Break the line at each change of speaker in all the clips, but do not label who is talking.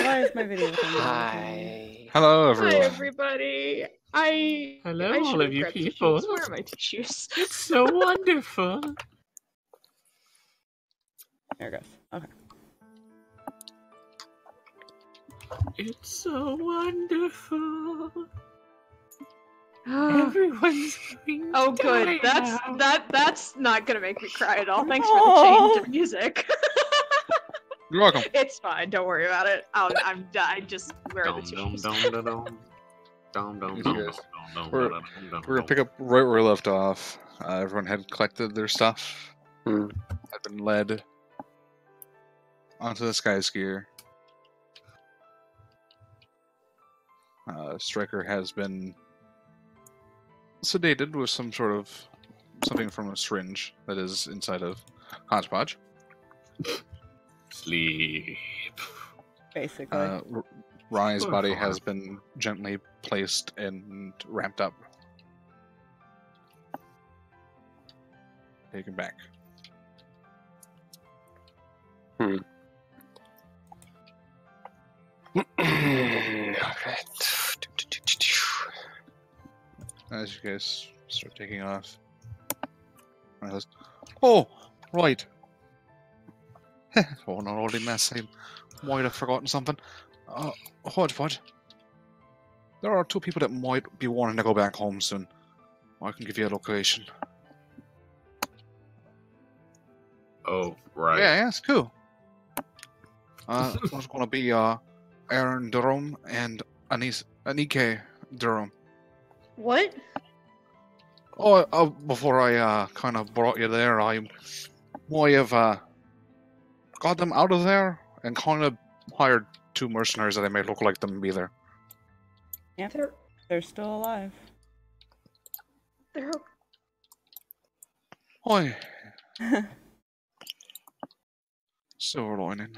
Why is my video thing on?
Hi.
Hello, everyone.
Hi, everybody.
Hello,
I
all of you people.
Where are my tissues?
It's so wonderful.
There it goes. Okay.
It's so wonderful. Everyone's going
Oh,
to
good.
die now.
That's not gonna make me cry at all. Thanks for the change of music.
You're welcome.
It's fine. Don't worry about it. I just wear the tissues.
We're gonna pick up right where we left off. Everyone had collected their stuff. Had been led onto the sky skier. Striker has been sedated with some sort of something from a syringe that is inside of Hodgepodge.
Sleep.
Basically.
Rye's
Poor
body
farm.
has been gently placed and ramped up. Taken back. As you guys start taking off. Ryan goes, oh, right. Oh, not already mess. I might have forgotten something. Hodgepodge. There are two people that might be wanting to go back home soon. I can give you a location.
Oh, right.
Yeah, it's cool. There's gonna be Aaron Durham and Anike Durham.
What?
Oh, before I kind of brought you there, I might have got them out of there and kind of hired two mercenaries that I made look like them be there.
Yeah, they're still alive.
They're
Hi. Silver lining.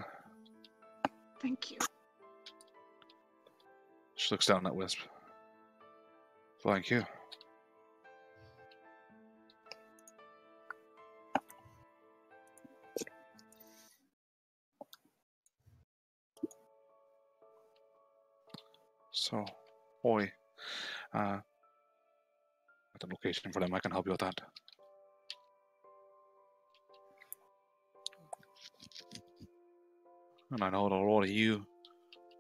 Thank you.
She looks down at Wisp. Thank you. So, boy, at the location for them, I can help you with that. And I know that a lot of you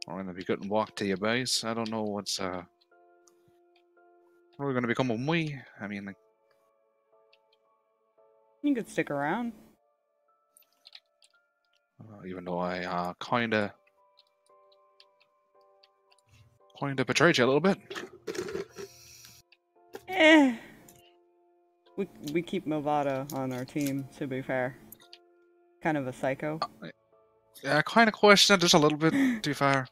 are going to be getting walked to your base. I don't know what's really going to become of me. I mean, like,
You could stick around.
even though I kind of betrayed you a little bit.
We keep Movado on our team, to be fair. Kind of a psycho.
Yeah, I kind of question it just a little bit, to be fair.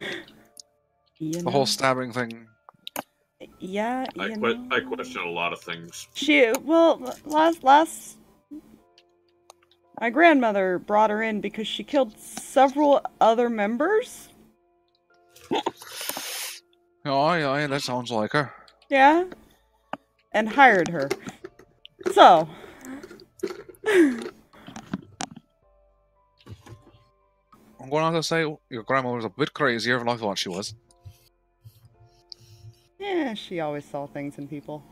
You
The whole
know?
stabbing thing.
Yeah,
I question a lot of things.
last my grandmother brought her in because she killed several other members.
Oh, yeah, that sounds like her.
Yeah. And hired her. So
I'm going to have to say, your grandma was a bit crazier than I thought she was.
yeah, she always saw things in people.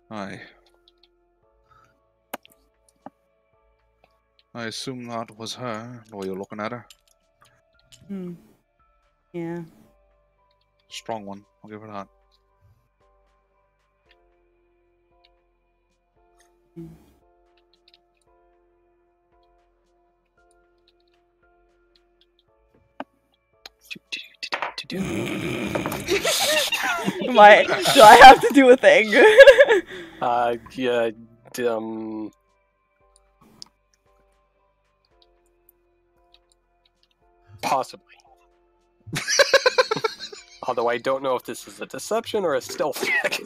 I assume that was her, the way you're looking at her.
Yeah.
Strong one, I'll give her that.
Do I have to do a thing?
Yeah, possibly. Although I don't know if this is a deception or a stealth check.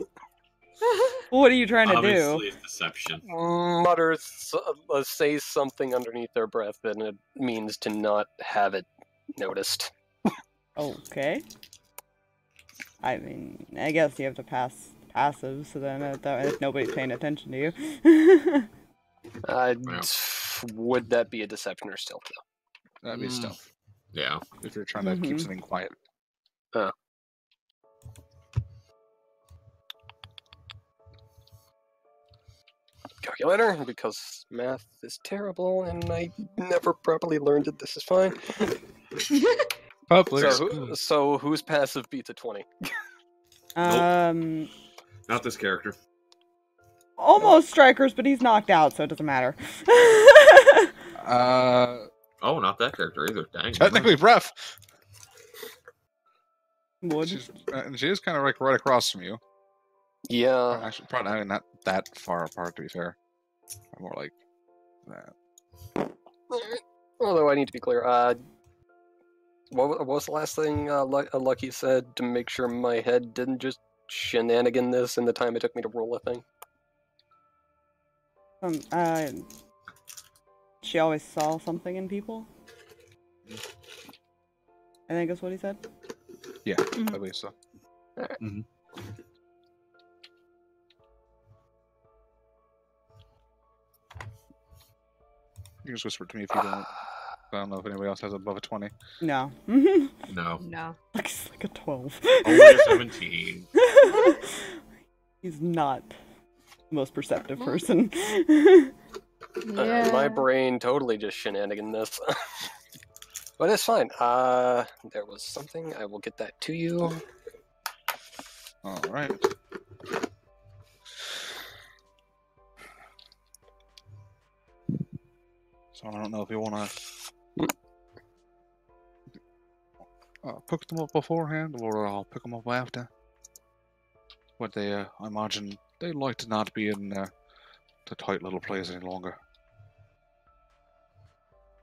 What are you trying to
Obviously,
do?
it's deception.
Mutters, says something underneath their breath, and it means to not have it noticed.
Okay. I mean, I guess you have to pass passive, so then if nobody's paying attention to you.
Would that be a deception or stealth, though?
That'd be stealth.
Yeah.
if you're trying to keep
Mhm.
something quiet.
Calculator, because math is terrible and I never properly learned it. This is fine.
Public
So,
school.
so whose passive beats a 20?
Not this character.
Almost strikers, but he's knocked out, so it doesn't matter.
Oh, not that character either. Dang.
Technically, Breath.
Would.
She is kind of like right across from you.
Yeah.
Actually, probably not that far apart, to be fair. More like that.
Although I need to be clear, what was the last thing Lucky said to make sure my head didn't just shenanigan this in the time it took me to roll a thing?
She always saw something in people. I think that's what he said.
Yeah, I believe so. You can just whisper it to me if you don't. I don't know if anybody else has above a 20.
No.
No.
No.
Looks like a 12.
Only a 17.
He's not the most perceptive person.
My brain totally just shenanigan this. But it's fine. There was something. I will get that to you.
Alright. So I don't know if you want to pick them up beforehand, or I'll pick them up after. But they, I imagine, they like to not be in the tight little place any longer.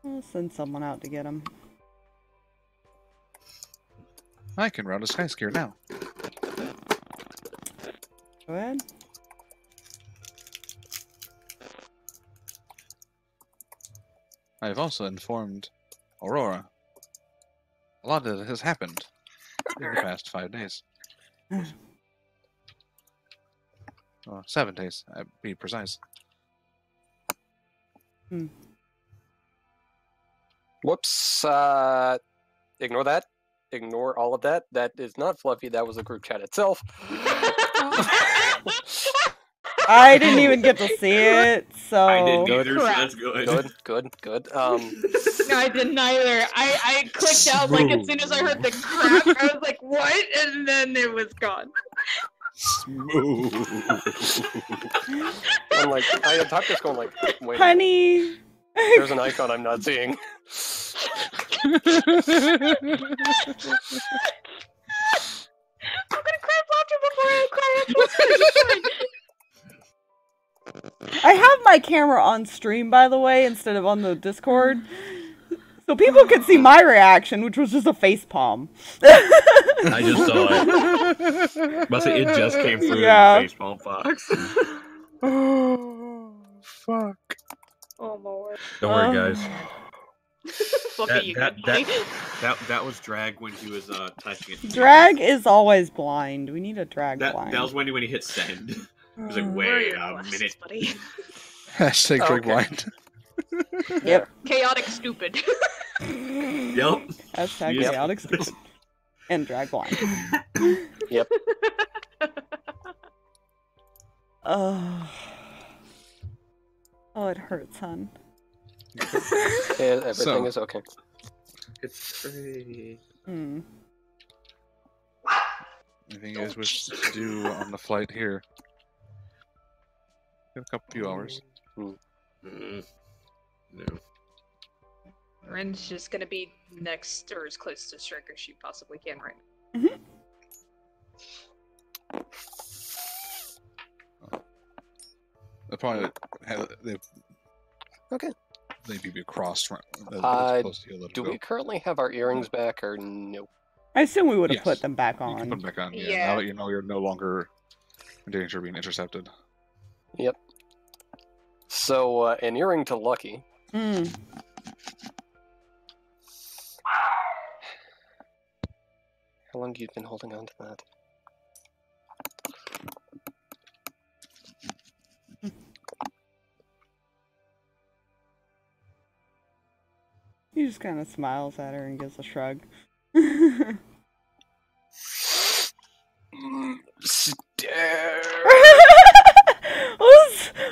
I'll send someone out to get him.
I can route a sky skier now.
Go ahead.
I have also informed Aurora. A lot of it has happened in the past 5 days. 7 days, to be precise.
Whoops. Ignore that. Ignore all of that. That is not Fluffy. That was the group chat itself.
I didn't even get to see it, so...
I didn't
Good.
either, so that's good.
Good.
No, I didn't either. I clicked out like as soon as I heard the crap. I was like, "What?" And then it was gone.
Smooth.
I'm like, I thought this going like, wait,
Honey!
there's an icon I'm not seeing.
I'm gonna cry laughter before I cry.
I have my camera on stream, by the way, instead of on the Discord. So people could see my reaction, which was just a face palm.
I just saw it. Must say it just came through
Yeah.
the facepalm Fox.
Oh, fuck.
Oh my word.
Don't worry, guys.
Fluffy, you got me.
That was Drag when he was typing it.
Drag is always blind. We need a drag
That
blind.
was when he hit send. It was like,
Where are
wait
your
a
glasses,
minute.
buddy?
Hashtag
Okay.
drink blind.
Yep.
Chaotic stupid.
Yep.
Hashtag
Yep.
chaotic stupid. And drag blind.
Yep.
Oh, it hurts, hun.
Everything
So-
is okay.
It's pretty.
Hmm.
Anything you guys wish to do on the flight here? Got a few hours.
No.
Ren's just gonna be next or as close to Striker as she possibly can, right?
They probably have they.
Okay.
Maybe be crossed.
Do we currently have our earrings back or no?
I assume we would have
Yes.
put them back
You can put
on.
them back on. Yeah.
Yeah.
Now that you know you're no longer in danger of being intercepted.
Yep. So, an earring to Lucky.
Hmm.
How long have you been holding on to that?
He just kind of smiles at her and gives a shrug.
Stare.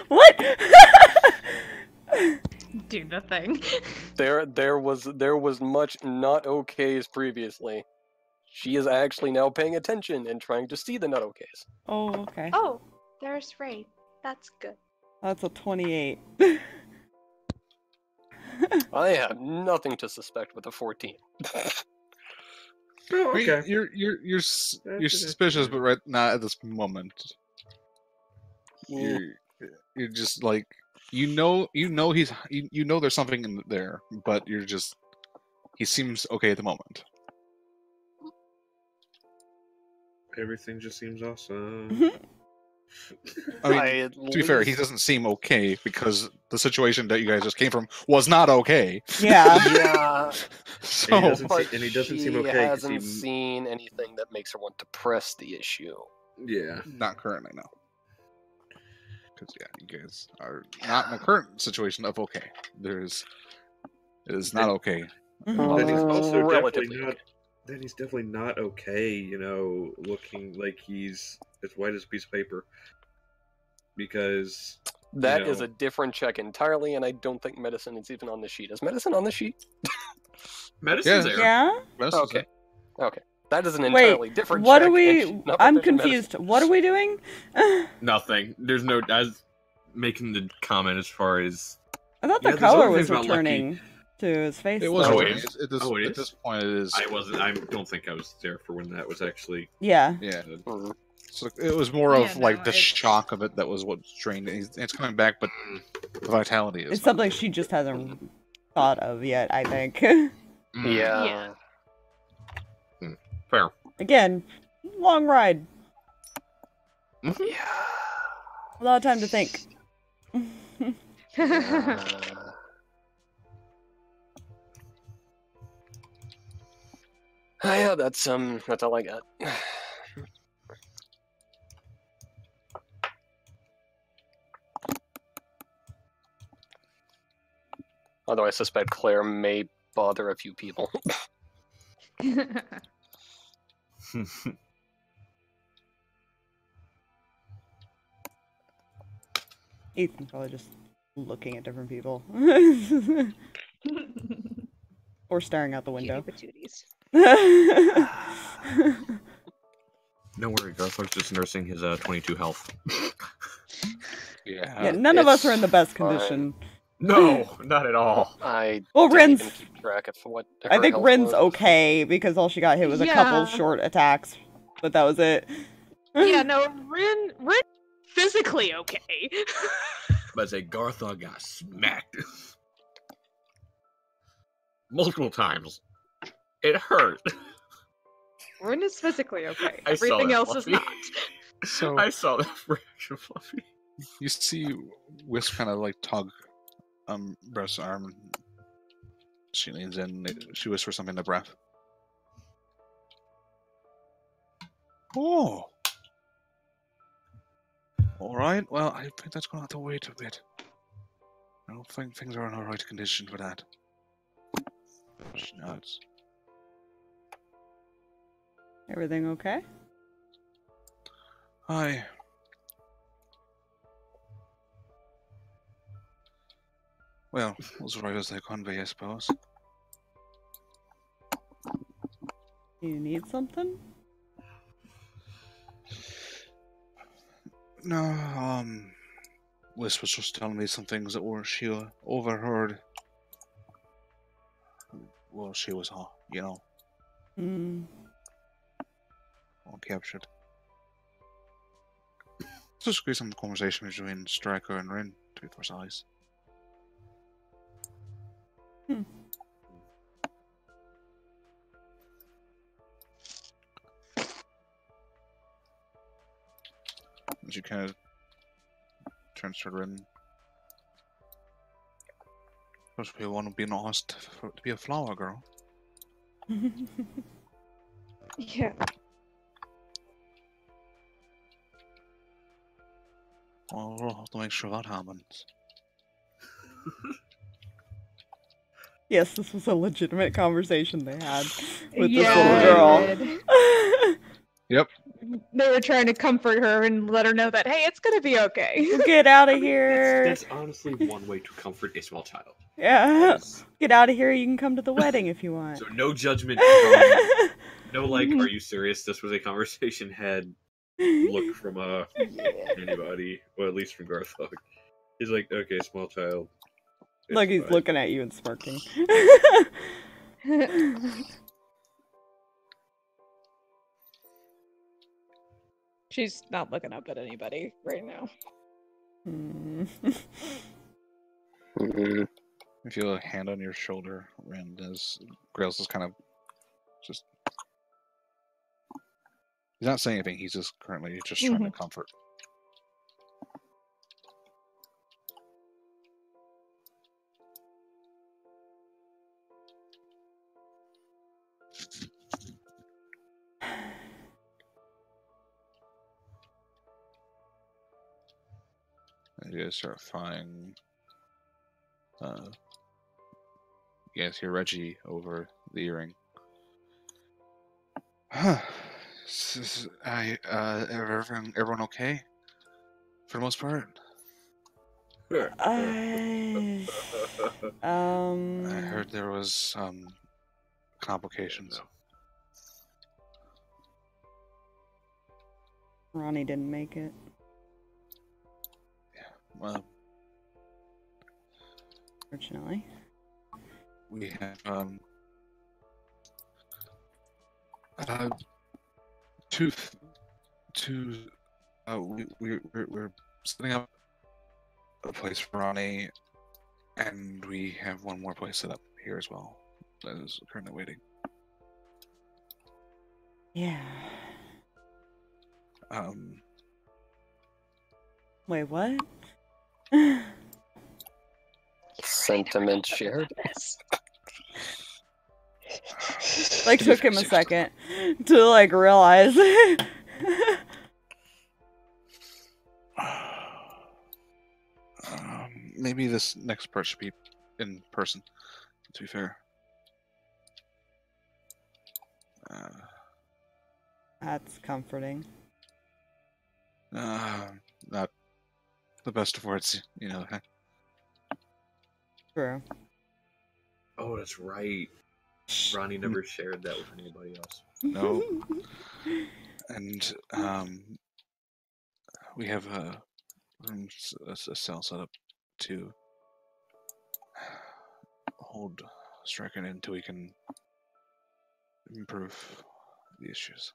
What?
Do the thing.
There was much not okays previously. She is actually now paying attention and trying to see the not okays.
Oh, okay.
Oh, there's Ray. That's good.
That's a 28.
I have nothing to suspect with a 14.
Oh,
I mean,
okay.
you're suspicious, but right now at this moment,
Yeah.
you're just like you know he's you know there's something in there, but he seems okay at the moment.
Everything just seems awesome.
I mean, to be fair, he doesn't seem okay because the situation that you guys just came from was not okay.
Yeah.
Yeah,
So
And he doesn't
but
and he doesn't
she
seem okay 'cause
hasn't
he-
seen anything that makes her want to press the issue.
Yeah.
not currently, no. Because yeah, you guys are not in a current situation of okay. It is not okay.
Then he's also
Relatively
definitely not.
okay.
Then he's definitely not okay. You know, looking like he's as white as a piece of paper. Because
That is
know.
a different check entirely, and I don't think medicine is even on the sheet. Is medicine on the sheet?
Medicine's
Yeah.
there.
Yeah?
That's
Okay. Okay. That is an
Wait,
entirely different
what
check.
are
and
we...
she's not
I'm
proficient in
confused. What are we doing?
Nothing. There's no. I was making the comment as far as
I thought
Yeah,
the
there's
color
other
was
things about Lucky.
returning to his face.
It was.
though.
Oh,
okay.
it is?
At this,
Oh, it
at
is?
this point, it is.
I wasn't. I don't think I was there for when that was actually.
Yeah.
Yeah.
Mhm.
So it was more of
Yeah,
like
no,
the
it's-
shock of it that was what drained it. It's coming back, but the vitality is.
It's
not.
something she just hasn't thought of yet, I think.
Mm,
Yeah.
Yeah.
Fair.
Again, long ride.
Yeah.
A lot of time to think.
Yeah, that's all I got. Although I suspect Claire may bother a few people.
Ethan's probably just looking at different people. Or staring out the window.
Patooties.
Don't worry, Garthor's just nursing his 22 health.
Yeah.
Yeah, none of us
It's
are in the best
fine.
condition.
No, not at all.
I
Well,
didn't
Rin's...
even keep track of what
I
her
think
health
Rin's
was.
okay because all she got hit was a couple
Yeah.
short attacks. But that was it.
Yeah, no, Rin physically okay.
But I say Garthor got smacked multiple times. It hurt.
Rin is physically okay.
I saw
Everything
that,
else is
Fluffy.
not.
So
I saw that reaction, Fluffy.
you see Wisp kind of like tug Breath's arm. And she leans in. She whispers something to Breath. Oh. All right. Well, I think that's going to have to wait a bit. I don't think things are in the right condition for that. She nods.
Everything okay?
Aye. Well, as right as they can be, I suppose.
You need something?
No, Wisp was just telling me some things that she overheard. Well, she was,
Hmm.
all captured. Just be some conversation between Striker and Rin, to be precise. And she kind of turns to Rin. Because we want to be asked to be a flower girl.
Yeah.
Well, we'll have to make sure that happens.
Yes, this was a legitimate conversation they had with
Yeah,
this
they
little girl.
Yep.
They were trying to comfort her and let her know that, hey, it's gonna be okay.
Get out of here.
That's honestly one way to comfort a small child.
Yeah.
Yes.
Get out of here. You can come to the wedding if you want.
So no judgment from, no like, are you serious? This was a conversation had look from anybody, or at least from Garthog. He's like, okay, small child. It's
Look, he's
fine.
looking at you and smirking.
She's not looking up at anybody right now.
Hmm.
Mhm.
You feel a hand on your shoulder, and as Grails is kind of just. He's not saying anything, he's just currently just trying to comfort. And you guys start flying. You guys hear Reggie over the earring. Everyone okay? For the most part? I heard there was complications.
Ronnie didn't make it.
Well,
Fortunately.
we have we're setting up a place for Ronnie, and we have one more place set up here as well that is currently waiting.
Yeah. Wait, what?
Sentiment shared.
Like, took him a second to, like, realize.
Maybe this next part should be in person, to be fair.
That's comforting.
Not the best of words, you know.
True.
Oh, that's right. Ronnie never shared that with anybody else.
No. And we have a cell set up to hold Striken until we can improve the issues.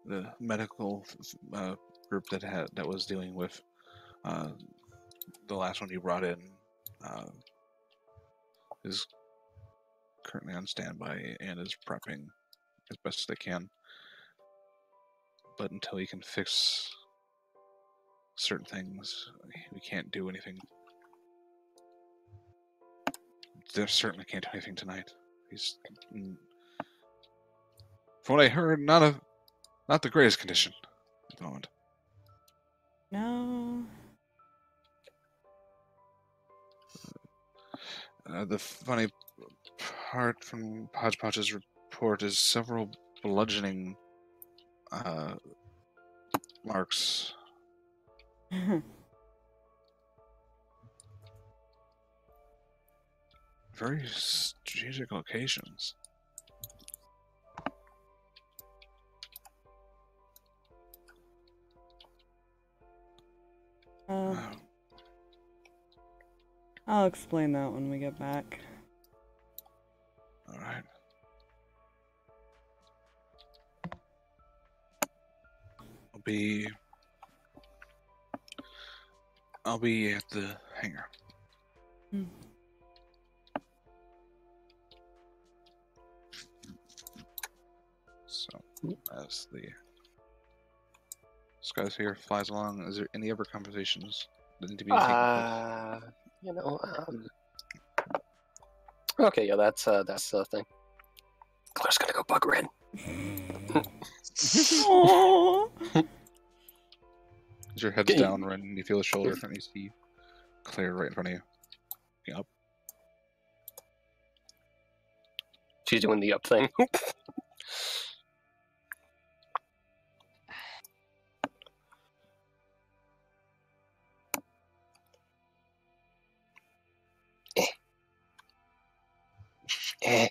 The medical group that was dealing with the last one you brought in is currently on standby and is prepping as best as they can. But until he can fix certain things, we can't do anything. They certainly can't do anything tonight. He's, from what I heard, not the greatest condition at the moment.
No.
The funny part from Hodgepodge's report is several bludgeoning marks. Very strategic locations.
I'll explain that when we get back.
All right. I'll be at the hangar. So, as the Skysphere flies along, is there any other conversations that need to be taken place?
You know, okay, yeah, that's the thing. Claire's gonna go bug her in.
Is your head's down, Ren, and you feel his shoulder, and you see Claire right in front of you. Yup.
She's doing the up thing. Eh.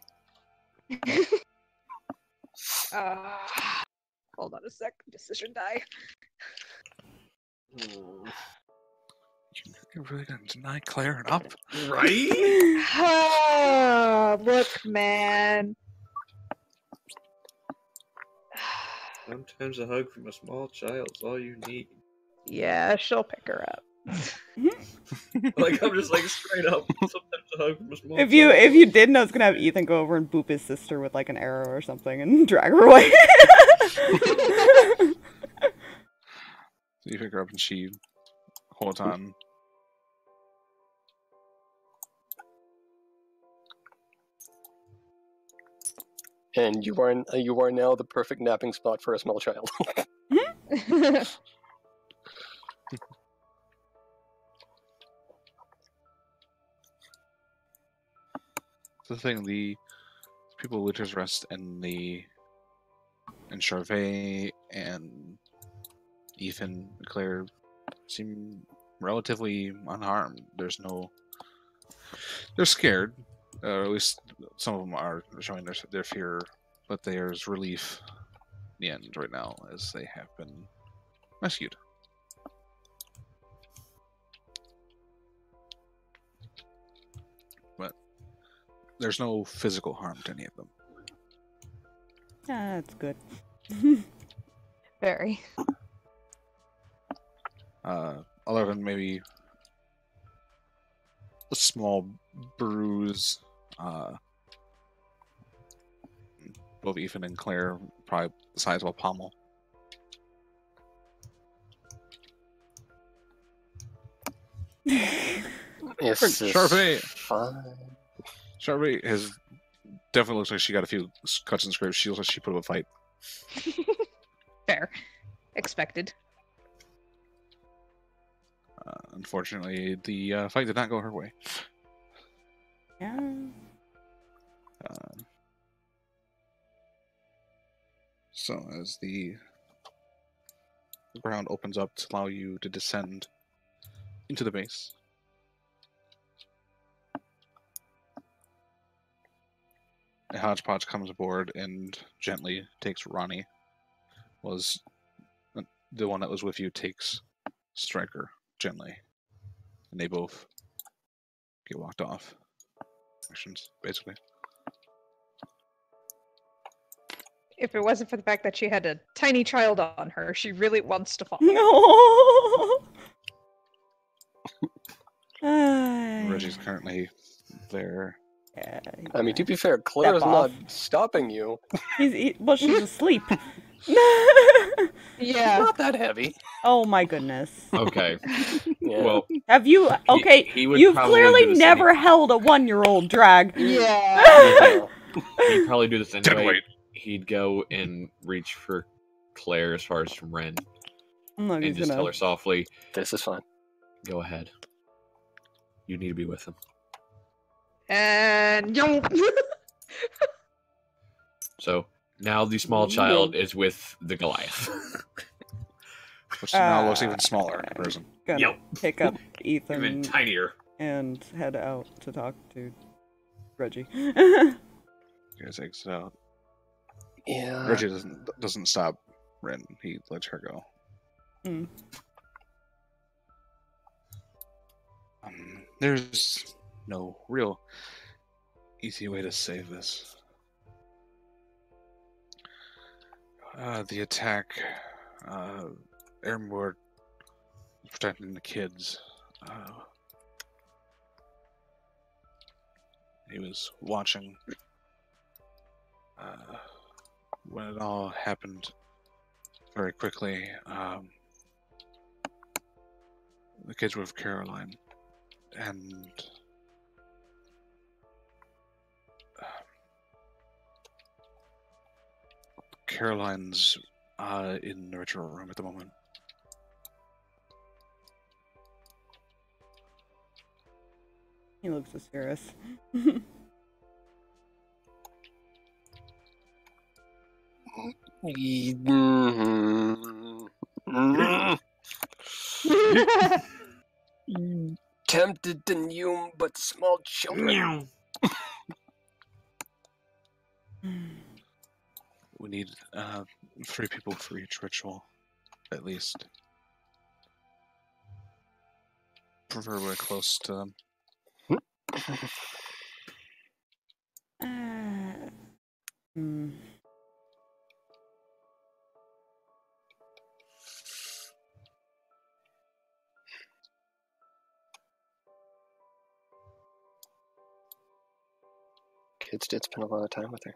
Hold on a sec. Decision die.
You're really gonna deny Claire an up?
Right?
Look, man.
Sometimes a hug from a small child is all you need.
Yeah, she'll pick her up.
Like, I'm just like straight up. Sometimes a hug from a small
If
child.
you didn't, I was gonna have Ethan go over and boop his sister with like an arrow or something and drag her away.
So you pick her up and she holds on.
And you are now the perfect napping spot for a small child.
The thing, the people who Witcher's Rest and Charvet and Ethan and Claire seem relatively unharmed. There's no. They're scared. At least some of them are showing their fear, but there's relief in the end right now as they have been rescued. But there's no physical harm to any of them.
Yeah, that's good.
Very.
Other than maybe a small bruise, both Ethan and Claire probably the size of a pommel.
It's
Charvet.
fine.
Charvet has definitely looks like she got a few cuts and scrapes. She looks like she put up a fight.
Fair. Expected.
Unfortunately, the fight did not go her way.
Yeah.
So as the ground opens up to allow you to descend into the base, a hodgepodge comes aboard and gently takes Ronnie. Was the one that was with you takes Striker gently, and they both get walked off. Actions, basically.
If it wasn't for the fact that she had a tiny child on her, she really wants to fall.
No.
Reggie's currently there.
Yeah,
I mean, to be fair, Claire's
off.
not stopping you.
well, she's asleep.
Yeah.
Not that heavy.
Oh my goodness.
Okay.
Yeah.
Well,
Have you? Okay,
he would
you've
probably
clearly
do the
never
same.
held a 1-year-old drag.
Yeah.
He'd probably do this
Dead
anyway.
weight.
He'd go and reach for Claire as far as from Ren,
Look,
and
he's
just tell
gonna.
her softly,
This is fine.
"Go ahead. You need to be with him."
And
So now the small child is with the Goliath.
Which now looks even smaller in person.
Gonna
Yo.
pick up
Even
Ethan
tinier.
and head out to talk to Reggie.
You guys exit out.
Yeah.
Reggie doesn't stop Ren. He lets her go.
Mm.
There's no real easy way to save this. The attack, Airmore protecting the kids. He was watching when it all happened very quickly. The kids were with Caroline, and Caroline's in the ritual room at the moment.
He looks serious.
Tempted to Neum, but small children.
We need 3 people for each ritual, at least. Preferably close to them.
Kids did spend a lot of time with her.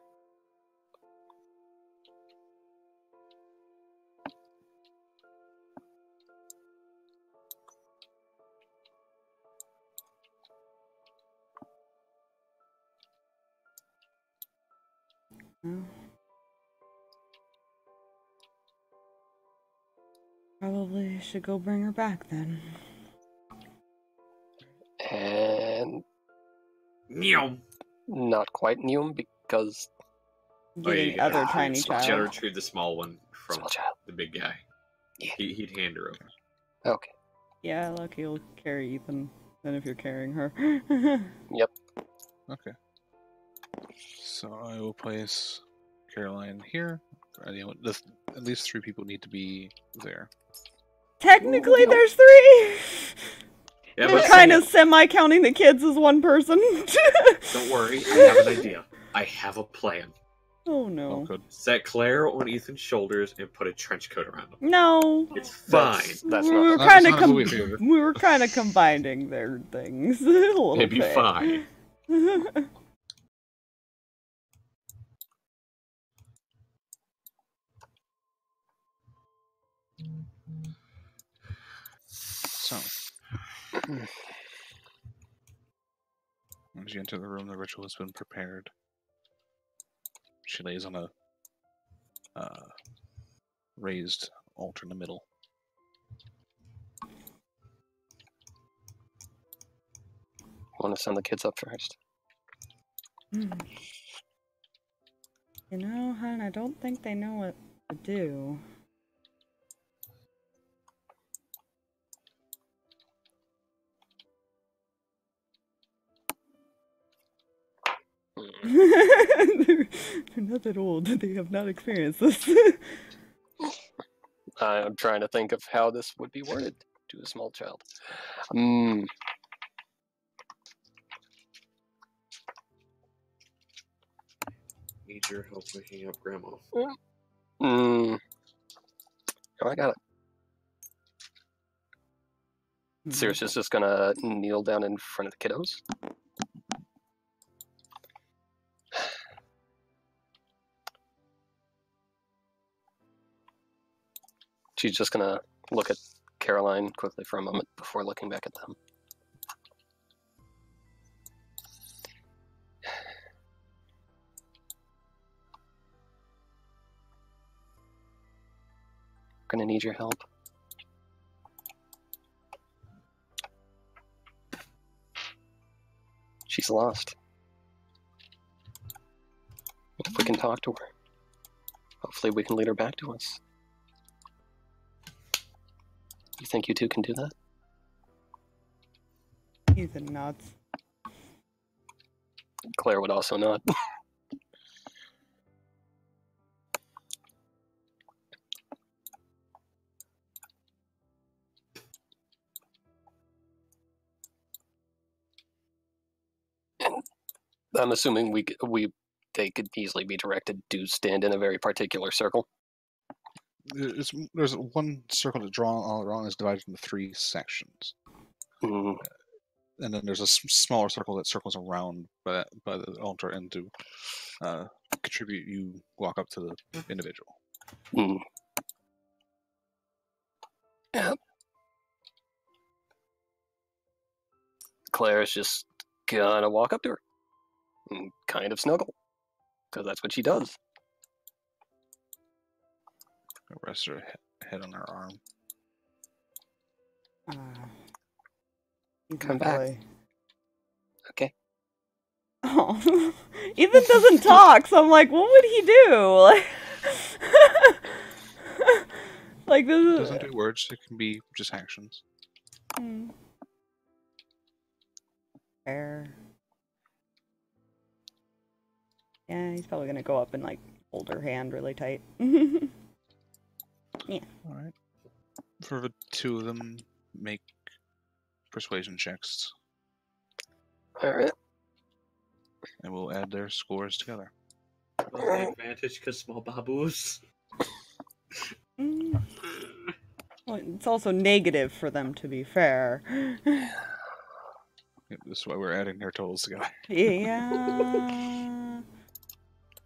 Probably should go bring her back then.
And
Neum.
not quite Neum because
Getting the other tiny
Gotta
child.
retrieve the small one from
small child.
the big guy.
Yeah.
He'd hand her over.
Okay.
Yeah, Lucky will carry Ethan then if you're carrying her.
Yep.
Okay. So I will place Caroline here. At least 3 people need to be there.
Technically, there's 3!
Yeah,
We're
but
kind of semi-counting the kids as one person.
don't worry, I have an idea. I have a plan.
Oh
Oh,
no.
good.
Set Claire on Ethan's shoulders and put a trench coat around him.
No.
It's fine.
That's
we
not.
were
That's
kind of
not what we figured.
we were kind of combining their things a little
It'd be
bit.
fine.
So, as you enter the room, the ritual has been prepared. She lays on a raised altar in the middle.
I want to send the kids up first.
You know, hon, I don't think they know what to do. they're not that old. They have not experienced this.
I'm trying to think of how this would be worded to a small child.
Need your help waking up Grandma.
Oh, I got it. Sirius is just gonna kneel down in front of the kiddos. She's just gonna look at Caroline quickly for a moment before looking back at them. Gonna need your help. She's lost. What if we can talk to her? Hopefully we can lead her back to us. You think you two can do that?
Ethan nods.
Claire would also not. I'm assuming they could easily be directed to stand in a very particular circle.
There's one circle to draw all around is divided into 3 sections.
Mm,
And then there's a smaller circle that circles around by the altar, and to contribute, you walk up to the individual.
mm. Yeah. Claire is just gonna walk up to her and kind of snuggle, because that's what she does.
Rest her head on her arm.
Ethan
Come back.
probably
Okay.
Oh, Ethan doesn't talk, so I'm like, what would he do? Like this
It
is.
doesn't do words, it can be just actions.
Hmm. Fair. Yeah, he's probably gonna go up and like hold her hand really tight. Yeah.
Alright. For the two of them, make persuasion checks,
Alright.
and we'll add their scores together.
Well, the advantage because small babus.
Mm. Well, it's also negative for them, to be fair.
Yep, this is why we're adding their totals together.
Yeah.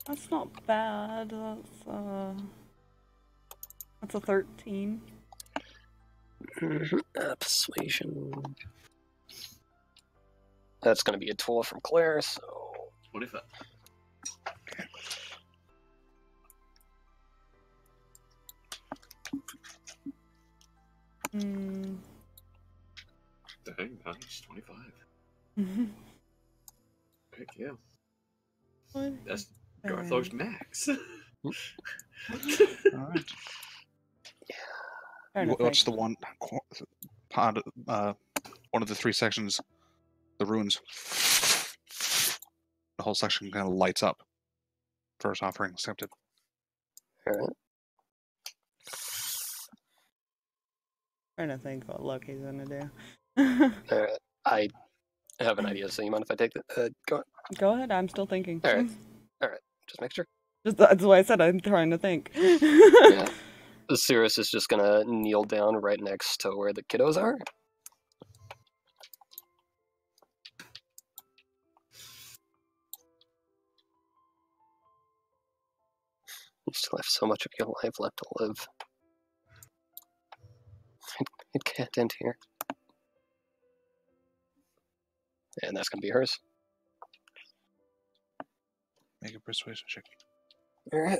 That's not bad. That's a 13.
Persuasion. That's going to be a 12 from Claire, so
25.
Mm.
Dang, nice. 25. Heck yeah.
What?
That's Garthog's max.
Alright.
Trying to
What's
think.
the one pod, one of the three sections, the runes, the whole section kind of lights up. First offering accepted.
alright.
Trying to think what Loki's gonna do.
Alright. I have an idea, so you mind if I take the go on?
Go ahead, I'm still thinking.
Alright. Just make sure.
That's why I said I'm trying to think.
Yeah. Cirrus is just gonna kneel down right next to where the kiddos are. You still have so much of your life left to live. It can't end here. And that's gonna be hers.
Make a persuasion check.
Alright.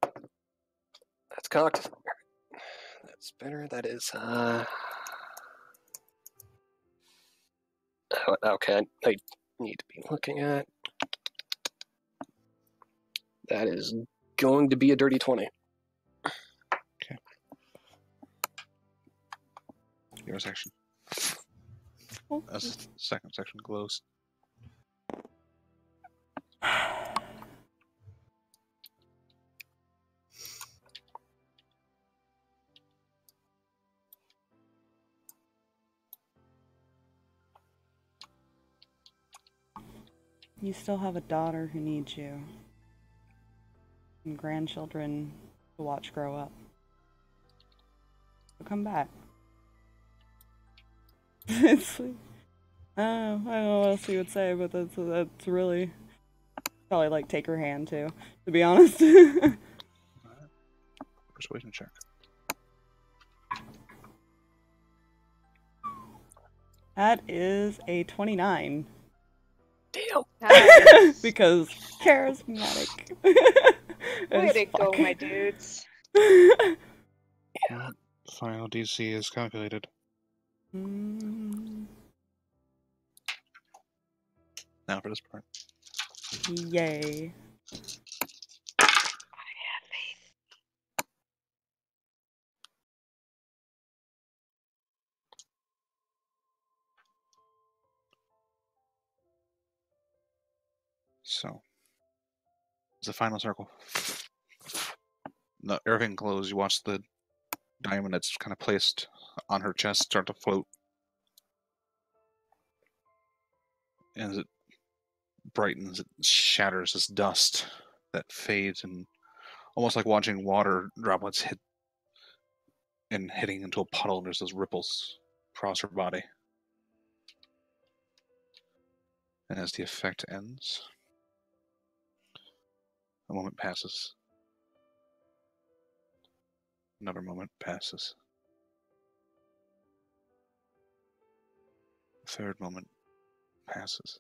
That's cocked. That's better. That is, okay, I need to be looking at. That is going to be a dirty 20.
Your section.
Oh.
That's the second section glows.
You still have a daughter who needs you. And grandchildren to watch grow up. So come back. It's like, I don't know what else you would say, but that's really probably like take her hand too, to be honest.
Persuasion check.
That is a 29.
Damn.
Nice.
Because charismatic.
Way
as
to go,
fuck.
my dudes.
Yeah.
Final DC is calculated.
Mm,
Now for this part.
yay.
So, it's the final circle. No, everything closed. You watch the diamond that's kind of placed on her chest start to float. And as it brightens, it shatters as dust that fades, and almost like watching water droplets hit and hitting into a puddle, and there's those ripples across her body. And as the effect ends, a moment passes. Another moment passes. A third moment passes.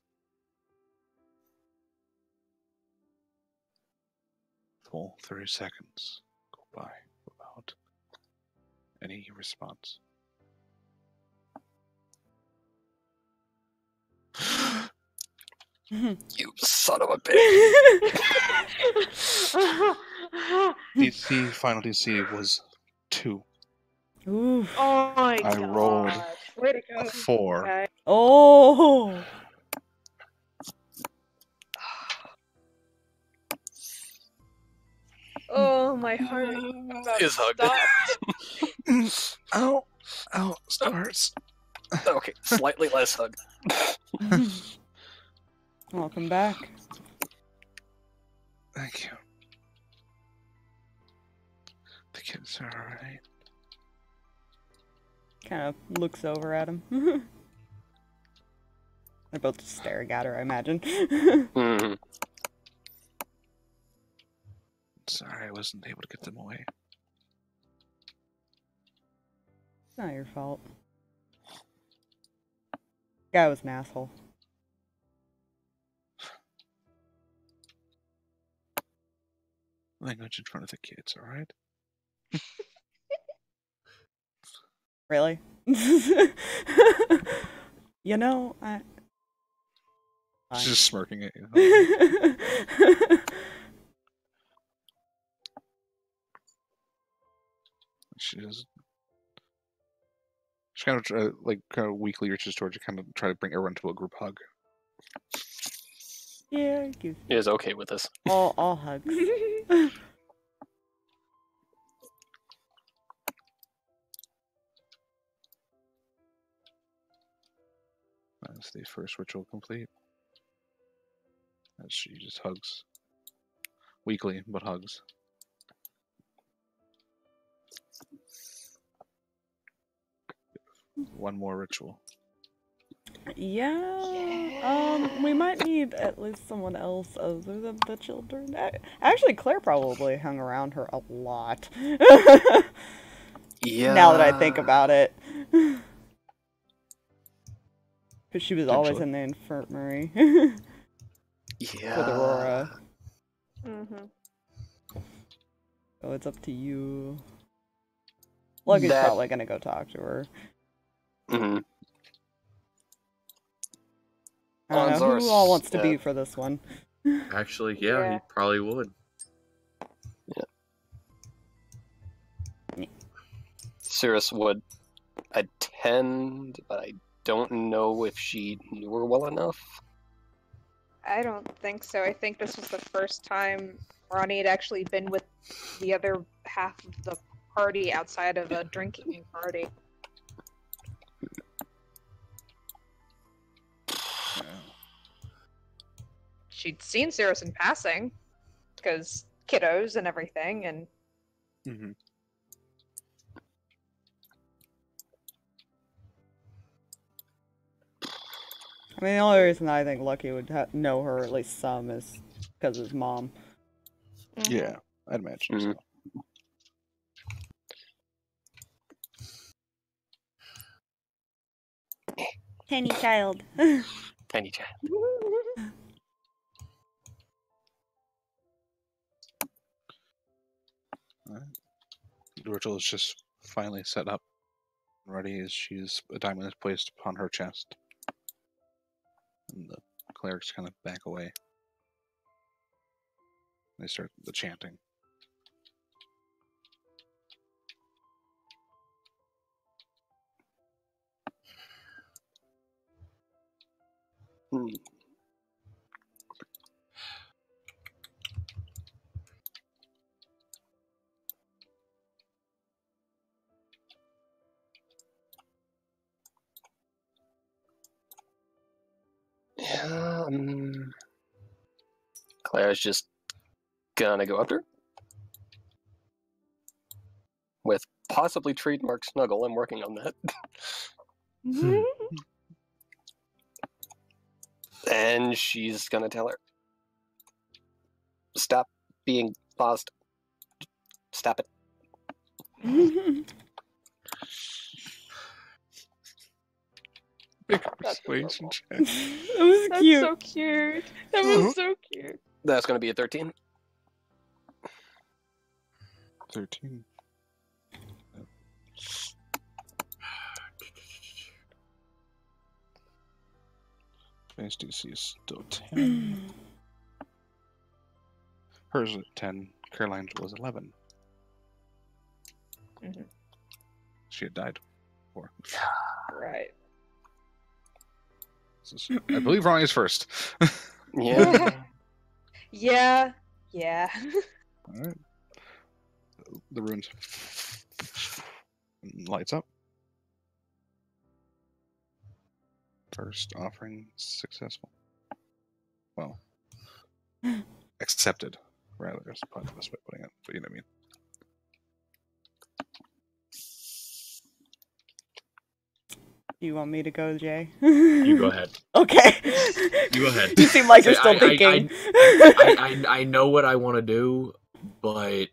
Full 30 seconds go by without any response.
You son of a bitch!
DC, final DC was 2.
Ooh.
Oh my
I
god.
rolled
Way to
a
go.
4.
Okay.
Oh.
Oh, my heart. About
Is hugged.
stopped.
Ow! Ow! Still hurts.
Okay, slightly less hug.
Welcome back.
Thank you. The kids are alright.
Kind of looks over at him. They're both just staring at her, I imagine.
Mhm.
Sorry, I wasn't able to get them away.
It's not your fault. Guy was an asshole.
Language in front of the kids, alright?
Really? You know, I...
She's
Fine.
just smirking at you. She's kind of kind of weakly reaches towards you, kind of try to bring everyone to a group hug.
Yeah, give
He is okay with this.
all hugs.
That's the first ritual complete. As she just hugs. Weakly, but hugs. One more ritual.
Yeah, we might need at least someone else other than the children. Actually, Claire probably hung around her a lot.
Yeah.
Now that I think about it. Because she was always
Potentially.
in the infirmary
Yeah.
with Aurora.
Mm-hmm.
So it's up to you. Lucky's
That-
probably gonna go talk to her.
Mhm.
I don't know
Anzar's,
who all wants to
yeah.
be for this one.
Actually, yeah,
Yeah.
he probably would.
Cirrus would attend, but I don't know if she knew her well enough.
I don't think so. I think this was the first time Ronnie had actually been with the other half of the party outside of a drinking party.
Yeah.
She'd seen Cirrus in passing, because kiddos and everything, and
Mm-hmm.
I mean, the only reason I think Lucky would know her at least some is because of his mom.
Yeah, I'd imagine
Mhm.
so.
Tiny child.
Tiny chat.
Alright. The ritual is just finally set up and ready as she's a diamond is placed upon her chest. And the clerics kind of back away. They start the chanting.
Hmm. Yeah, Claire's just gonna go up to her. With possibly trademark snuggle, I'm working on that. And she's gonna tell her, stop being paused. Stop it.
Big
That's
persuasion check.
It was
That's
cute.
so cute. That was so cute.
That's gonna be a 13.
13. Ronnie's DC is still 10. Hers at 10. Caroline's was 11.
Mhm.
She had died before.
Right.
I believe Ronnie's first.
Yeah.
Yeah. Yeah.
Alright. The runes. Lights up. First offering successful. Well, accepted, rather, is probably the best way of putting it, but you know what I mean.
You want me to go, Jay?
You go ahead.
Okay.
You go ahead.
You seem like you're
Say,
still thinking.
I know what I want to do, but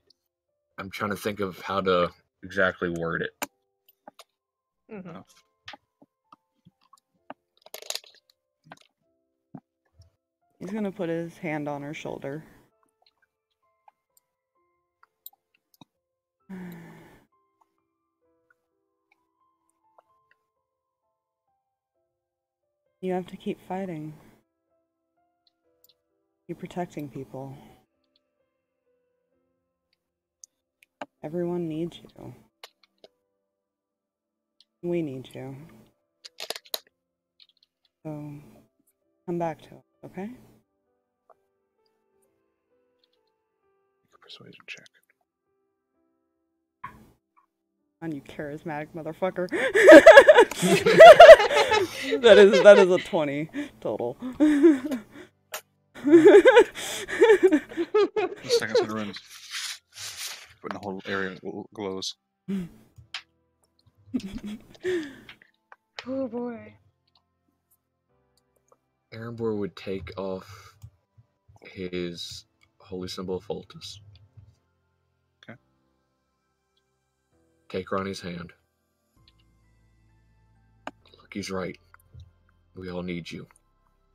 I'm trying to think of how to exactly word it.
Mhm.
He's gonna put his hand on her shoulder. You have to keep fighting. Keep protecting people. Everyone needs you. We need you. So, come back to us, okay?
Persuasion check.
On you charismatic motherfucker. that is a 20 total.
The second set of runes. When the whole area glows.
Oh boy.
Erenbor would take off his holy symbol of Foltus.
Okay.
Take Ronnie's hand. Look, he's right. We all need you.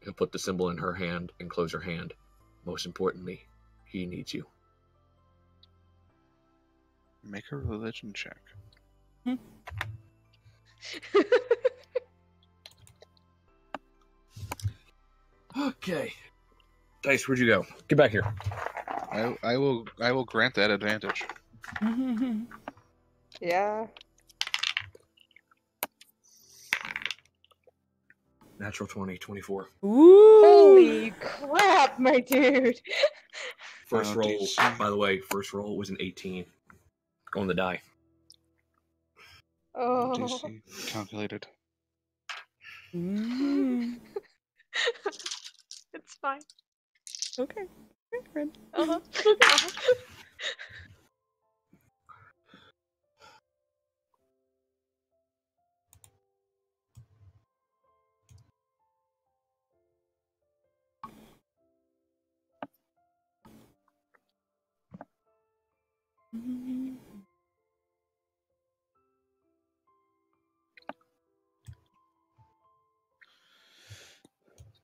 He'll put the symbol in her hand and close her hand. Most importantly, he needs you.
Make a religion check.
Okay. Dice, where'd you go? Get back here.
I will grant that advantage.
Yeah.
Natural 20, 24.
Ooh.
Holy crap, my dude.
First roll,
DC.
by the way, first roll was an 18 on the die.
Oh.
DC calculated.
Mm.
It's fine.
Okay. Okay, friend.
Uh-huh. Uh-huh.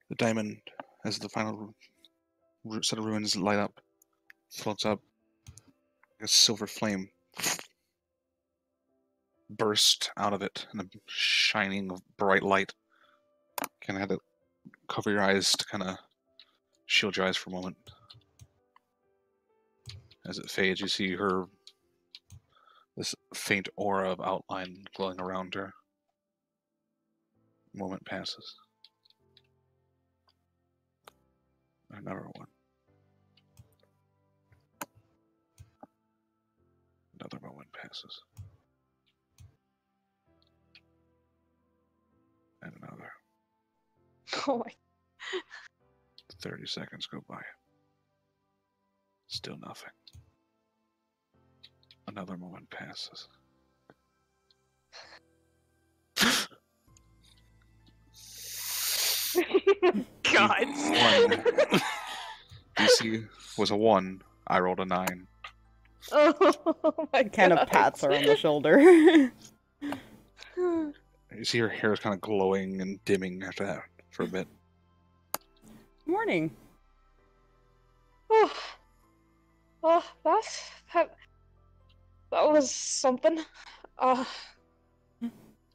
The diamond, as the final set of ruins light up, floats up. A silver flame burst out of it in a shining of bright light. Kind of have to cover your eyes to kind of shield your eyes for a moment. As it fades, you see this faint aura of outline glowing around her. Moment passes. Another one. Another moment passes. And another.
Oh my.
30 seconds go by. Still nothing. Another moment passes.
God.
One. DC was a 1. I rolled a 9.
Oh my god.
Kind of pats her on the shoulder.
You see her hair is kind of glowing and dimming after that for a bit.
Morning.
Oh, that was something.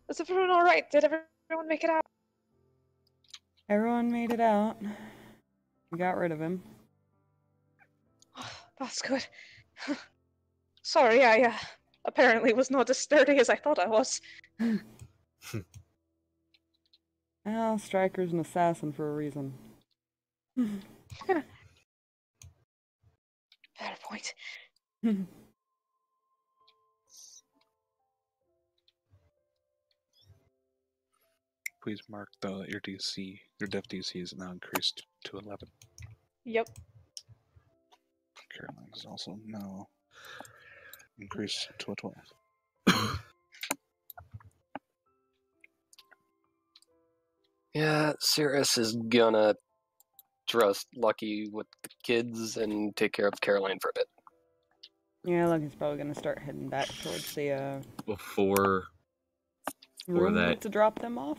Is everyone all right? Did everyone make it out?
Everyone made it out. We got rid of him.
That's good. Sorry, I apparently was not as sturdy as I thought I was.
Well, Striker's an assassin for a reason.
Fair point.
Please mark though that your DC, your def DC is now increased to 11.
Yep.
Caroline's is also now increased to a 12.
Yeah, Cirrus is gonna trust Lucky with the kids and take care of Caroline for a bit.
Yeah, Lucky's probably gonna start heading back towards the
Before
room
that-
to drop them off.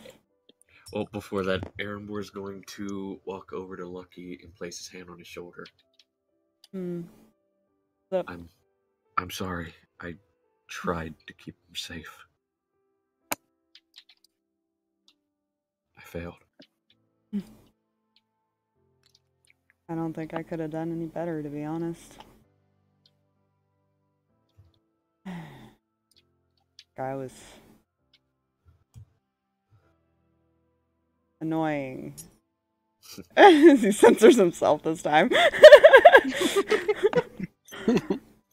Well, before that, Aaronbor's going to walk over to Lucky and place his hand on his shoulder.
Hmm.
I'm sorry. I tried to keep him safe. I failed.
I don't think I could have done any better, to be honest. Guy was annoying. He censors himself this time.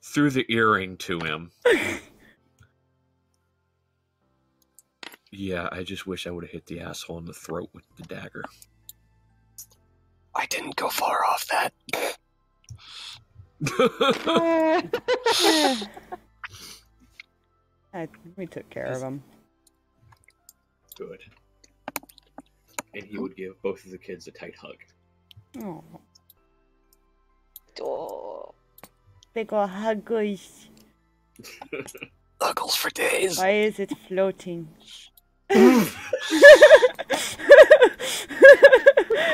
Threw the earring to him. Yeah, I just wish I would have hit the asshole in the throat with the dagger.
I didn't go far off that.
We took care of him.
Good. And he would give both of the kids a tight hug.
Oh,
Oh.
big ol' huggies.
Knuckles for days.
Why is it floating?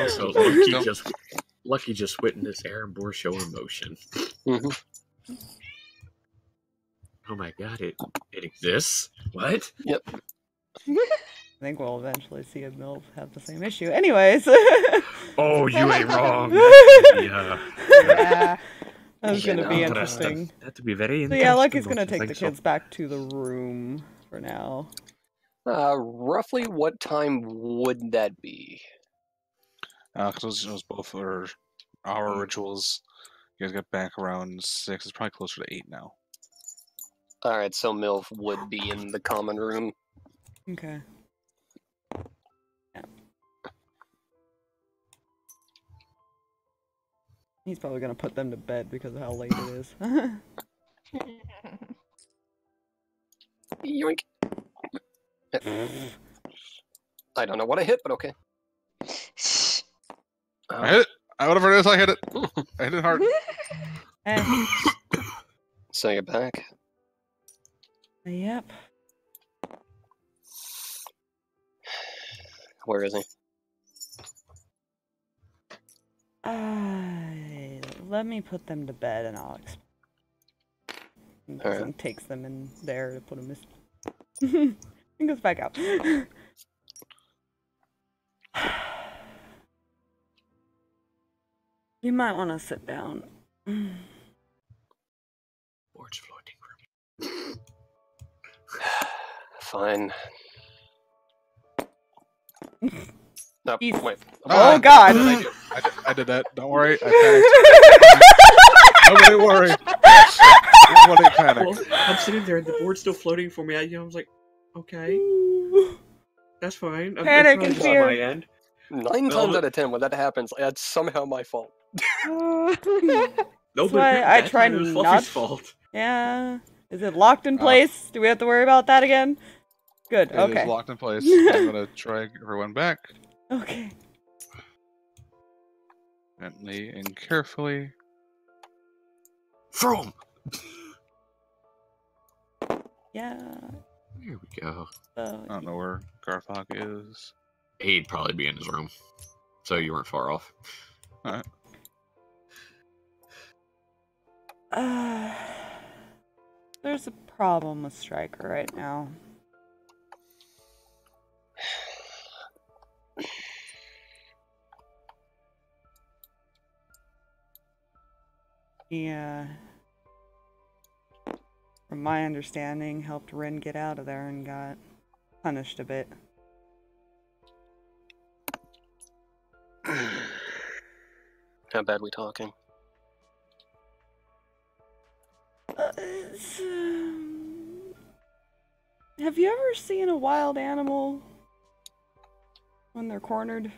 Also, Lucky just witnessed Aaronbor show emotion.
Mm-hmm.
Oh my god, it exists? What?
Yep.
I think we'll eventually see a MILF have the same issue. Anyways.
Oh, you ain't wrong. Yeah.
Yeah. That's
You
gonna be
know,
interesting.
That'd be very
So
interesting.
yeah, Lucky's gonna
don't you
take the
think so?
kids back to the room for now.
Roughly what time would that be?
Because those both are our rituals. You guys get back around 6. It's probably closer to 8 now.
Alright, so MILF would be in the common room.
Okay. Yeah. He's probably gonna put them to bed because of how late it is.
Yoink. I don't know what I hit, but okay.
I hit it! Whatever it is, I hit it! I hit it hard.
Eh,
So you're back.
yep.
Where is he?
Let me put them to bed and I'll explain.
Alright.
And takes them in there to put them in. And goes back out. You might want to sit down.
Board's floating.
Fine. No,
He's-
wait.
Oh god!
I did that. Don't worry. I panicked. Nobody worry. Nobody panic.
Well, I'm sitting there and the board's still floating for me. I was like, okay, that's fine.
Panic and
It's on
fear.
my end.
9
Well,
times out of 10, when that happens, it's somehow my fault.
No,
That's
but
why I
that
try
time it was
not-
Fluffy's fault.
Yeah. Is it locked in place? Do we have to worry about that again? Good,
It
okay.
is locked in place. I'm gonna drag everyone back
Okay.
gently and carefully.
Throw him.
Yeah.
Here we go.
I don't know where Garthok is.
He'd probably be in his room, so you weren't far off.
There's a problem with Striker right now. He, from my understanding, helped Rin get out of there and got punished a bit.
How bad we talking?
Have you ever seen a wild animal when they're cornered?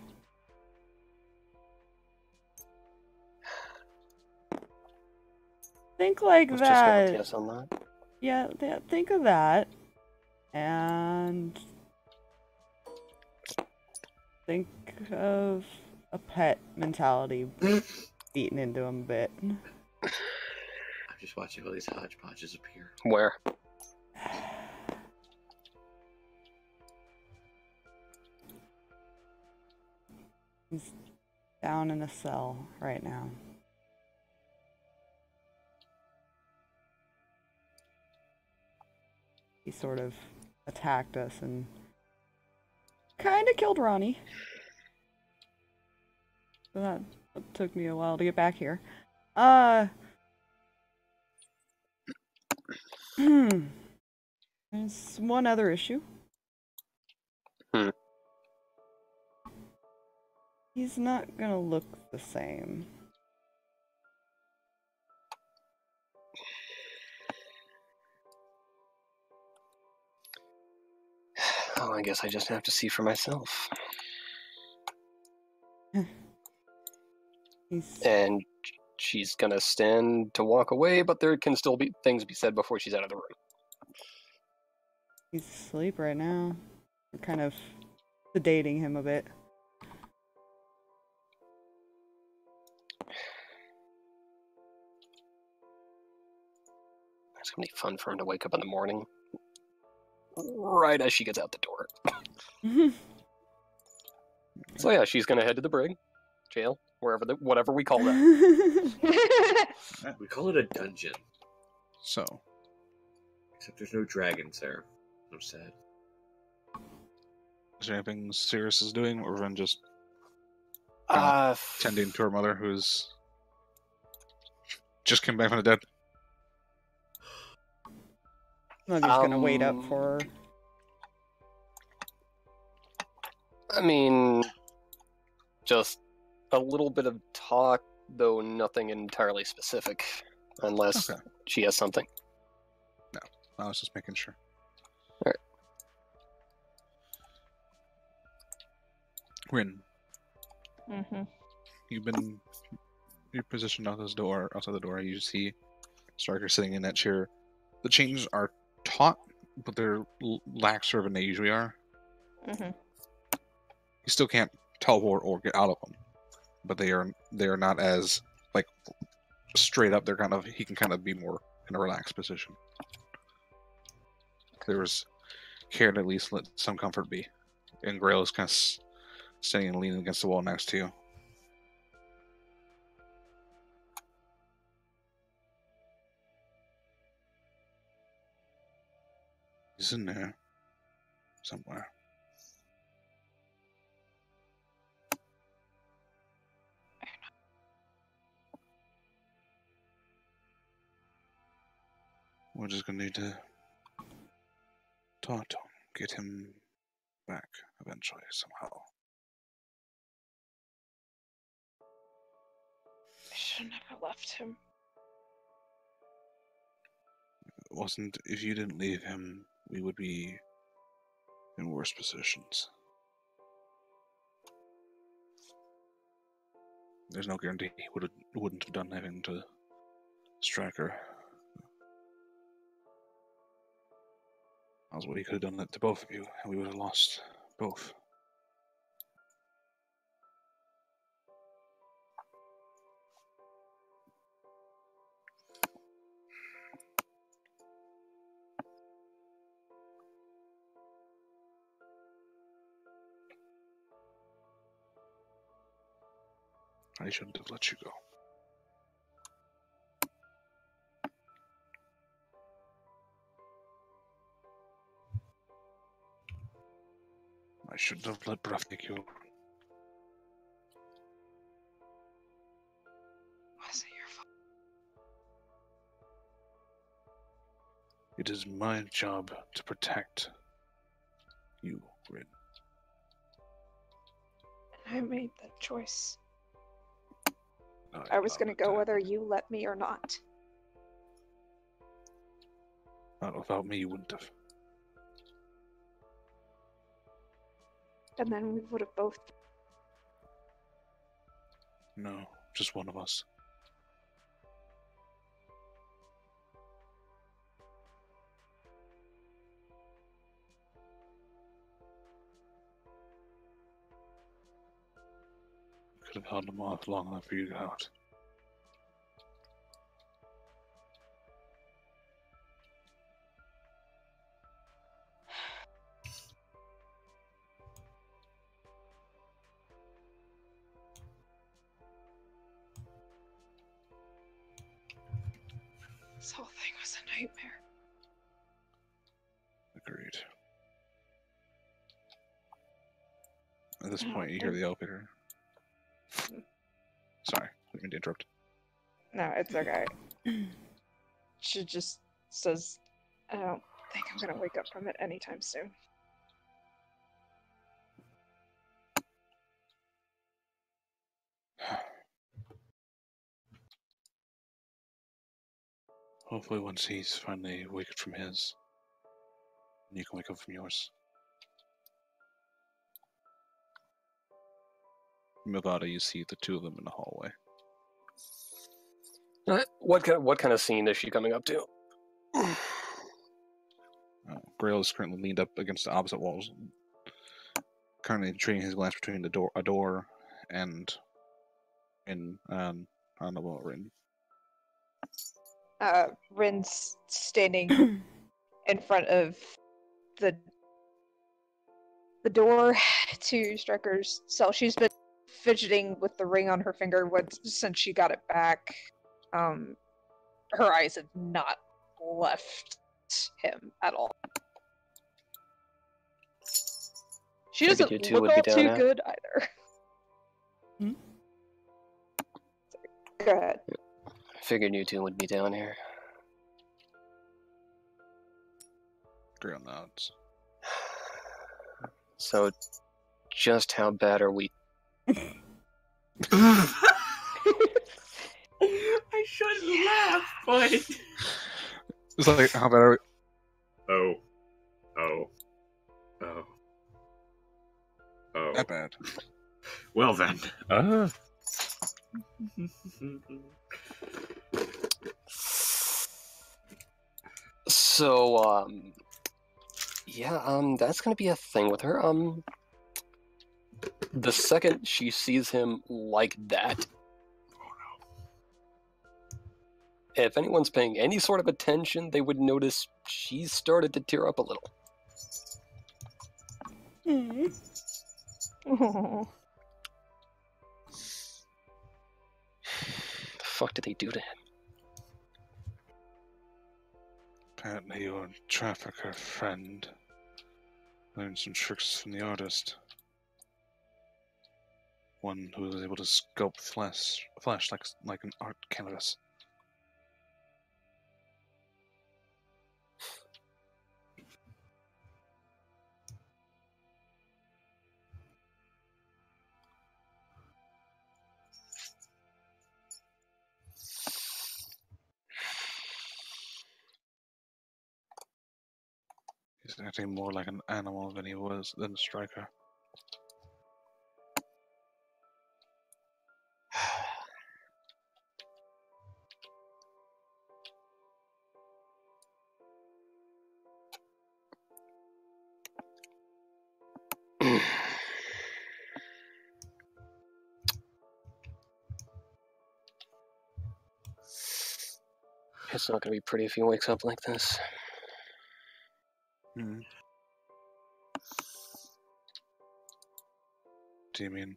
Think like
Let's just go with
that.
yes on that.
Yeah, think of that. And think of a pet mentality beaten into him a bit.
I'm just watching all these hodgepodges appear.
Where?
He's down in a cell right now. He sort of attacked us and kind of killed Ronnie. So that took me a while to get back here. There's one other issue. He's not gonna look the same.
Oh, I guess I just have to see for myself. And she's gonna stand to walk away, but there can still be things be said before she's out of the room.
He's asleep right now. We're kind of sedating him a bit.
It's gonna be fun for him to wake up in the morning, right as she gets out the door. So yeah, she's gonna head to the brig, jail, whatever we call that.
We call it a dungeon.
So,
Except there's no dragons there. I'm sad.
is there anything Sirius is doing, or Ren just tending to her mother, who's just came back from the dead?
I'm just gonna wait up for her.
I mean, just a little bit of talk, though nothing entirely specific, unless she has something.
No, I was just making sure.
All right.
Rin,
Mm-hmm.
you're positioned outside the door. You see Striker sitting in that chair. The chains are taut, but they're laxer than they usually are.
Mm-hmm.
You still can't teleport or get out of them, but they are not as like straight up. He can kind of be more in a relaxed position. There was care to at least let some comfort be, and Grail is kind of standing and leaning against the wall next to you. He's in there somewhere. We're just gonna need to talk to him, get him back eventually somehow.
I should have never left him.
It wasn't if you didn't leave him, we would be in worse positions. There's no guarantee he wouldn't have done anything to Striker. That was what he could have done to both of you, and we would have lost both. I shouldn't have let you go. I shouldn't have let Bruff take you over.
Was it your fault?
It is my job to protect you, Rin.
I made that choice.
No,
I was
not
gonna
with
go
that.
whether you let me or not.
Not without me, you wouldn't have.
And then we would have both.
No, just one of us. Could have held him off long enough for you to get out.
This whole thing was a nightmare.
Agreed. At this
Oh,
point, you hear the elevator. Sorry, didn't mean to interrupt.
No, it's okay. She just says, I don't think I'm gonna wake up from it anytime soon.
Hopefully, once he's finally awakened from his, you can wake up from yours. Milvada, you see the two of them in the hallway.
What kind of scene is she coming up to?
Grail is currently leaned up against the opposite walls, currently trading his glance between a door and I don't know about Rin.
Rin's standing in front of the door to Stryker's cell. She's been fidgeting with the ring on her finger since she got it back. Her eyes have not left him at all. She
Figured
doesn't
you two
look
would be
all
down
too
there.
good either.
Hmm?
Go ahead.
Figured you two would be down here.
Grail nods.
So, just how bad are we?
I shouldn't laugh, but
It's like, how about
oh,
that bad?
well then.
So, yeah, that's gonna be a thing with her. The second she sees him like that, if anyone's paying any sort of attention, they would notice she's started to tear up a little.
Hmm.
Oh.
The fuck did they do to him?
Apparently, your trafficker friend learned some tricks from the artist. One who was able to sculpt flesh like an art canvas. He's acting more like an animal than a striker.
It's not gonna be pretty if he wakes up like this.
Hmm. Do you mean?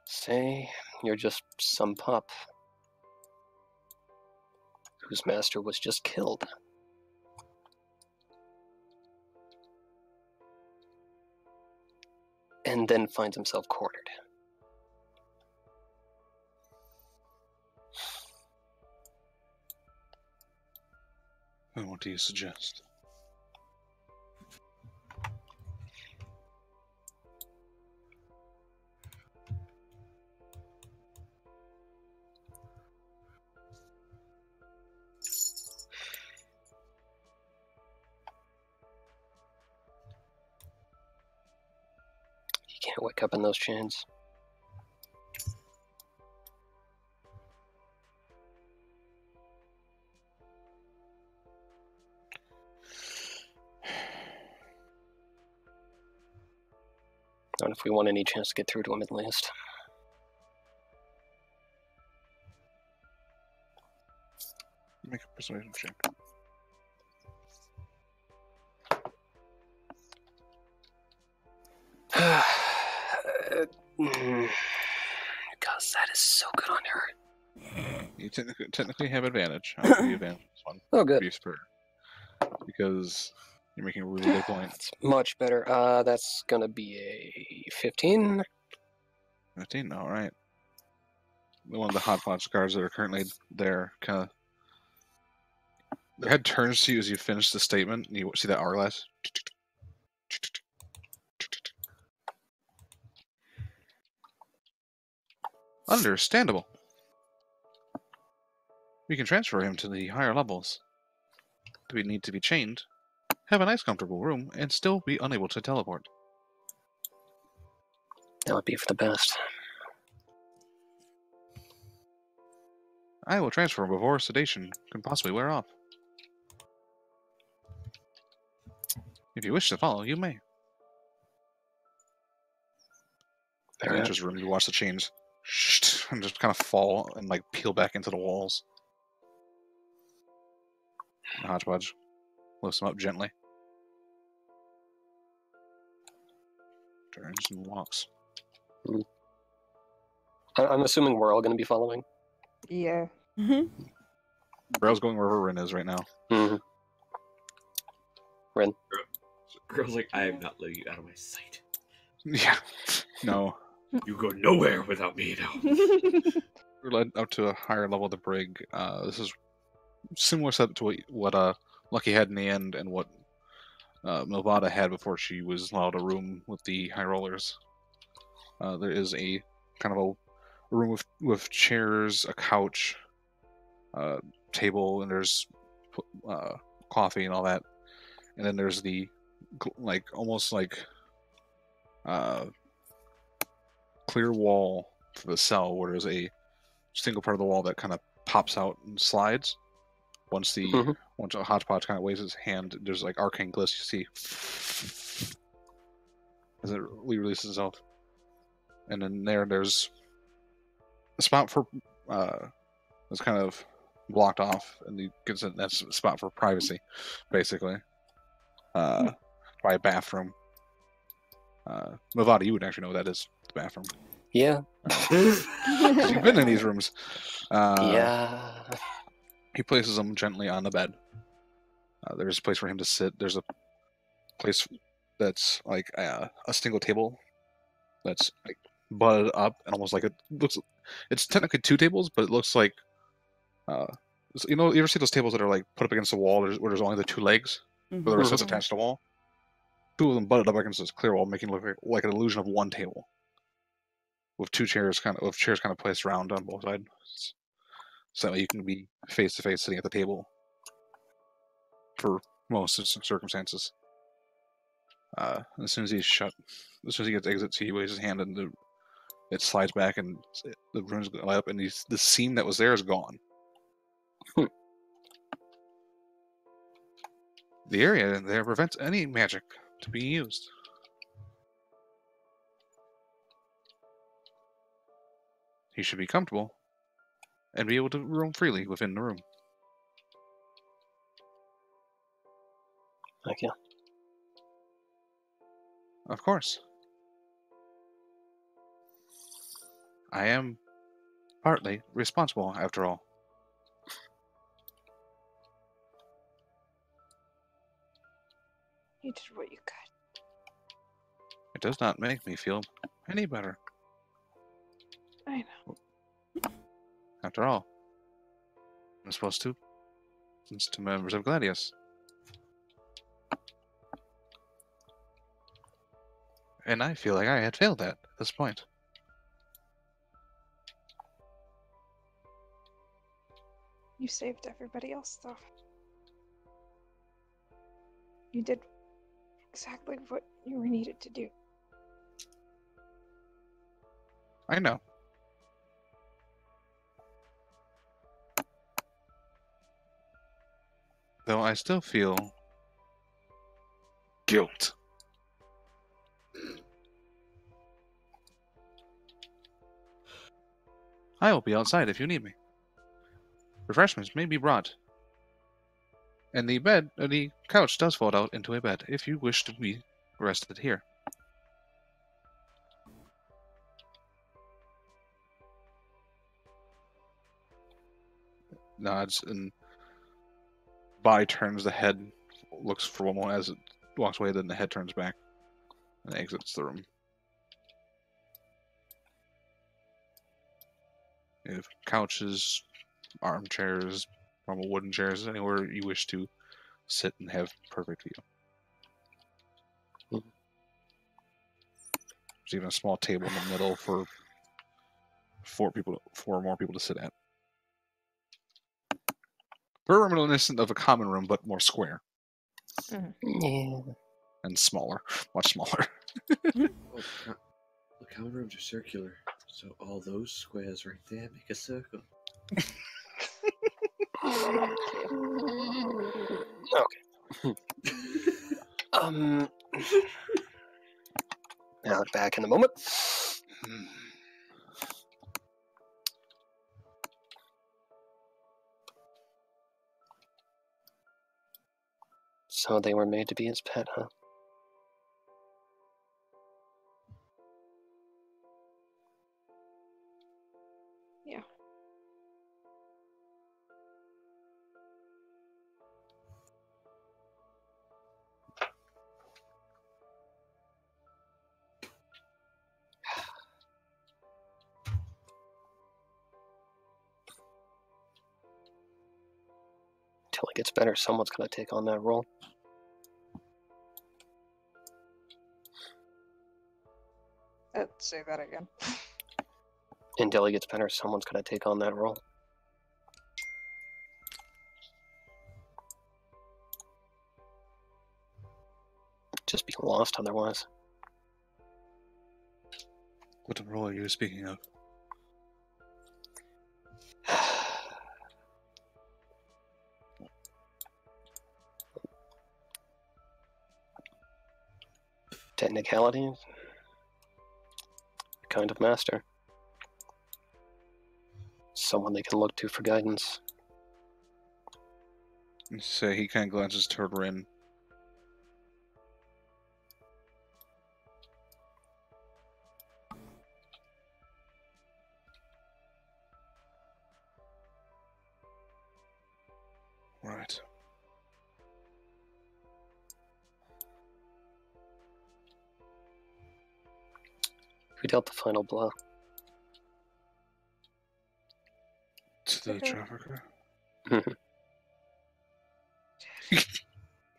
Say you're just some pup whose master was just killed. and then finds himself cornered.
And what do you suggest?
He can't wake up in those chains. Not if we want any chance to get through to him at least.
Make a persuasion check.
Because that is so good on her.
You technically have advantage. I'll give you advantage on this one.
Oh, good.
Be spur. Because you're making a really good point.
That's much better. That's gonna be a 15.
15, alright. One of the Hodgepodge guards that are currently there kind of. Their head turns to you as you finish the statement, and you see that hourglass. Understandable. We can transfer him to the higher levels. Do we need to be chained? Have a nice comfortable room, and still be unable to teleport.
That would be for the best.
I will transfer him before sedation can possibly wear off. If you wish to follow, you may. In the entrance room, you watch the chains and just kind of fall and like peel back into the walls. And Hodgepodge lifts him up gently. Turns and walks.
I'm assuming we're all going to be following.
Yeah.
Brell's going wherever Rin is right now.
Mm-hmm. Rin.
Girl's like, I am not letting you out of my sight.
Yeah. No.
You go nowhere without me now.
We're led up to a higher level of the brig. This is similar setup to what Lucky had in the end and what Milvada had before she was allowed a room with the high rollers. There is a kind of a room with chairs, a couch, table, and there's coffee and all that. And then there's the almost like clear wall for the cell where there's a single part of the wall that kind of pops out and slides. Once a Hodgepodge kind of waves his hand, there's like arcane glyphs you see as it releases itself. And then there's a spot for that's kind of blocked off, and that's a spot for privacy, basically. By a bathroom. Milvada, you would actually know what that is, the bathroom.
Yeah.
'Cause you've been in these rooms.
Yeah.
He places him gently on the bed. There's a place for him to sit. There's a place that's like a single table that's like butted up and almost like it's technically two tables, but it looks like you ever see those tables that are like put up against the wall where there's only the two legs, where the rest is attached to the wall? Two of them butted up against this clear wall, making it look like an illusion of one table with chairs kind of placed around on both sides, so that you can be face to face sitting at the table for most circumstances. As soon as he gets exits, he waves his hand and it slides back and the room's light up, and the seam that was there is gone. The area there prevents any magic to be used. He should be comfortable and be able to roam freely within the room.
Thank you.
Of course. I am partly responsible, after all.
You did what you could.
It does not make me feel any better.
I know.
After all, I'm supposed to listen to members of Gladius. And I feel like I had failed at this point.
You saved everybody else, though. You did exactly what you were needed to do.
I know. Though I still feel guilt. I will be outside if you need me. Refreshments may be brought. And the couch does fold out into a bed if you wish to be rested here. Nods and body turns, the head looks for one moment as it walks away, then the head turns back and exits the room. If couches, armchairs, normal wooden chairs, anywhere you wish to sit and have perfect view. There's even a small table in the middle for four more people to sit at. Very reminiscent of a common room, but more square.
Yeah.
And smaller, much smaller.
Well, the common rooms are circular, so all those squares right there make a circle.
Okay. Now back in a moment. So they were made to be his pet, huh?
Yeah.
Until it gets better, someone's gonna take on that role.
Say that again.
Until he gets better, someone's gonna take on that role. Just be lost otherwise.
What role are you speaking of? Technicalities? Kind of master. Someone they can look to for guidance. So he kind of glances toward Rin. Right.
Who dealt the final blow?
To the trafficker.
Mhm.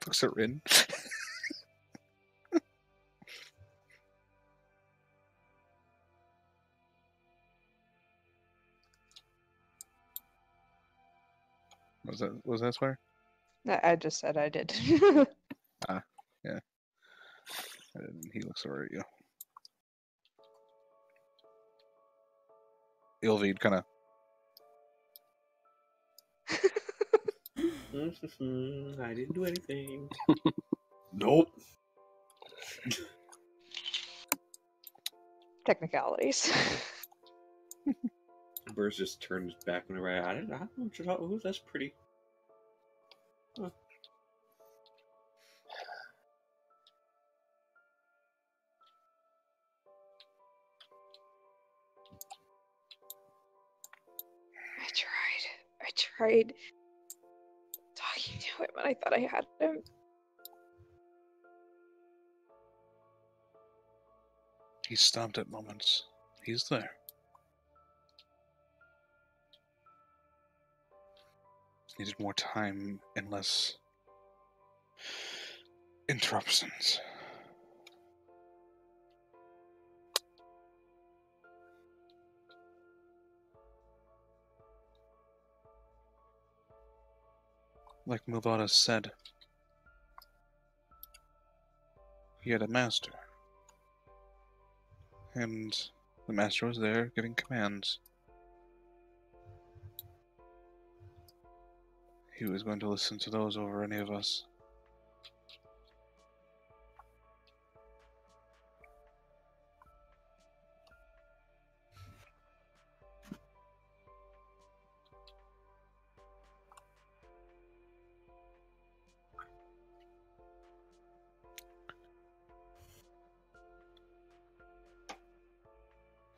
Looks at Rin. Was that swear?
I just said I did.
Yeah. And he looks over at you. Ilvid kind of.
I didn't do anything. Nope.
Technicalities.
Burrs just turns back whenever I don't know what you're talking. Ooh, that's pretty. Huh.
I tried talking to him when I thought I had him.
He stopped at moments. He's there. Just needed more time and less interruptions. Like Milvada said, he had a master. And the master was there giving commands. He was going to listen to those over any of us.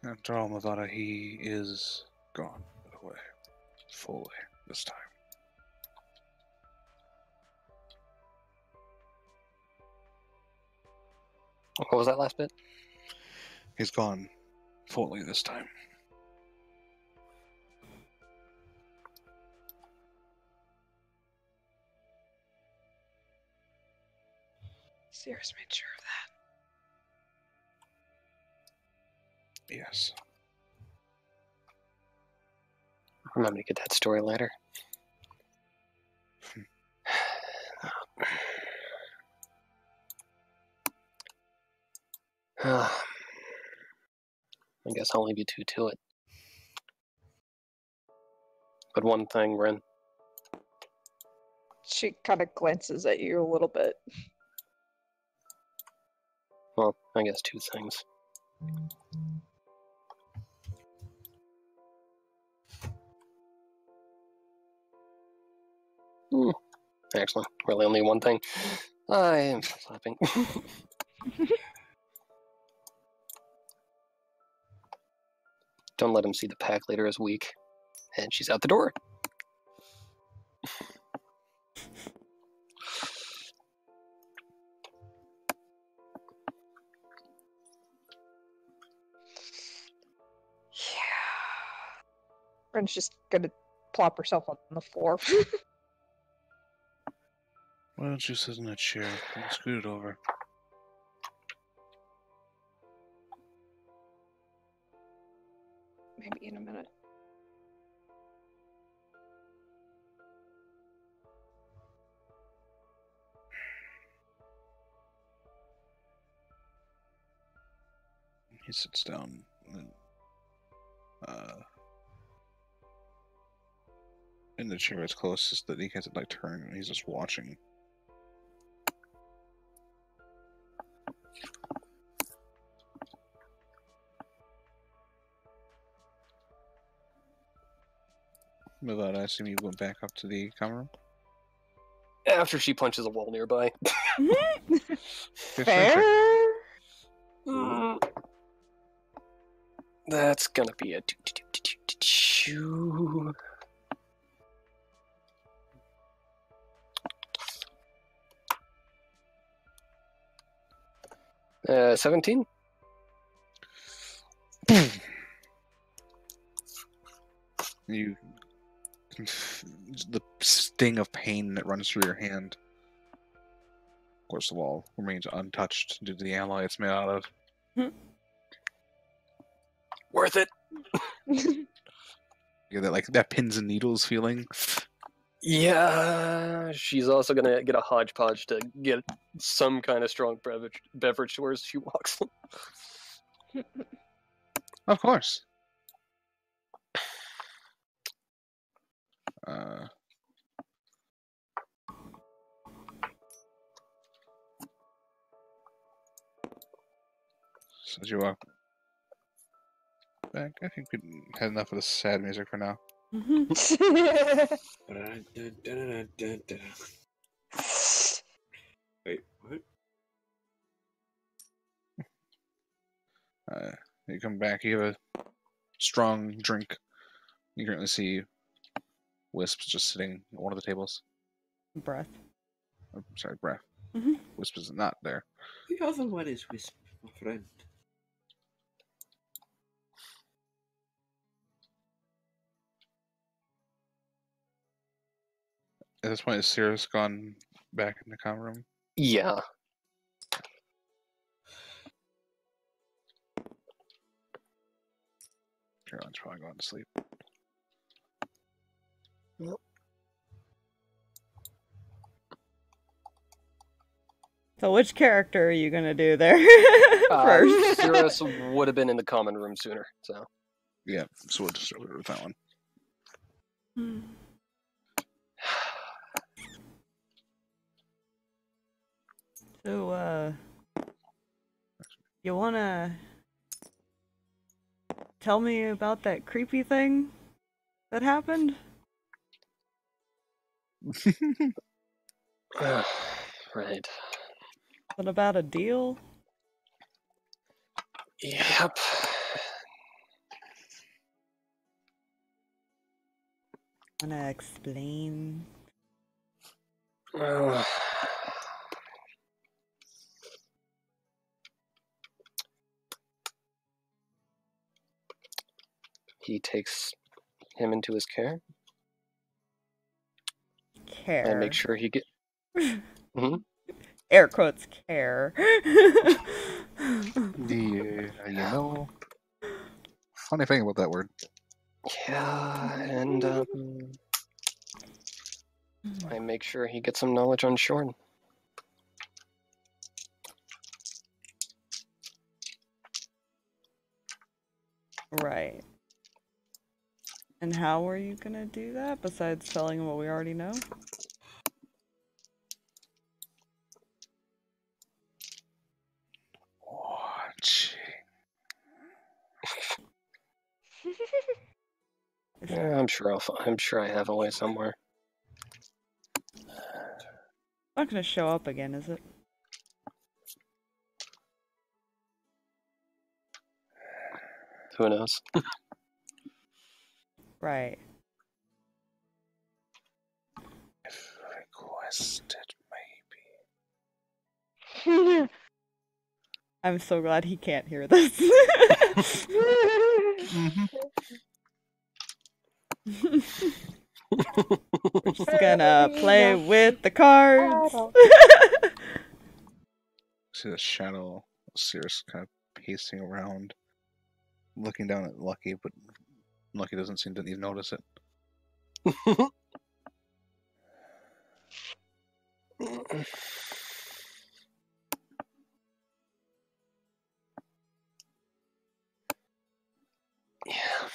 After all, Mavada, he is gone away. Fully this time.
What was that last bit?
He's gone fully this time.
Sirius made sure of that.
Yes.
Remember to get that story later. I guess I'll leave you two to it. But one thing, Ren.
She kind of glances at you a little bit.
Well, I guess two things. Actually, really only one thing. I am slapping. Don't let him see the pack later as weak. And she's out the door.
Yeah. Ren's just gonna plop herself on the floor.
Why don't you sit in a chair and scoot it over?
Maybe in a minute.
He sits down and in the chair as closest that he can like turn, and he's just watching. With that, I assume you went back up to the common room?
After she punches a wall nearby.
Fair.
That's gonna be a 2. 17?
You the sting of pain that runs through your hand, of course, the wall remains untouched due to the alloy it's made out of.
Worth it.
You get that, like, that pins and needles feeling.
Yeah, she's also gonna get a hodgepodge to get some kind of strong beverage to her as she walks.
Of course. So as you walk back, I think we had enough of the sad music for now.
Wait, what?
You come back, you have a strong drink. You currently see Wisp just sitting at one of the tables.
Breath.
Oh, sorry, Breath.
Mhm.
Wisp is not there.
The other one is Wisp, my friend.
At this point, is Cirrus gone back in the comm room?
Yeah.
Caroline's probably going to sleep.
So which character are you gonna do there first?
Cirrus would have been in the common room sooner, so.
Yeah, so we'll just start with that one.
So, you wanna tell me about that creepy thing that happened?
Right.
What about a deal?
Yep.
Wanna explain?
He takes him into his care
Care.
and make sure he get.
Air quotes care.
Funny thing about that word.
Yeah, and I make sure he gets some knowledge on Shorn.
Right. And how were you gonna do that besides telling him what we already know?
Watching.
Yeah, I'm sure I'm sure I have a way somewhere.
Not gonna show up again, is it?
Who knows?
Right.
If requested,
I'm so glad he can't hear this. We're just gonna play with the cards.
See the shadow of Cirrus kind of pacing around, looking down at Lucky, but Lucky doesn't seem to even notice it.
Yeah.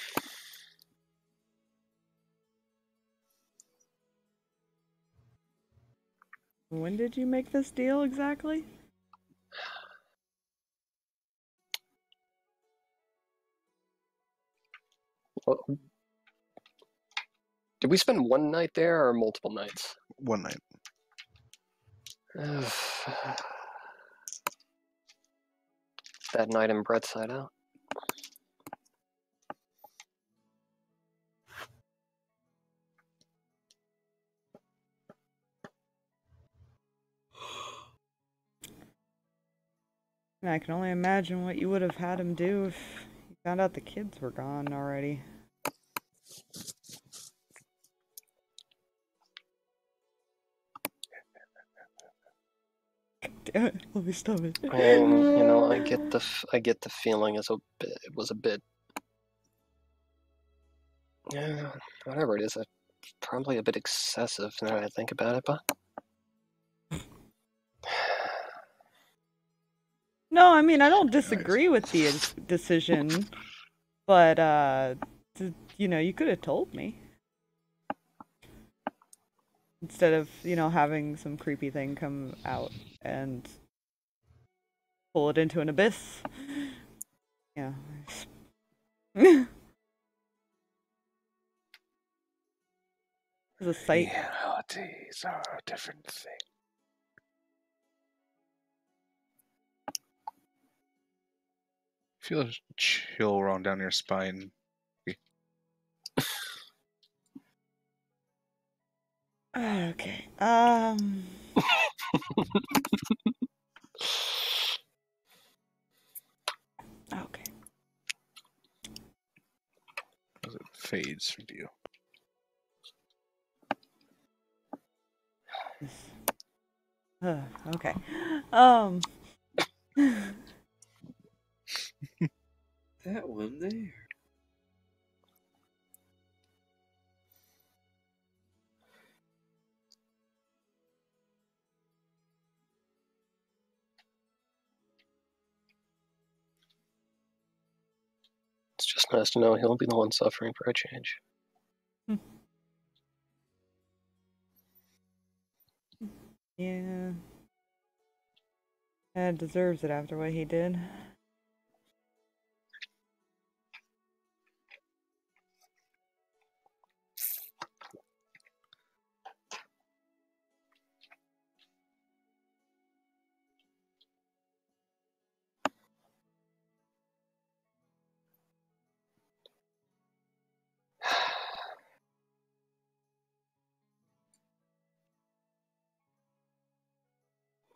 When did you make this deal exactly?
Well, did we spend one night there or multiple nights?
One night.
That night in Brett's Hideout?
And I can only imagine what you would have had him do if you found out the kids were gone already. God damn it, let me stop it.
And you know, I get the feeling it was a bit. Yeah, whatever it is, it's probably a bit excessive now that I think about it, but.
No, I mean, I don't disagree with the decision, but, you know, you could have told me. Instead of, you know, having some creepy thing come out and pull it into an abyss. Yeah. There's a sight.
Realities are a different thing. Feel a chill run down your spine.
Okay. Okay.
As it fades from view.
Okay.
That one there.
It's just nice to know he'll be the one suffering for a change.
Yeah. Ed deserves it after what he did.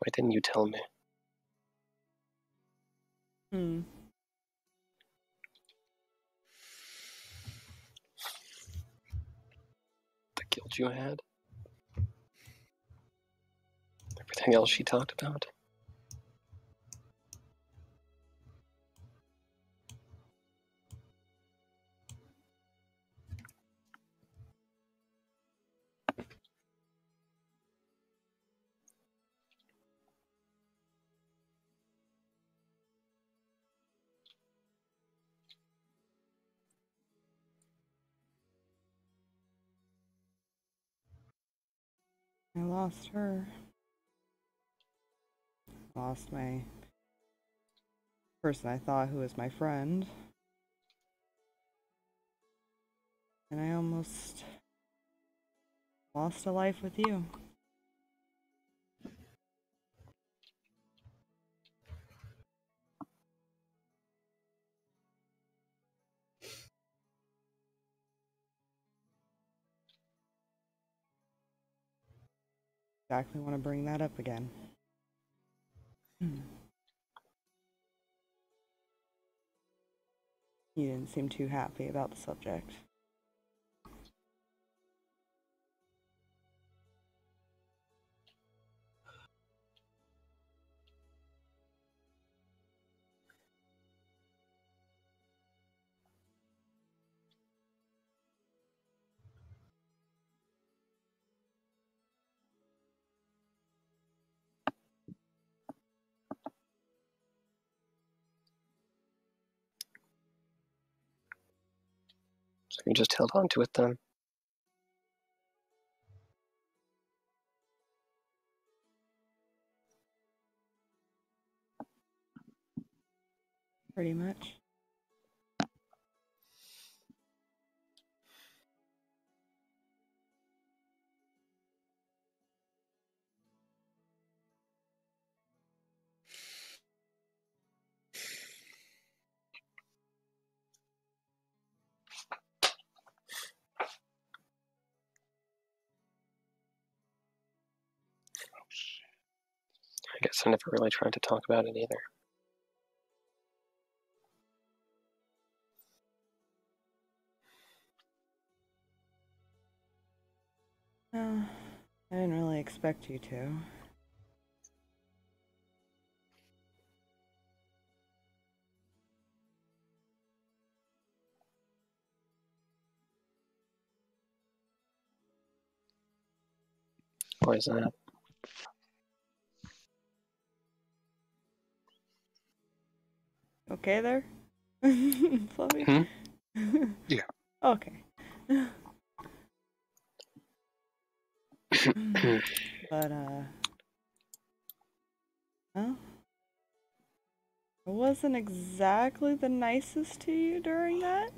Why didn't you tell me?
Hmm.
The guilt you had? Everything else she talked about?
I lost her. Lost my person I thought who was my friend. And I almost lost a life with you. Exactly want to bring that up again. You didn't seem too happy about the subject.
So you just held on to it then?
Pretty much.
I guess I never really tried to talk about it either.
I didn't really expect you to.
Why is that?
Okay there? Fluffy?
Yeah.
Okay. But, well, I wasn't exactly the nicest to you during that.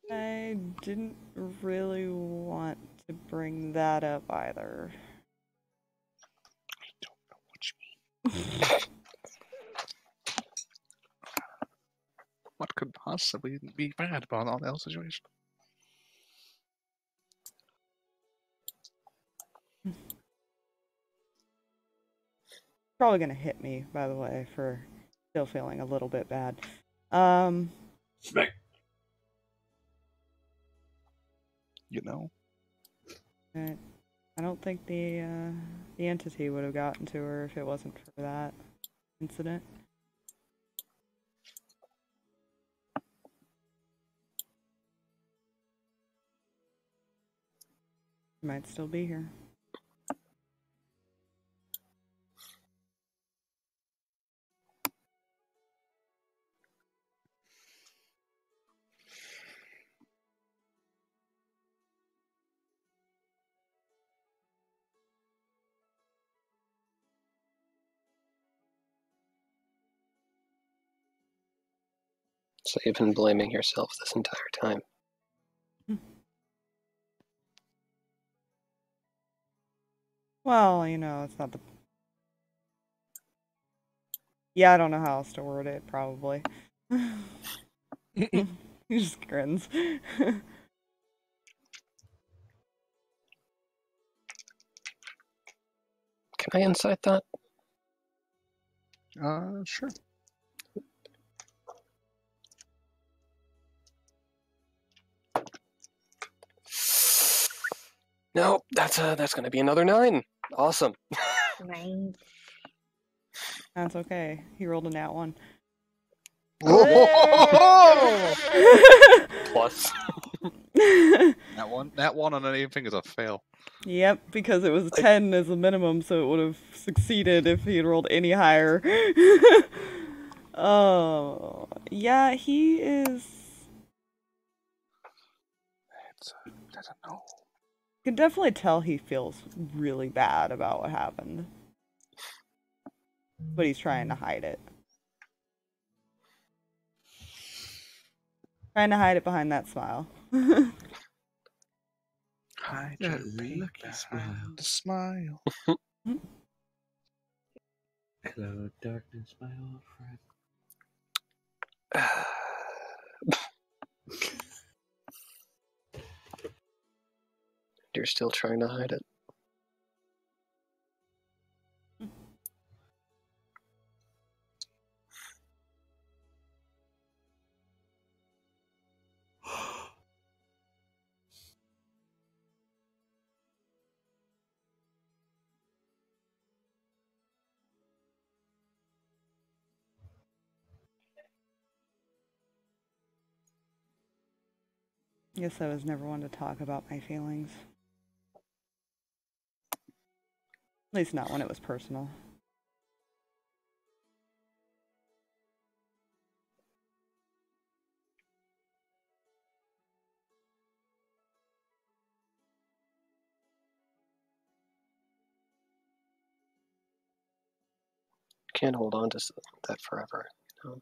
I didn't really want to bring that up either.
I don't know what you mean. What could possibly be bad about all the situation?
Probably gonna hit me, by the way, for still feeling a little bit bad.
Smack.
You know?
But I don't think the entity would have gotten to her if it wasn't for that incident. She might still be here.
So you've been blaming yourself this entire time.
Well, you know, it's not the... Yeah, I don't know how else to word it, probably. He just grins.
Can I insight that?
Sure.
No, that's gonna be another 9. Awesome.
9.
That's okay. He rolled a nat 1.
Plus.
That one on anything is a fail.
Yep, because it was 10 as a minimum, so it would have succeeded if he had rolled any higher. Oh, yeah, he is...
Doesn't know.
You can definitely tell he feels really bad about what happened. But he's trying to hide it. Trying to hide it behind that smile.
Hide
That
your pain
lucky
behind the smile.
Hello, darkness, my old friend.
You're still trying to hide it.
Guess I was never one to talk about my feelings. At least not when it was personal.
Can't hold on to that forever. No.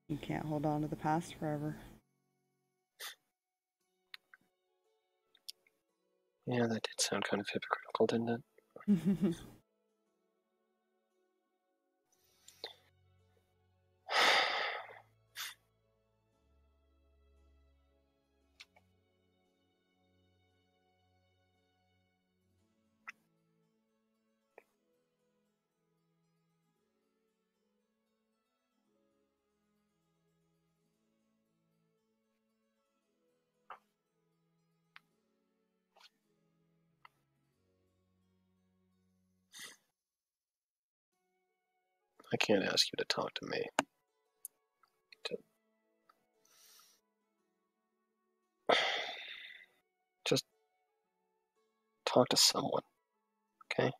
You can't hold on to the past forever.
Yeah, that did sound kind of hypocritical, didn't it? I can't ask you to talk to me. Just talk to someone, okay?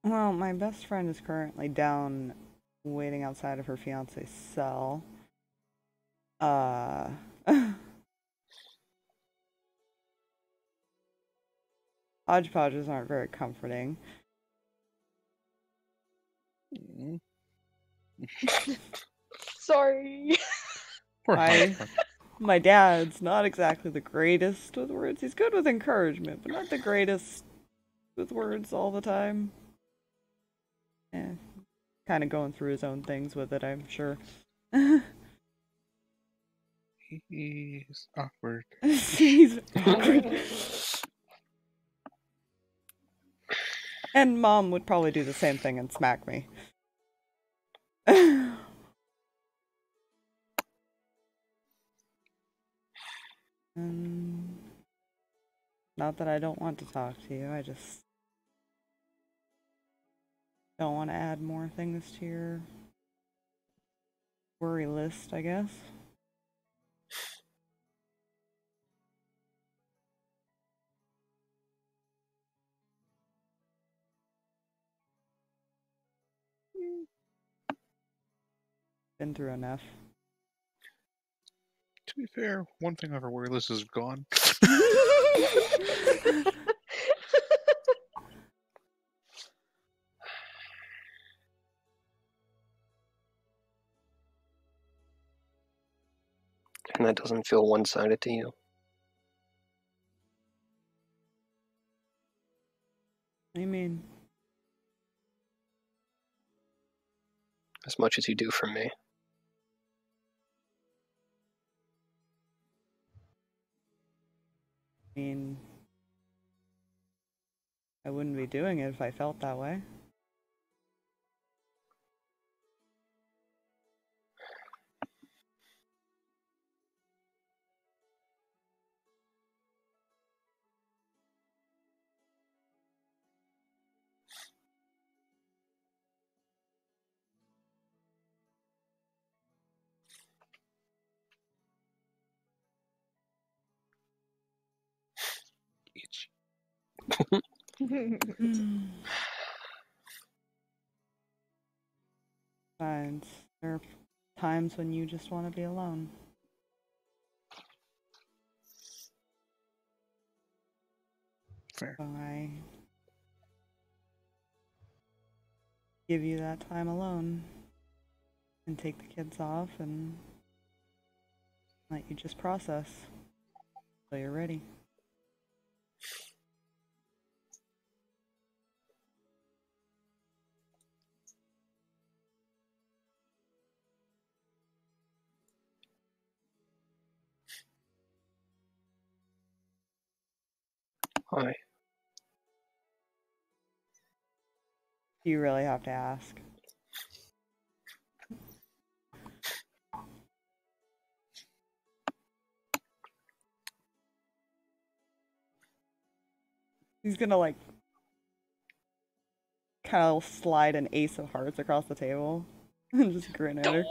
Well, my best friend is currently down waiting outside of her fiance's cell. Hodgepodges aren't very comforting.
Sorry.
Poor
I-
Hodgepodge.
My dad's not exactly the greatest with words. He's good with encouragement, but not the greatest with words all the time. Yeah. kind of going through his own things with it, I'm sure.
He's awkward.
He's awkward. And Mom would probably do the same thing and smack me. Not that I don't want to talk to you, I just don't want to add more things to your worry list, I guess. Been through enough.
To be fair, one thing off our worry list is gone.
And that doesn't feel one-sided to you.
I mean,
As much as you do for me.
I wouldn't be doing it if I felt that way.
Each.
Besides, there are times when you just want to be alone.
Fair.
So I give you that time alone and take the kids off and let you just process until you're ready.
Hi.
You really have to ask. He's gonna like kind of slide an ace of hearts across the table and just grin at her.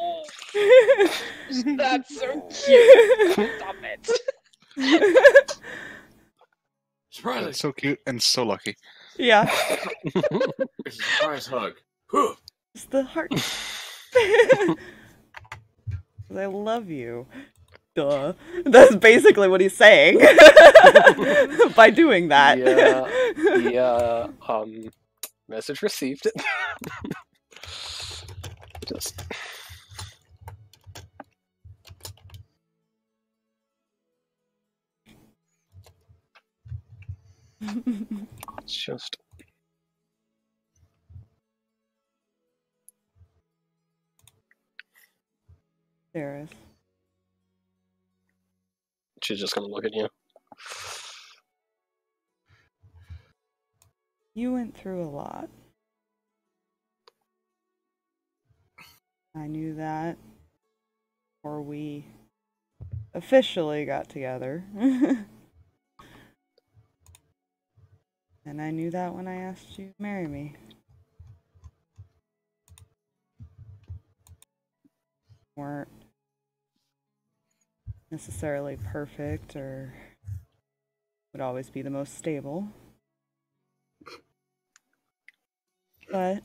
That's so cute. Stop it.
Surprise!
That's so cute and so lucky.
Yeah,
It's a surprise hug.
it's the heart. I love you. Duh. That's basically what he's saying by doing that.
Yeah, message received. Just... It's just...
There is.
She's just gonna look at you.
You went through a lot. I knew that before we officially got together. And I knew that when I asked you to marry me. Weren't necessarily perfect or would always be the most stable. But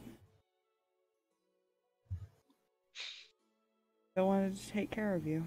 I wanted to take care of you.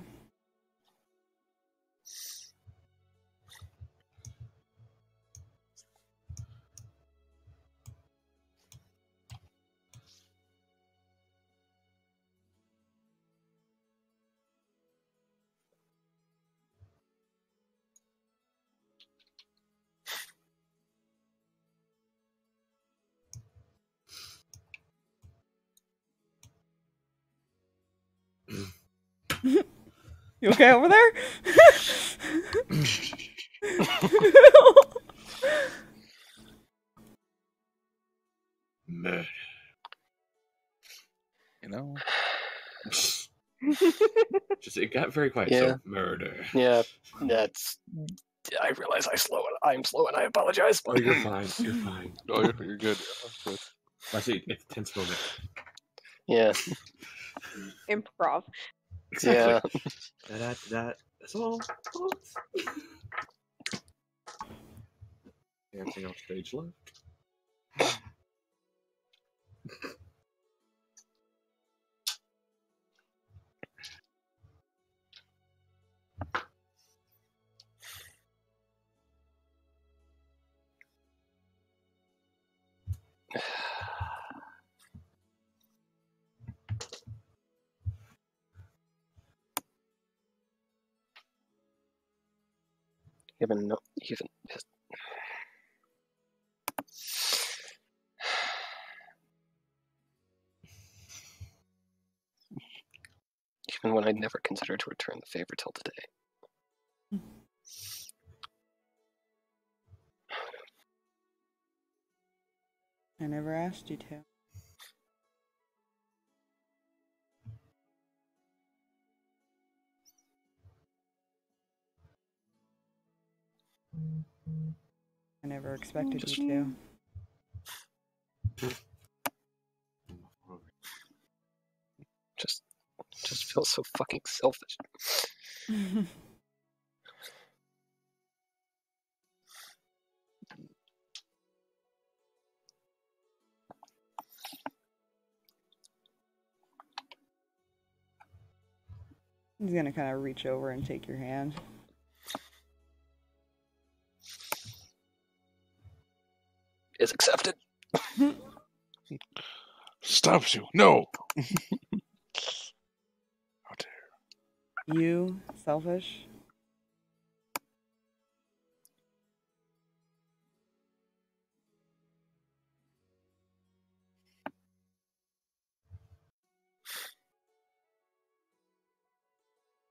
You okay over there?
Murder.
You know?
Just it got very quiet.
Yeah.
So murder.
Yeah, that's. I realize I'm slow, and I apologize.
Oh, you're fine. You're fine.
Oh, you're good. Yeah,
I see. It's a tense moment.
Yeah,
Improv.
yeah.
That's all. folks. Anything else stage left?
Even when I'd never considered to return the favor till today.
I never asked you to. I never expected you to.
Just feels so fucking selfish.
He's gonna kind of reach over and take your hand.
Is accepted.
Stops you. No. How dare.
You, selfish.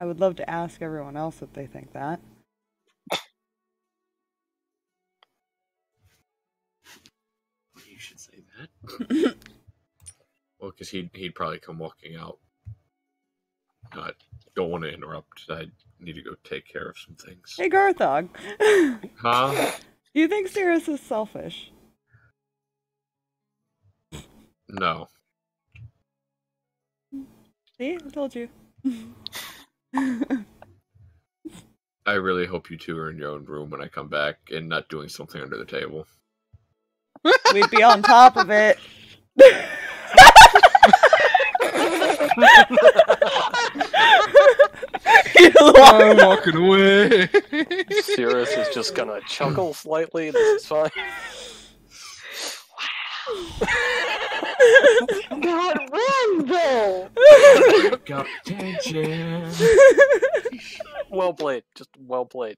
I would love to ask everyone else if they think that.
You should say that. Well, because he'd probably come walking out. Don't want to interrupt. I need to go take care of some things.
Hey, Garthog.
Huh?
Do you think Cirrus is selfish?
No.
See, I told you.
I really hope you two are in your own room when I come back and not doing something under the table.
We'd be on top of it.
I'm walking away.
Cirrus is just gonna chuckle slightly. This is fine.
God, run, Bill!
Got tension.
Well played. Just well played.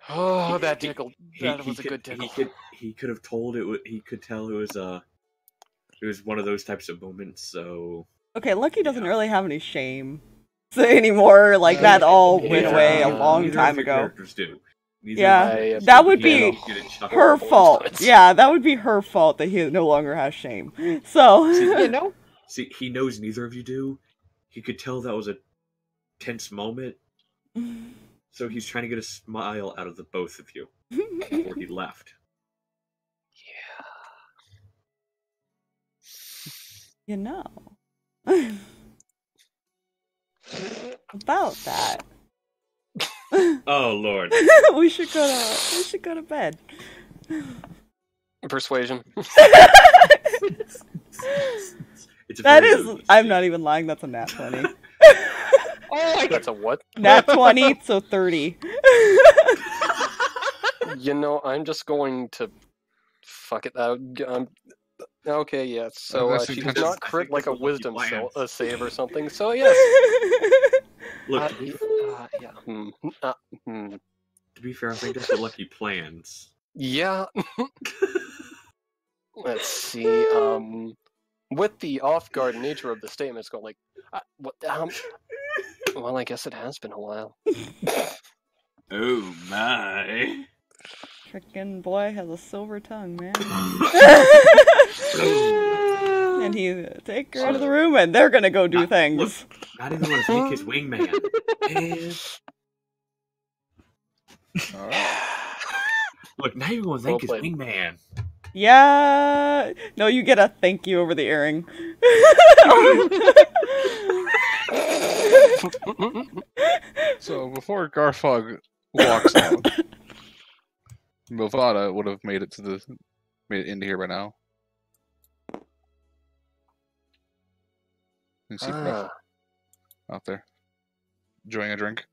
Oh, that tickle. That was a good tickle.
He could have told it. He could tell it was one of those types of moments. So
Okay, Lucky doesn't really have any shame anymore. Like, that all went away a long
neither
time
of your
ago.
characters do. Neither
Yeah,
of your
that would
characters
be
get a chuckle
her
both
fault.
times.
Yeah, that would be her fault that he no longer has shame. So,
You know?
See, he knows neither of you do. He could tell that was a tense moment. So he's trying to get a smile out of the both of you before he left.
you know. About that.
Oh Lord.
we should go to bed.
Persuasion.
It's a
That
very
is,
good
I'm
scene.
not even lying, that's a nat 20.
Oh, I
That's a what?
Nat 20, so 30.
You know, I'm just going to fuck it out. Okay, yes. So
That's
she does
intentional.
not
I
crit
think
like a
that's what
wisdom
Lucky plans.
save or something. So yes.
Look,
Yeah.
to be fair, I think that's what Lucky plans.
Yeah. Let's see. with the off-guard nature of the statements, going like, what, well, I guess it has been a while.
Oh my.
Frickin' boy has a silver tongue, man. And he take her into the room, and they're gonna go do things.
Look, not even want to thank his wingman. Look, not even want to thank his wingman.
Yeah. No, you get a thank you over the earring.
So before Garfog walks out, Movada would have made it into here by now. You can see Griff out there enjoying a drink.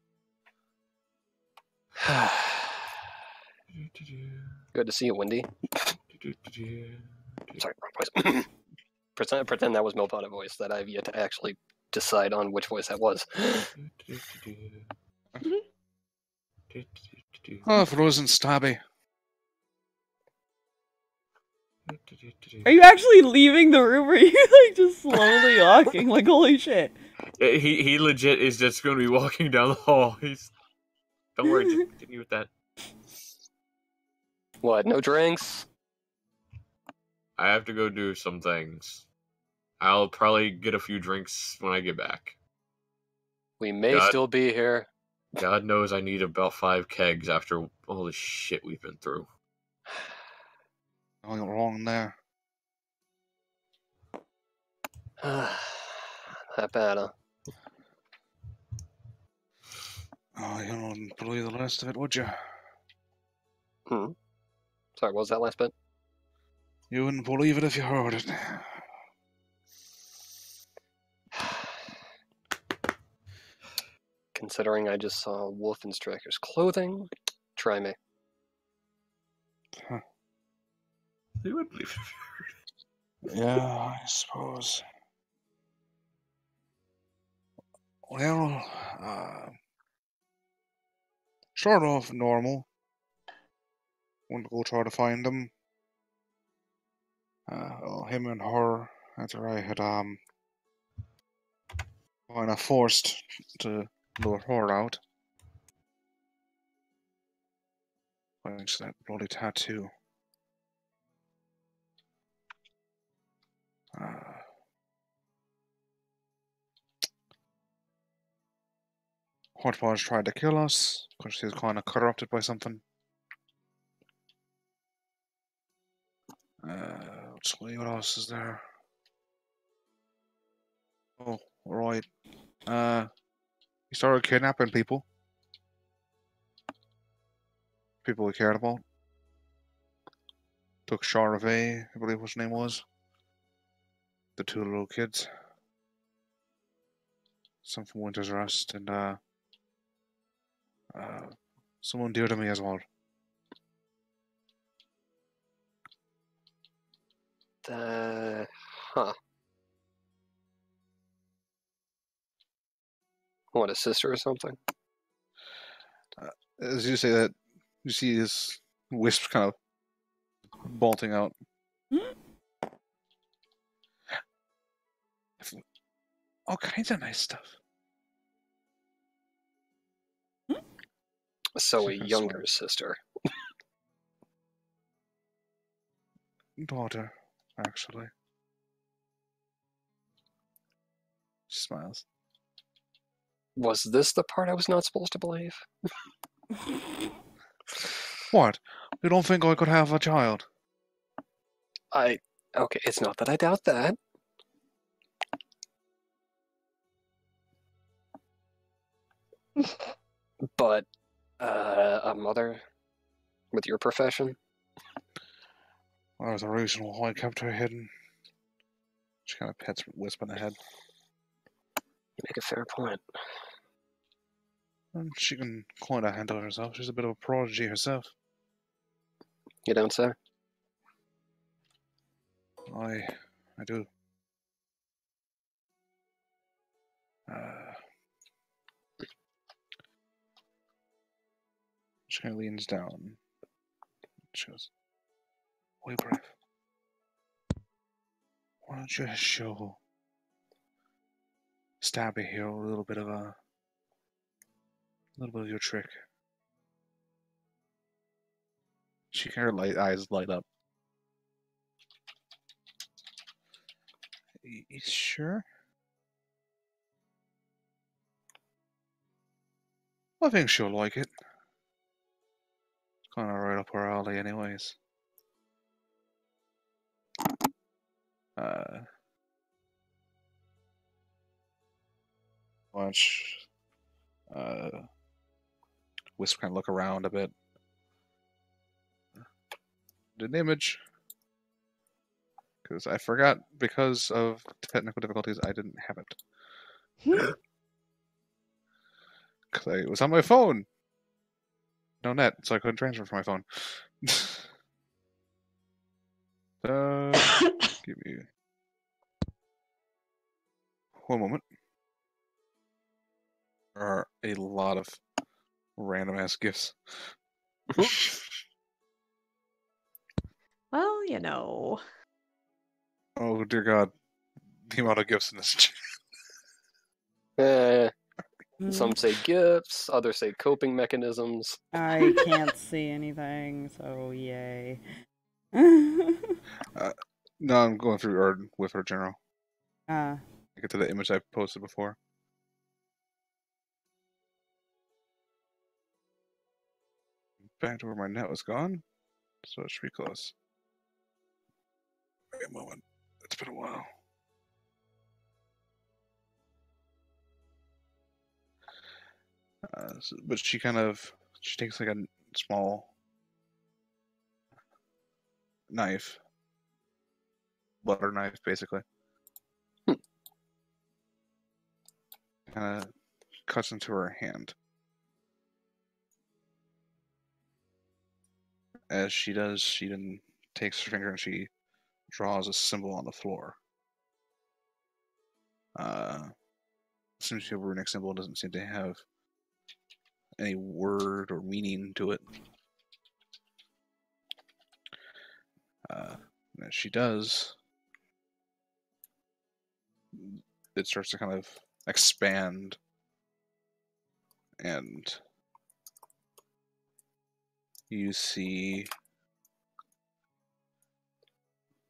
Good to see you, Wendy. Sorry, wrong voice. pretend that was Milpana voice, that I've yet to actually decide on which voice that was.
Oh, frozen stabby.
Are you actually leaving the room, or are you like just slowly walking? Like, holy shit.
He legit is just going to be walking down the hall. Don't worry, just continue with that.
What, no drinks?
I have to go do some things. I'll probably get a few drinks when I get back.
We may still be here.
God knows I need about 5 kegs after all the shit we've been through.
Nothing wrong there.
That bad, huh?
Oh, you wouldn't believe the rest of it, would you?
Sorry, what was that last bit?
You wouldn't believe it if you heard it.
Considering I just saw Wolf in Striker's clothing, try me.
Huh.
You would believe it.
Yeah, I suppose. Well, sort of normal. Want to go try to find him. Him and her, after I had kind of forced to lure her out. Thanks to that bloody tattoo. Hotwaz tried to kill us because she was kind of corrupted by something. Let's see, what else is there? Oh, right. He started kidnapping people. People we cared about. Took Charvet, I believe what his name was. The 2 little kids. Some from Winter's Rest, and someone dear to me as well.
Huh. What, a sister or something?
As you say that, you see his wisp kind of bolting out. All kinds of nice stuff.
So a younger sister.
Daughter, actually. She smiles.
Was this the part I was not supposed to believe?
What? You don't think I could have a child?
Okay, it's not that I doubt that. But, a mother with your profession?
That was the reason why I kept her hidden. She kind of pets Wisp on the head.
You make a fair point.
And she can kind of handle herself. She's a bit of a prodigy herself.
You don't say?
I do. She kind of leans down. She goes, "Wait, Brave. Why don't you show Stabby here a little bit of your trick? Her eyes light up. You sure? I think she'll like it. It's kind of right up her alley, anyways. Watch. Wisp kind of look around a bit. Did an image. Because I forgot, because of technical difficulties, I didn't have it. Because it was on my phone. No net, so I couldn't transfer from my phone. Give me one moment. There are a lot of random ass gifts.
Well, you know.
Oh dear God, the amount of gifts in this chat.
Some say gifts, others say coping mechanisms.
I can't see anything, so yay.
No, I'm going through Erd with her general.
Ah.
I get to the image I posted before. Back to where my net was gone, so it should be close. Wait a moment. It's been a while. But she takes like a small knife, butter knife, basically. Kind of cuts into her hand. As she does, she then takes her finger and she draws a symbol on the floor. Seems to be a runic symbol. Doesn't seem to have any word or meaning to it. As she does, it starts to kind of expand, and you see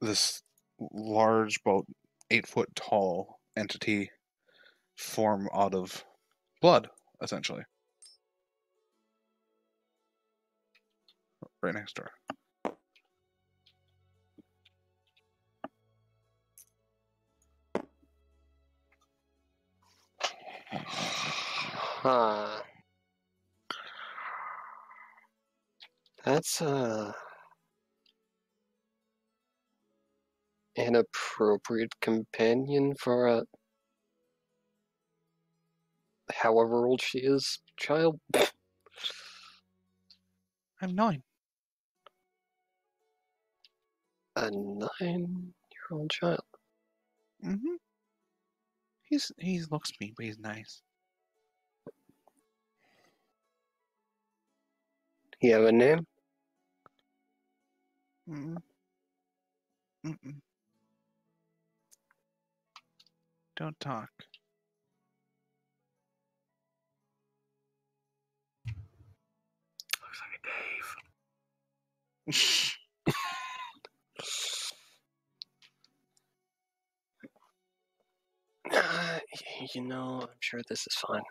this large, about 8-foot tall entity form out of blood, essentially. Right next door.
Huh. That's an appropriate companion for a however old she is, child.
I'm 9.
A 9-year-old child.
Mm-hmm. He looks mean, but he's nice.
You have a name?
Mm-mm. Mm-mm. Don't talk.
Looks like a Dave.
You know, I'm sure this is fine.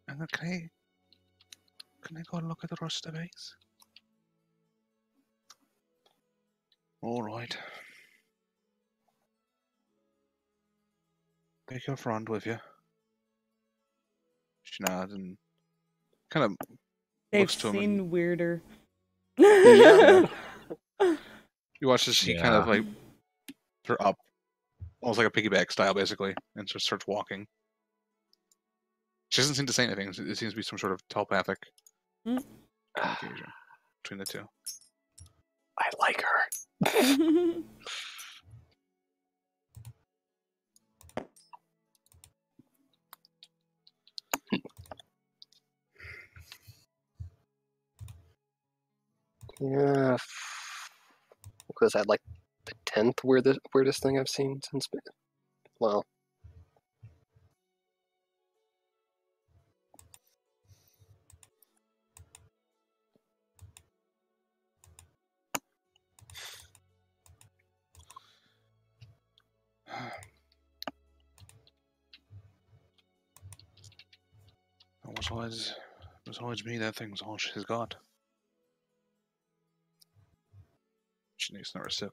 And then can I go look at the rest of the base? All right. Take your friend with you. She nods and kind of
They've
looks to him.
seen weirder.
Yeah.
You watch as she kind of like her up, almost like a piggyback style, basically, and just starts walking. She doesn't seem to say anything. It seems to be some sort of telepathic communication between the two.
I like her. Yeah. Was that like the 10th weirdest thing I've seen since? Well.
Besides me, that thing's all she's got. She needs another sip.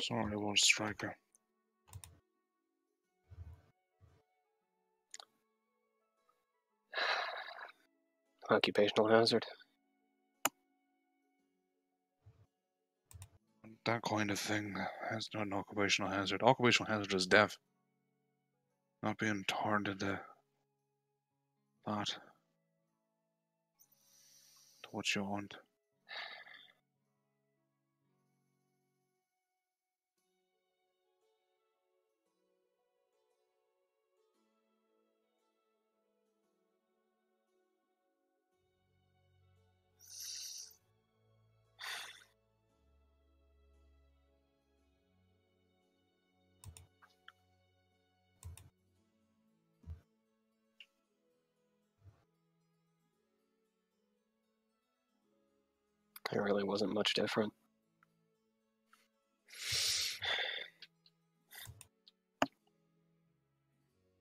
Sorry, Lord Striker.
Occupational hazard.
That kind of thing has no occupational hazard. Occupational hazard is death. Not being torn to the that. To what you want.
It really wasn't much different.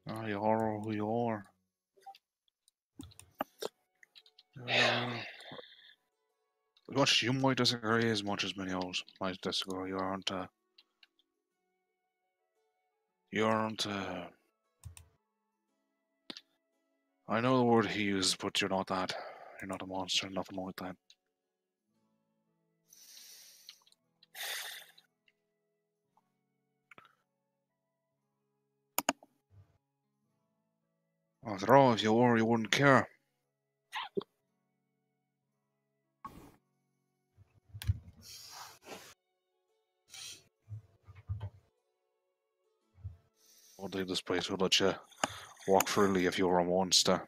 Oh, you are who you are. Much you might disagree as much as many others might disagree. You aren't. I know the word he used, but you're not that. You're not a monster. Nothing like that. After all, if you were, you wouldn't care. I think this place would let you walk freely if you were a monster.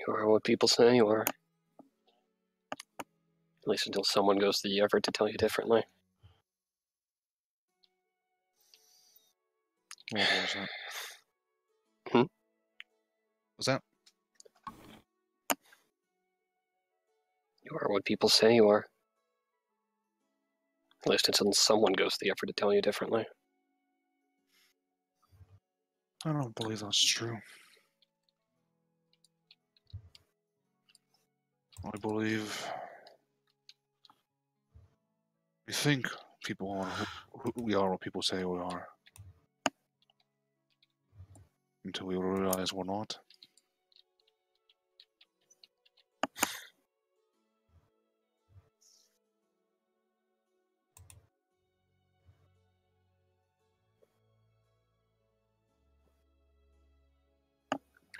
You are what people say you are. At least until someone goes to the effort to tell you differently.
What was that?
Hmm?
Was that?
You are what people say you are. At least until someone goes to the effort to tell you differently.
I don't believe that's true. I believe we think people are who we are what people say we are. Until we realize we're not.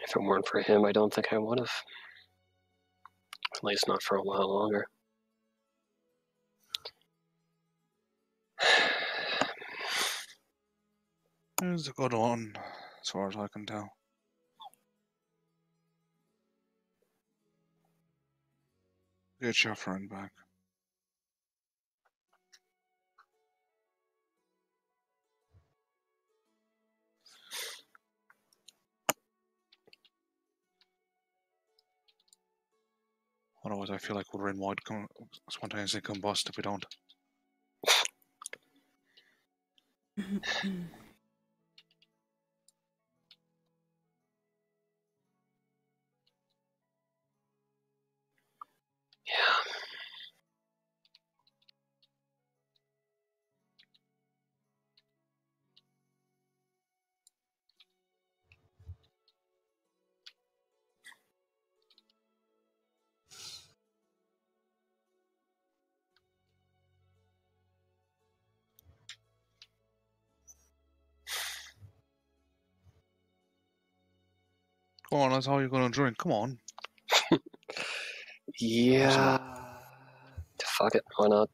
If it weren't for him, I don't think I would have. At least not for a while longer.
It's a good one, as far as I can tell. Get your friend back. Otherwise, I feel like we're in wide spontaneously combust if we don't.
Yeah.
Come on, that's all you're gonna drink. Come on.
Yeah. Fuck it. Why not?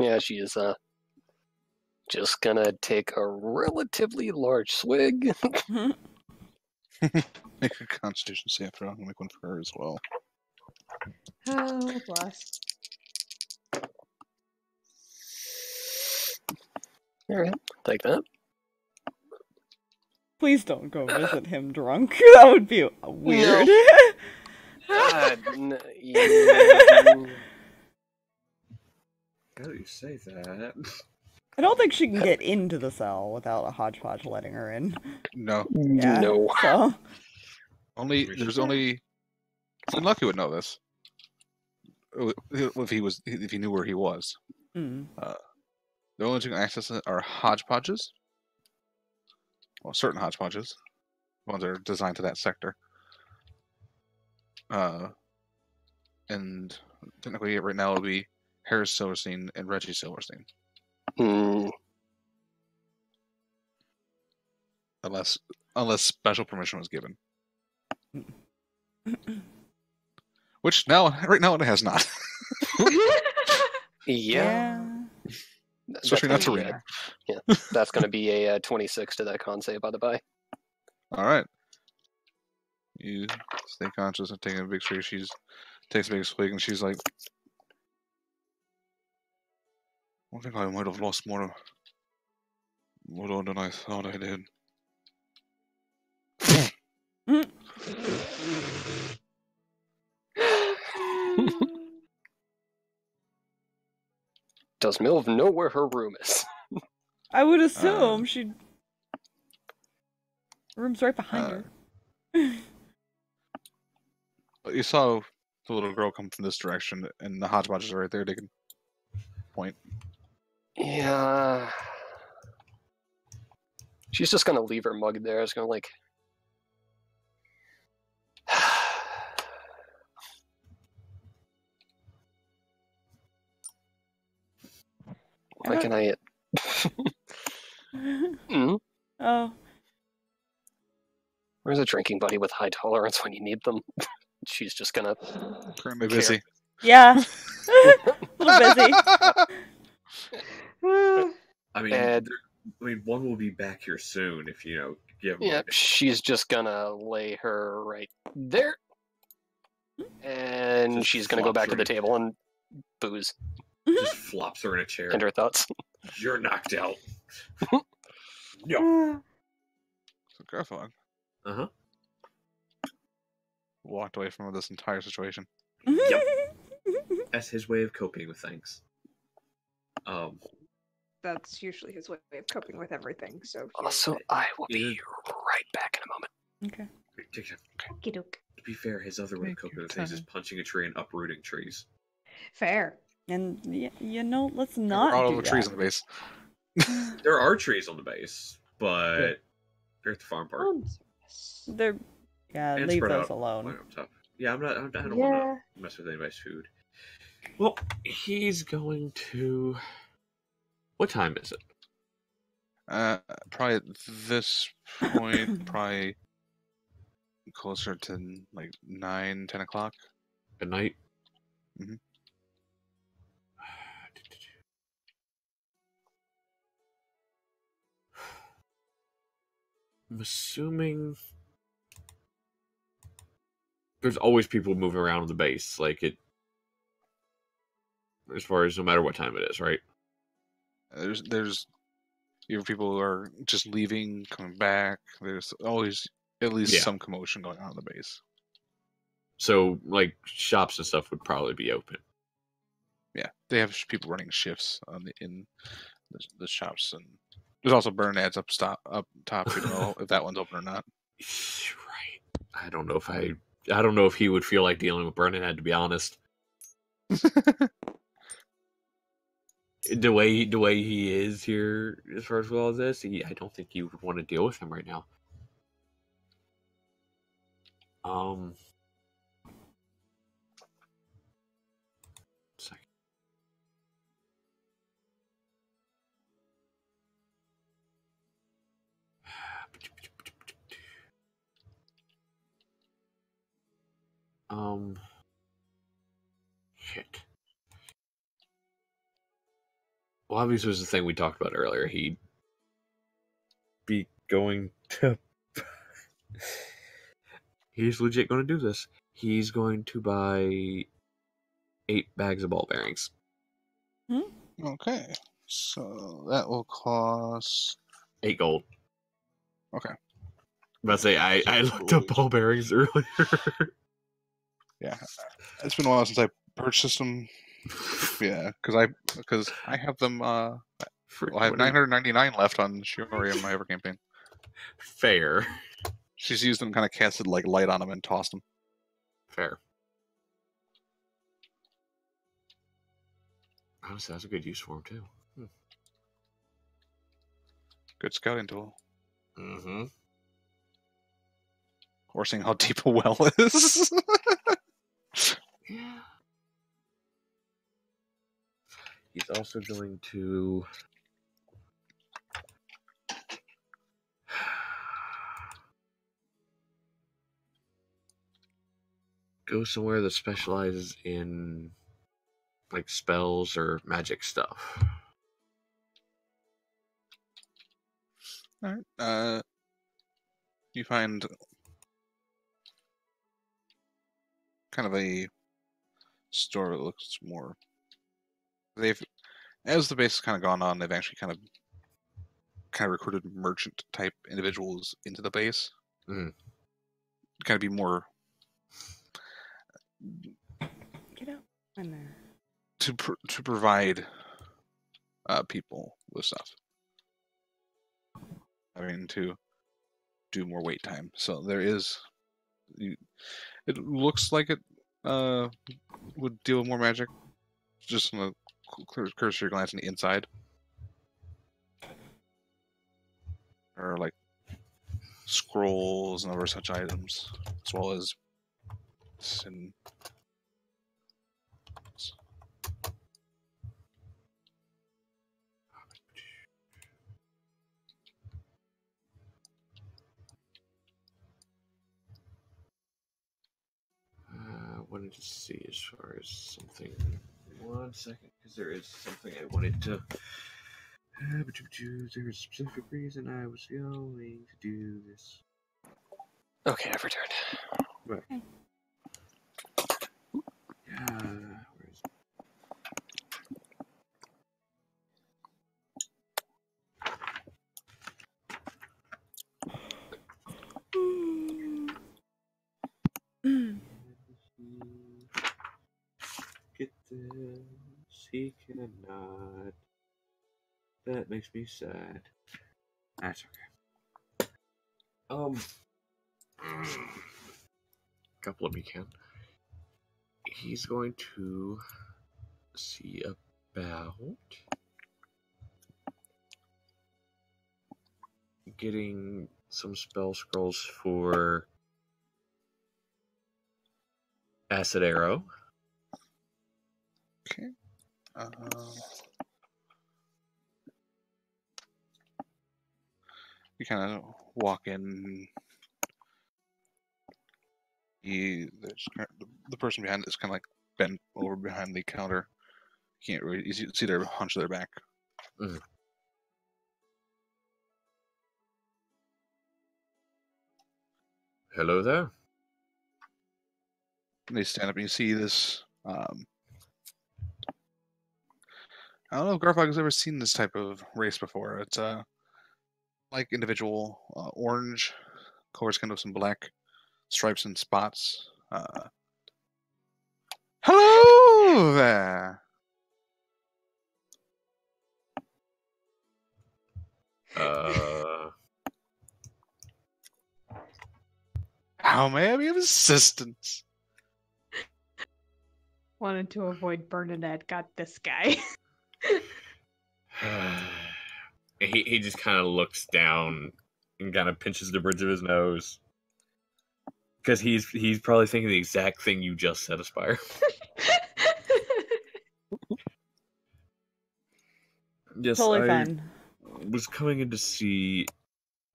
Yeah, she is just gonna take a relatively large swig.
Make a Constitution save throw. I'm gonna make one for her as well.
Oh, bless.
Alright, take that.
Please don't go visit him drunk. That would be weird.
Yeah.
How do you say that?
I don't think she can get into the cell without a hodgepodge letting her in.
No.
Yeah,
No.
So
There's only. Lucky would know this. If he knew where he was.
mm.
The only two who can access it are hodgepodges. Well, certain hodgepodges. Ones that are designed to that sector. And technically right now it'll be Harris Silverstein and Reggie Silverstein.
Hmm.
Unless special permission was given. Which right now it has not.
Yeah.
Especially not to
read.
read.
Yeah, that's going to be a 26 to that con save, by the by.
Alright. You stay conscious and taking a big swig. She takes a big swig and she's like, I think I might have lost more than I thought I did.
Does Milv know where her room is?
I would assume she'd. Room's right behind her.
You saw the little girl come from this direction, and the hodgepodges are right there. They can point.
Yeah. She's just gonna leave her mug there. It's gonna like. Why can I? Mm?
Oh.
Where's a drinking buddy with high tolerance when you need them? She's just gonna.
Currently busy.
Yeah. A little busy.
I mean, one will be back here soon if give.
Yeah, she's just gonna lay her right there, and
Just
she's gonna go
flops
back to
her
the
in a
table and booze
Just flops her in a chair.
and her thoughts.
You're knocked out. No.
So Garthog
Uh-huh.
walked away from this entire situation.
That's his way of coping with things.
That's usually his way of coping with everything. So
Also, I will be right back in a moment.
Okay.
Okey-doke.
To be fair, his other way of
Take
coping
your
with things is
time.
punching a tree and uprooting trees.
Fair.
And let's
We're
not
all
do
over
that.
trees on the base.
There are trees on the base, but they're at the farm park.
They're
And
leave
spread
those
out
alone.
right up top. Yeah, I don't want
Yeah.
to mess with anybody's food. Well, he's going to. What time is it?
Probably at this point, probably closer to like 9, 10 o'clock.
At night.
Mhm.
I'm assuming there's always people moving around on the base, like it. As far as no matter what time it is, right?
There's either people who are just leaving, coming back. There's always at least some commotion going on the base.
So, like shops and stuff would probably be open.
Yeah, they have people running shifts in the shops, and there's also burn ads up top. We don't know if that one's open or not.
Right. I don't know if he would feel like dealing with Bernadette, to be honest. The way he is here, as far as all this, I don't think you would want to deal with him right now. Second. Shit. Well, obviously, was the thing we talked about earlier. He'd be going to. He's legit going to do this. He's going to buy 8 bags of ball bearings.
Okay. So that will cost
8 gold.
Okay.
I'm about to say, I looked up ball bearings earlier.
Yeah, it's been a while since I purchased them. Yeah, because I have them. I have 999 left on Shiori in my Ever campaign.
Fair.
She's used them, kind of casted like light on them and tossed them.
Fair. Honestly, that's a good use for him too.
Good scouting tool.
Mm-hmm.
Or seeing how deep a well is.
Yeah. He's also going to go somewhere that specializes in like spells or magic stuff.
All right. You find kind of a store that looks more. As the base has kind of gone on, they've actually kind of recruited merchant type individuals into the base.
Mm.
Kind of be more
Get out in there.
to provide people with stuff. I mean, to do more wait time. So there is. It looks like it would deal with more magic. Just on a cursory glance on the inside. Or like scrolls and other such items, as well as and
wanted to see as far as something. 1 second, because there is something I wanted to. There's a specific reason I was going to do this.
Okay, I've returned.
Right. Where is it? Get this. He cannot. That makes me sad. That's okay. Couple of me can. He's going to see about getting some spell scrolls for Acid Arrow.
okay. You kind of walk in. The person behind it is kind of like bent over behind the counter. You can't really see their hunch their back.
Mm. Hello there.
And they stand up and you see this. I don't know if Garfog has ever seen this type of race before. It's like individual orange, colors kind of some black stripes and spots. Hello there. How may I be of assistance?
Wanted to avoid Bernadette, got this guy.
He just kind of looks down and kind of pinches the bridge of his nose. Because he's probably thinking the exact thing you just said, Aspire. Yes,
Totally
I
fine.
was coming in to see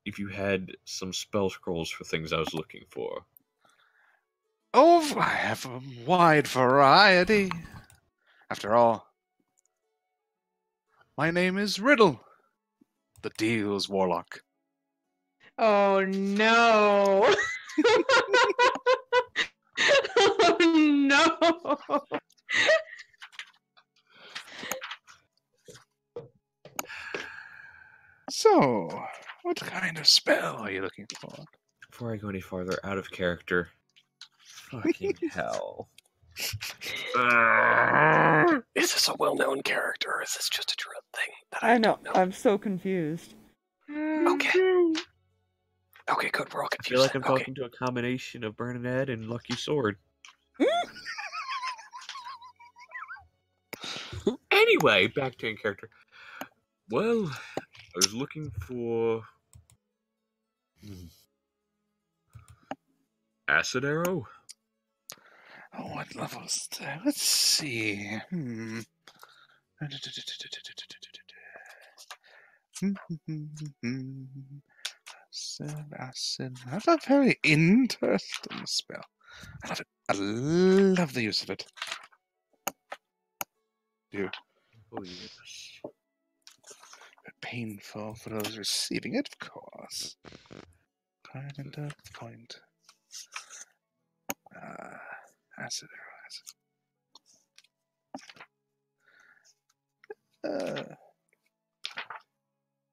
if you had some spell scrolls for things I was looking for.
Oh, I have a wide variety. After all, my name is Riddle, the Deals Warlock.
Oh no. Oh no.
So, what kind of spell are you looking for?
Before I go any farther out of character, fucking hell.
Is this a well-known character, or is this just a druid thing that
I know.
don't know?
I'm so confused.
Okay. Okay, good. We're all
I
confused.
feel like I'm
then. Okay.
talking to a combination of Bernadette and Lucky Sword. Anyway, back to in character. Well, I was looking for Acid Arrow.
Oh, what levels? Let's see. Acid. That's a very interesting spell. I love it. I love the use of it.
Oh yes.
Painful for those receiving it, of course. Kind of point. Acid arrow.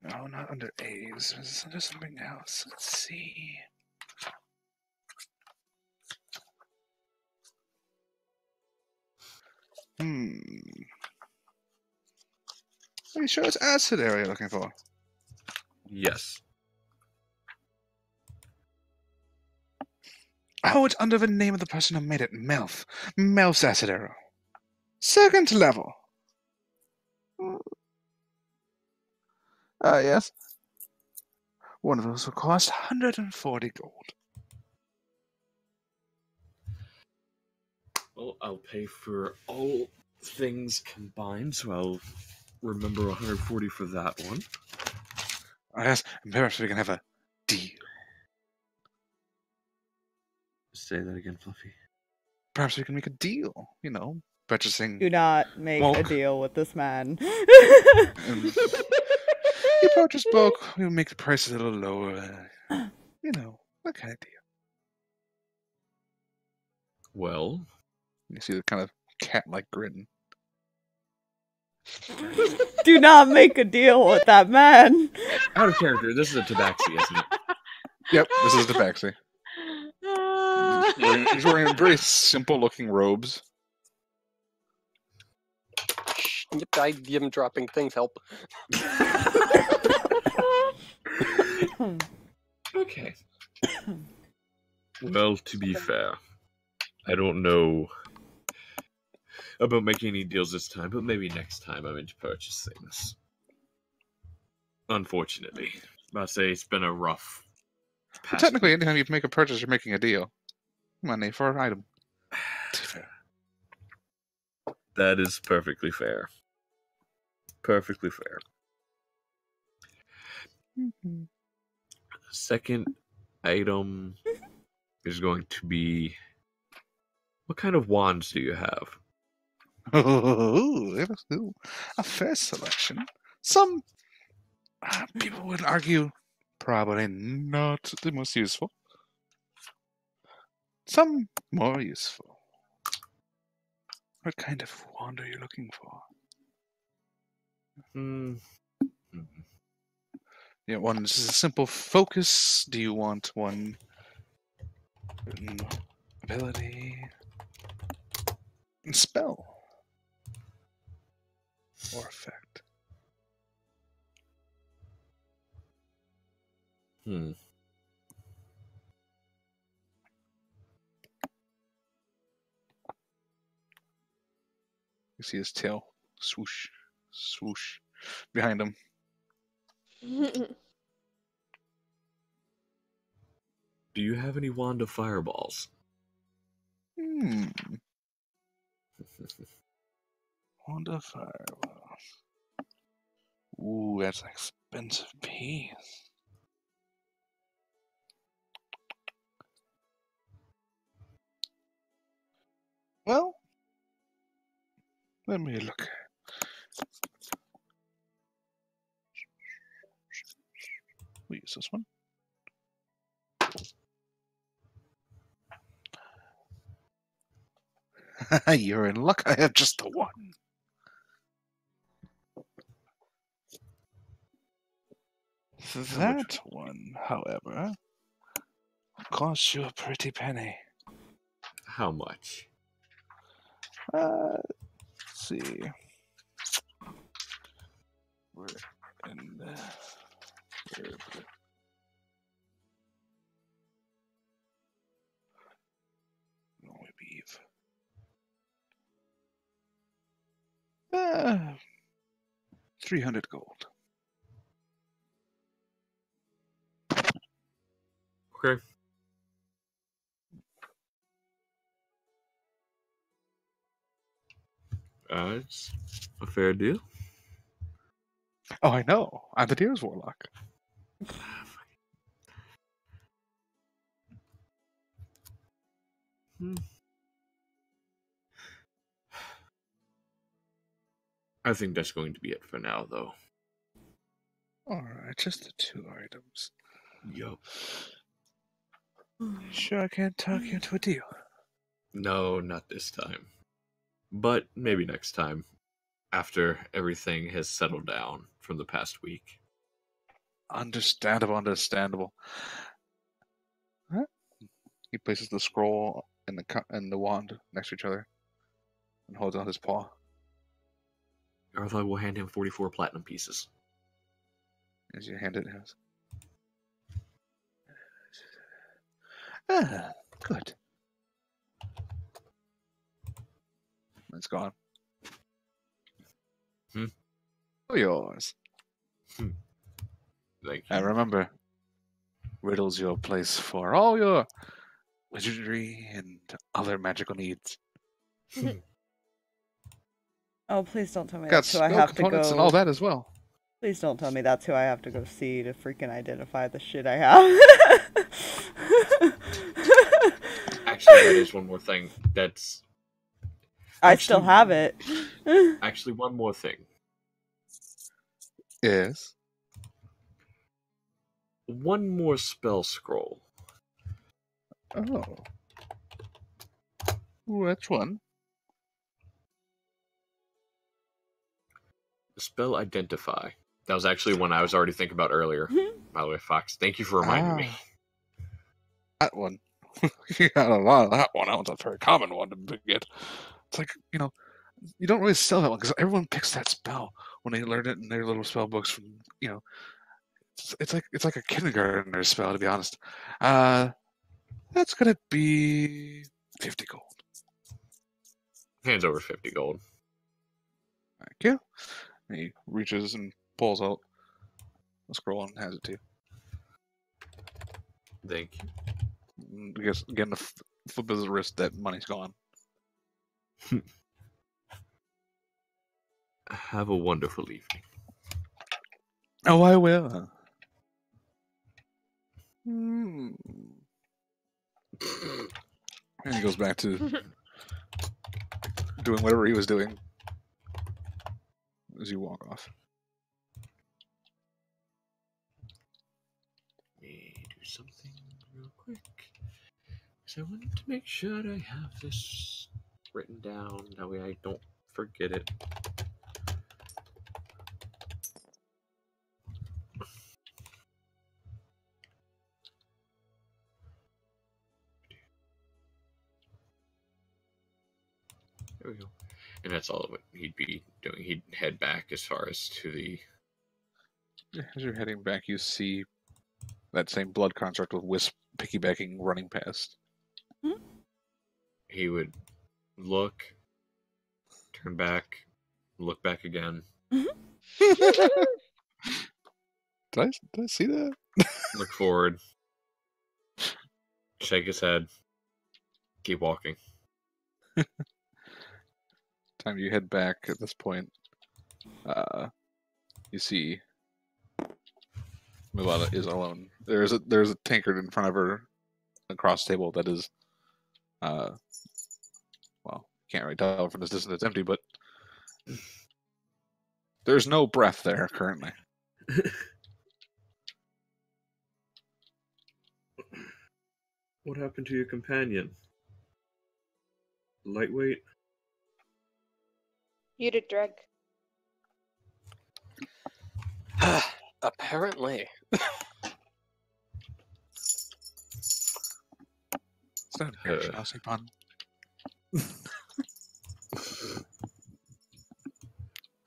No, not under A's. It's under something else. Let's see. Are you sure it's acid arrow you're looking for?
Yes.
Oh, it's under the name of the person who made it. Melf. Melf's acid arrow. Second level. Yes. One of those will cost 140 gold.
Well, I'll pay for all things combined, so I'll remember 140 for that one.
Yes, and perhaps we can have a deal.
Say that again, Fluffy.
Perhaps we can make a deal. You know, purchasing.
Do not make a
Bulk.
deal with this man.
You purchase bulk, we'll make the prices a little lower. You know, that kind of deal.
Well,
You see the kind of cat-like grin.
Do not make a deal with that man.
out of character. This is a tabaxi, isn't it?
Yep, this is the Tabaxi. He's wearing very simple-looking robes.
Yep, him dropping things help.
Okay. Well, to be fair, I don't know about making any deals this time, but maybe next time I'm into purchase things. Unfortunately. I say it's been a rough past
Technically,
week.
anytime you make a purchase, you're making a deal. Money for an item.
That is perfectly fair. Perfectly fair. Second item is going to be... What kind of wands do you have?
Oh, a fair selection. Some people would argue probably not the most useful. Some more useful. What kind of wand are you looking for? Yeah, one is a simple focus. Do you want one ability? Spell or effect? You see his tail swoosh, swoosh behind him.
Do you have any wand of fireballs?
Wand of fireball. Ooh, that's an expensive piece. Well, let me look. We use this one. You're in luck. I have just the one. That one, however, costs you a pretty penny.
How much?
Let's see. We're in the... Norway beef. 300 gold.
Okay. It's a fair deal.
Oh, I know. I'm the Deer's Warlock.
I think that's going to be it for now, though.
Alright, just the 2 items.
Yup.
Sure I can't talk you into a deal.
No, not this time. But maybe next time, after everything has settled down from the past week.
Understandable, understandable. Huh? He places the scroll and the wand next to each other and holds out his paw.
Arthur will hand him 44 platinum pieces.
As you hand it to him. Ah, good. It's gone. Oh, yours.
Thank you.
And remember, Riddle's your place for all your wizardry and other magical needs.
Oh, please don't tell me
Got
that's who I
spell
have to
components
go.
and all that as well.
Please don't tell me that's who I have to go see to freaking identify the shit I have.
Actually, that is one more thing.
I still have it.
Actually, one more thing.
Yes.
One more spell scroll.
Oh. Which one?
The spell Identify. That was actually one I was already thinking about earlier. By the way, Fox, thank you for reminding me.
That one. You got a lot of that one. That one's a very common one to get. It's like, you don't really sell that one because everyone picks that spell when they learn it in their little spell books from, it's like a kindergartner spell, to be honest. That's gonna be 50 gold.
Hands over 50 gold.
Thank you. And he reaches and pulls out the scroll and hands it to you.
Thank you.
I guess, again, the flip of his wrist, that money's gone.
Have a wonderful evening.
Oh, I will. And he goes back to doing whatever he was doing as you walk off.
Let me do something real quick. Because I wanted to make sure I have this written down. That way I don't forget it. There we go. And that's all of what he'd be doing. He'd head back as far as to the...
As you're heading back, you see that same blood construct with Wisp piggybacking running past.
He would look, turn back, look back again.
Did I see that?
Look forward. Shake his head. Keep walking.
Time you head back at this point, you see Milana is alone. There's a tankard in front of her across the table that is, well, can't really tell from this distance it's empty, but there's no breath there currently.
What happened to your companion? Lightweight?
Muted drag.
Apparently.
Is that a Chelsea pun?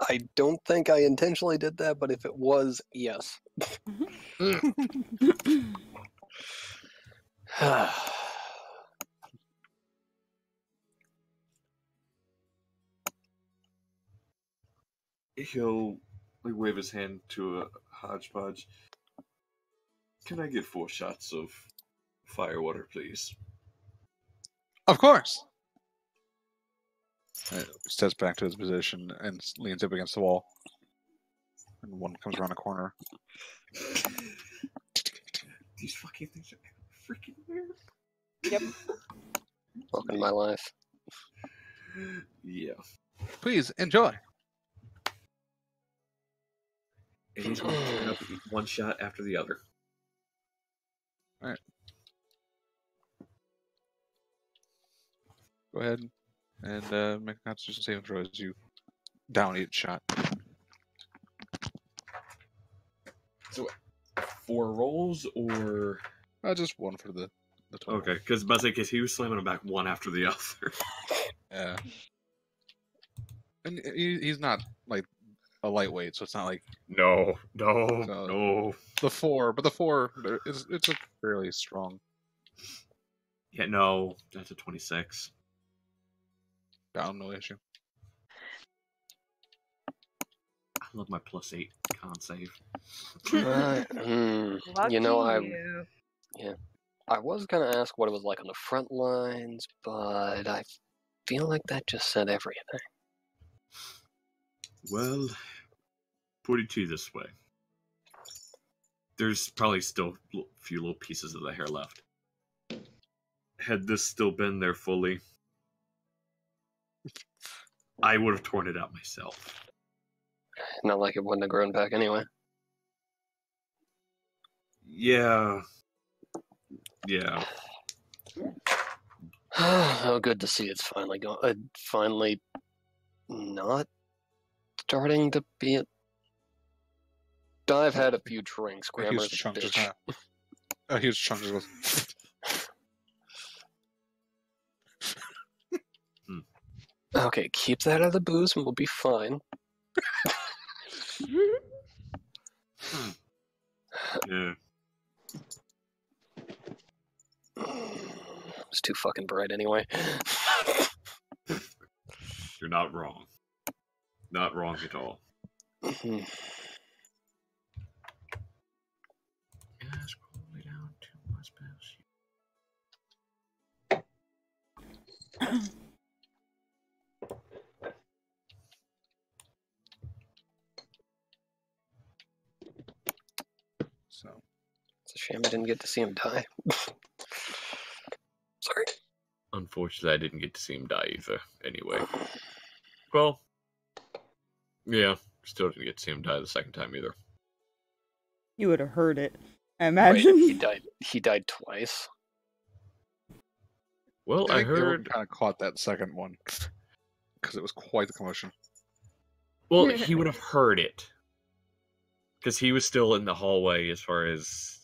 I don't think I intentionally did that, but if it was, yes.
He'll like wave his hand to a hodgepodge. Can I get 4 shots of fire water, please?
Of course. Steps back to his position and leans up against the wall. And one comes around a corner.
These fucking things are freaking weird.
Yep.
Welcome to my life.
Yeah.
Please enjoy.
And he's going to turn up one shot after the other.
Alright. Go ahead and make a Constitution saving throw as you down each shot.
So, 4 rolls or
Just one for the total.
okay? Because he was slamming them back one after the other.
Yeah. And he's not like a lightweight, so it's not like
No.
the 4, but the 4 it's a fairly strong.
Yeah, no. That's a 26.
Down, no issue.
I love my +8 con save.
You know,
Lucky
I was gonna ask what it was like on the front lines, but I feel like that just said everything.
Well, put it to you this way. There's probably still a few little pieces of the hair left. Had this still been there fully, I would have torn it out myself.
Not like it wouldn't have grown back anyway.
Yeah.
Oh, good to see it's finally finally not starting to be it. I've had a few drinks.
A huge
Grammar's a
chunk just
bitch.
a huge chunk just goes.
Okay, keep that out of the booze and we'll be fine.
Yeah.
It's too fucking bright anyway.
You're not wrong. Not wrong at all. Scroll way down to my spell sheet.
So
It's a shame I didn't get to see him die. Sorry.
Unfortunately, I didn't get to see him die either. Anyway. Well, yeah, still didn't get to see him die the second time either.
You would have heard it, I
Wait,
imagine.
he died twice.
Well, I heard.
kind of caught that second one because it was quite the commotion.
Well, he would have heard it because he was still in the hallway as far as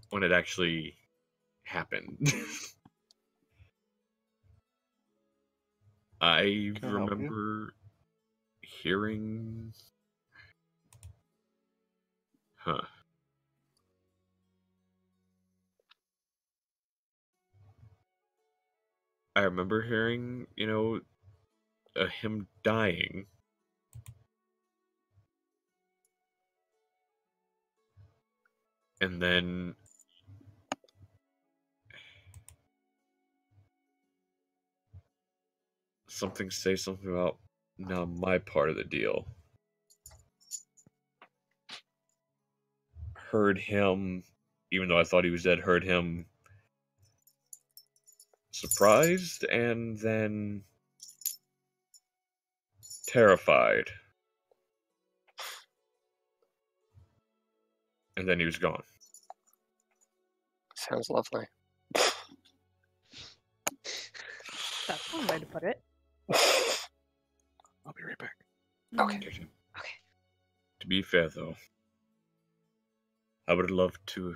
when it actually happened. I
Can I help you?
remember hearing. Huh. I remember hearing, him dying. And then something about now my part of the deal. Heard him, even though I thought he was dead, heard him
surprised and then terrified. And then he was gone.
Sounds lovely.
That's one way to put it.
I'll be right back.
Okay.
Okay.
To be fair, though, I would have loved to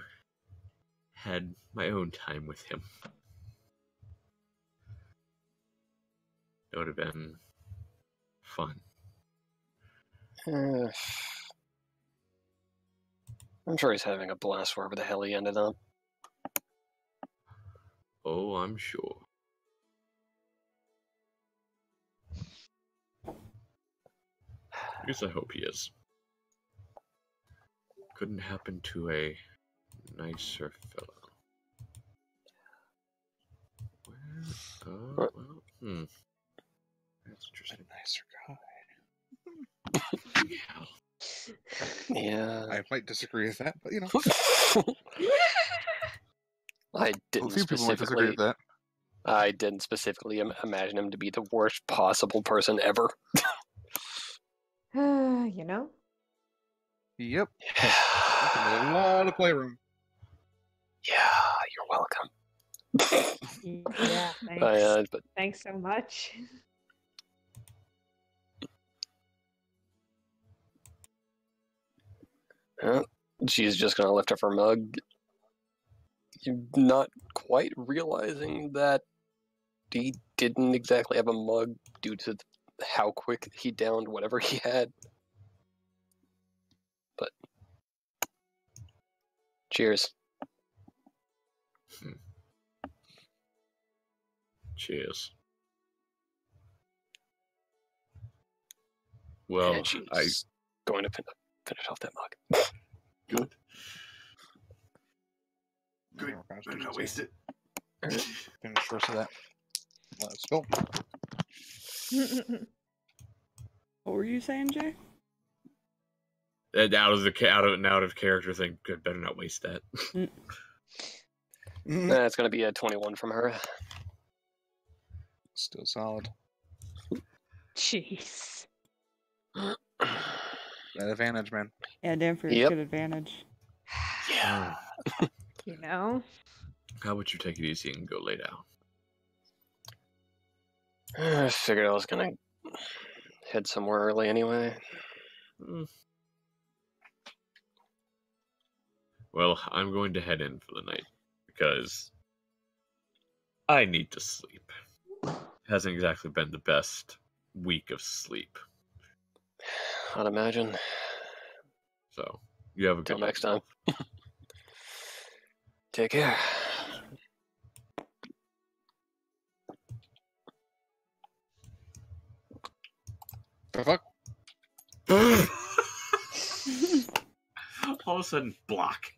had my own time with him. It would have been fun.
I'm sure he's having a blast wherever the hell he ended up.
Oh, I'm sure. I guess I hope he is. Couldn't happen to a nicer fellow. Well, that's interesting.
A nicer guy.
Yeah.
I might disagree with that, but you know.
I
A
didn't
few people might disagree
specifically.
with that.
I didn't specifically imagine him to be the worst possible person ever.
You know?
Yep. A lot of playroom.
Yeah, you're welcome.
Yeah, thanks.
But
Thanks so much.
she's just gonna lift up her mug, not quite realizing that he didn't exactly have a mug due to how quick he downed whatever he had. But cheers.
Cheers. Well,
And she's going to finish off that mug.
good.
Good.
Better not waste it.
Finish the rest of that. Let's go.
What were you saying, Jay?
Out of character thing. Good. Better not waste that.
It's going to be a 21 from her.
Still solid.
Jeez.
That advantage, man.
Yeah, Danfor's
Yep.
good advantage.
Yeah.
You know?
How about you take it easy and go lay down?
I figured I was going to head somewhere early anyway.
Well, I'm going to head in for the night because I need to sleep. Hasn't exactly been the best week of sleep.
I'd imagine.
So, you have a
Till
good
next time. Take care.
The fuck?
All of a sudden, block.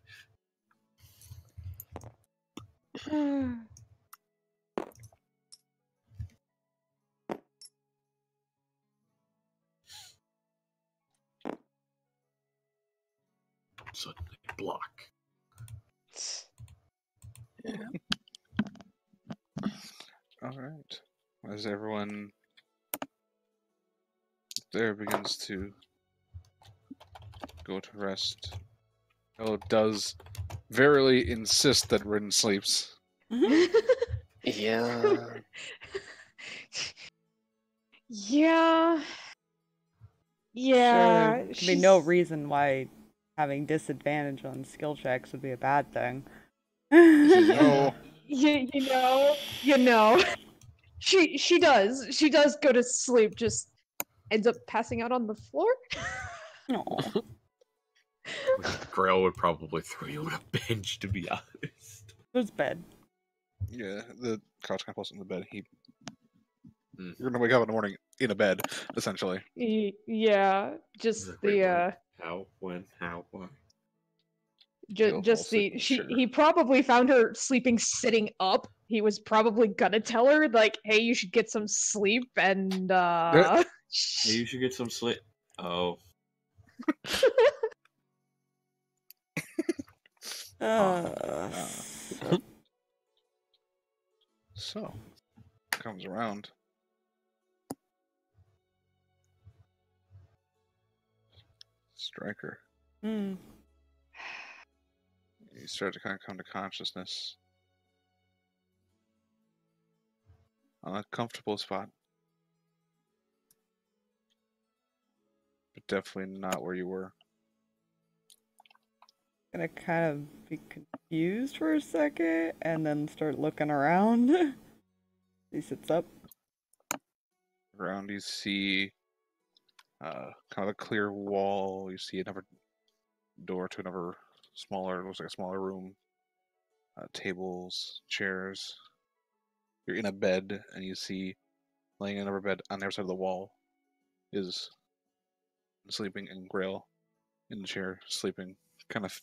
Suddenly, block.
All right. As everyone there begins to go to rest, Ella does verily insist that Rin sleeps.
Yeah.
Yeah. Yeah.
Sure, there'd be no reason why having disadvantage on skill checks would be a bad thing.
No.
You know. She does go to sleep, just ends up passing out on the floor.
Aw.
Grail would probably throw you on a bench, to be honest.
There's bed.
Yeah, the couch kind of pulls in the bed.
Mm.
You're gonna wake up in the morning in a bed, essentially.
Yeah, just
Like, wait,
the
How? When? How? Why?
He'll
just
fall
the
asleep,
she
sure.
he probably found her sleeping sitting up. He was probably gonna tell her like, "Hey, you should get some sleep," and
Hey, you should get some sleep. Oh.
So So, comes around. Striker.
Hmm.
You start to kind of come to consciousness on a comfortable spot. But definitely not where you were.
Gonna kind of be confused for a second and then start looking around. He sits up.
Around you see kind of a clear wall. You see another door to another smaller, looks like a smaller room. Tables, chairs. You're in a bed, and you see laying in another bed on the other side of the wall is sleeping, and Grail in the chair sleeping, kind of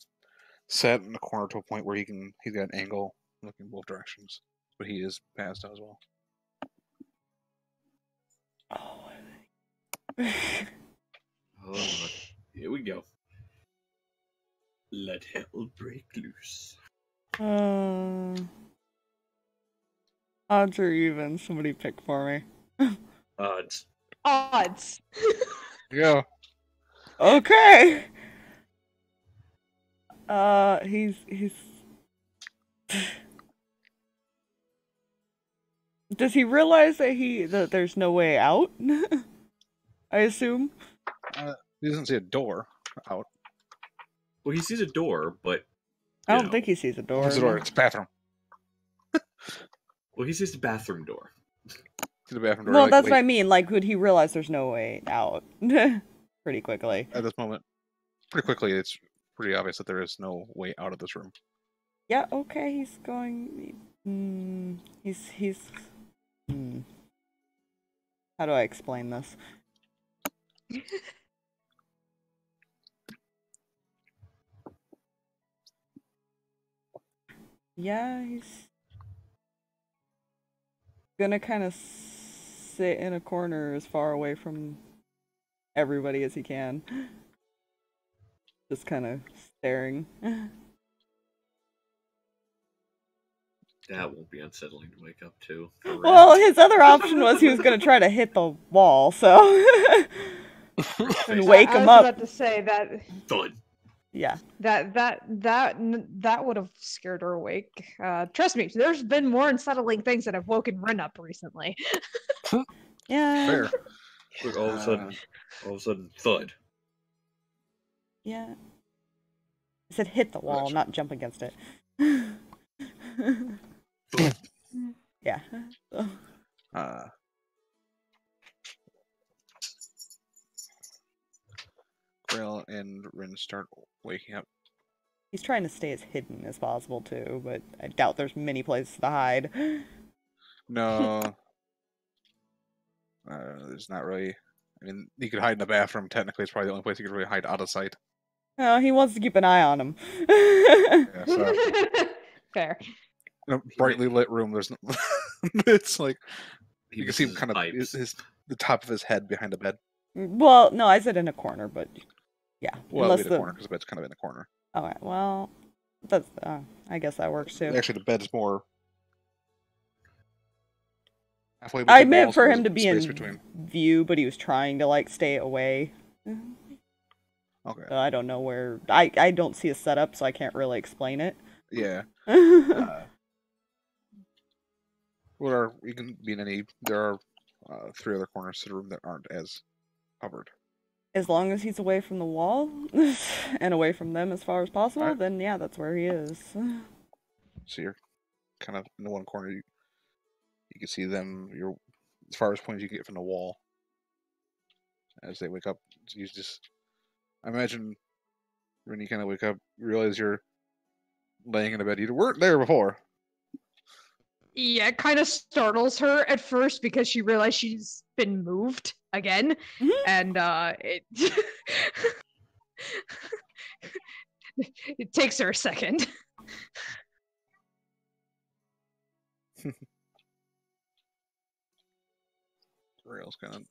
set in the corner to a point where he's got an angle looking both directions, but he is passed out as well.
Oh.
Oh, here we go. Let hell break loose.
Odds or even? Somebody pick for me.
Odds.
Odds.
Yeah.
Okay. He's. Does he realize that there's no way out? I assume.
He doesn't see a door out.
Well, he sees a door, but
I don't think he sees a door.
What's the door? It's a bathroom.
well, he sees the bathroom door.
To the bathroom door.
Well,
like,
that's what
wait,
I mean. Like, would he realize there's no way out? Pretty quickly.
at this moment, pretty quickly, it's pretty obvious that there is no way out of this room.
Yeah. Okay. He's going. He's. How do I explain this? Yeah, he's gonna kind of sit in a corner as far away from everybody as he can. Just kind of staring.
That won't be unsettling to wake up to.
Well, his other option was he was gonna try to hit the wall, so and wake him
I was
up.
about to say that.
Thud.
Yeah.
That would have scared her awake. Trust me, there's been more unsettling things that have woken Ren up recently.
Yeah.
Fair.
Look, all of a sudden, thud.
Yeah. I said hit the wall,
Gotcha.
not jump against it. Yeah.
Grail and Rin start waking up.
He's trying to stay as hidden as possible too, but I doubt there's many places to hide.
No. There's not really. I mean, he could hide in the bathroom. Technically, it's probably the only place he could really hide out of sight.
Oh, he wants to keep an eye on him.
Yeah, so,
Fair.
in a brightly lit room, there's no. It's like
He
you can see him
uses
kind of
pipes.
the top of his head behind the bed.
Well, no, I said in a corner, but yeah.
Well,
unless
in the corner because the bed's kind of in the corner.
Alright, well, that's I guess that works too.
Actually, the bed's more halfway
I
between
meant
walls,
for
there's
him to
a
be
space
in
between.
view, but he was trying to like stay away.
Okay.
So I don't know where I don't see a setup, so I can't really explain it.
Yeah. You can be in any. There are 3 other corners to the room that aren't as covered.
As long as he's away from the wall and away from them as far as possible,
Alright.
then yeah, that's where he is.
So you're kind of in the one corner. You can see them. You're as far as points you can get from the wall. As they wake up, you just. I imagine when you kind of wake up, you realize you're laying in a bed. You weren't there before.
Yeah, it kind of startles her at first because she realized she's been moved again, and it it takes her a second.
Rail's kind of.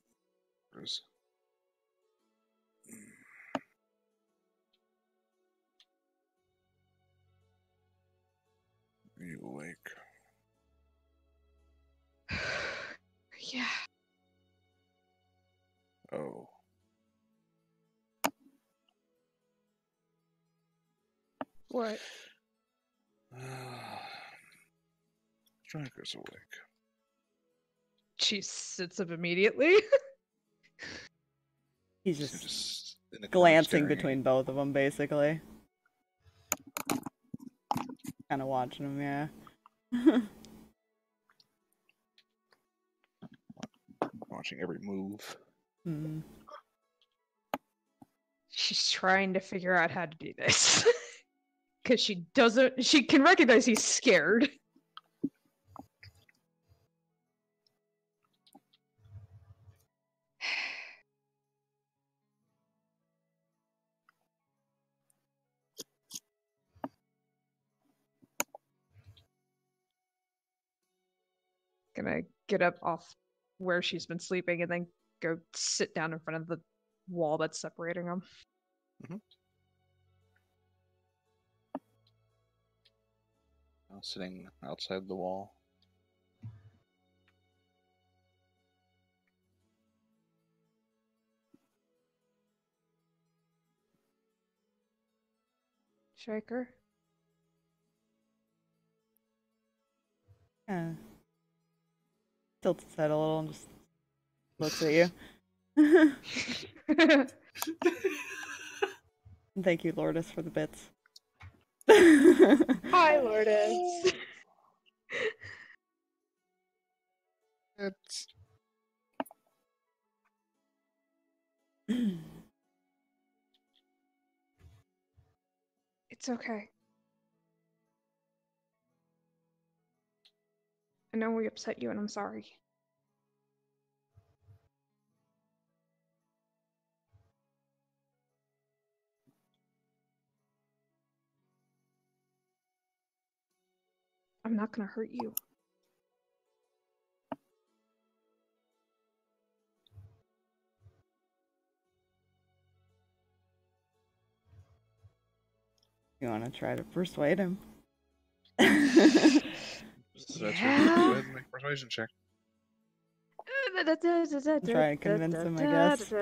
You awake.
What?
Striker's awake.
She sits up immediately.
He's
He's
just
in the corner
glancing
staring at you.
between both of them, basically. Kind of watching them, yeah.
Watching every move.
Hmm.
She's trying to figure out how to do this. Because she can recognize he's scared. Gonna get up off where she's been sleeping and then go sit down in front of the wall that's separating them.
Sitting outside the wall.
Striker?
Yeah. Tilts his head a little and just looks at you. Thank you, Lourdes, for the bits.
Hi, Lourdes.
It's
It's okay. I know we upset you and I'm sorry. I'm not gonna hurt you.
You want to try to persuade him?
so that's what
Yeah.
you make a persuasion check.
Try and convince him, I guess.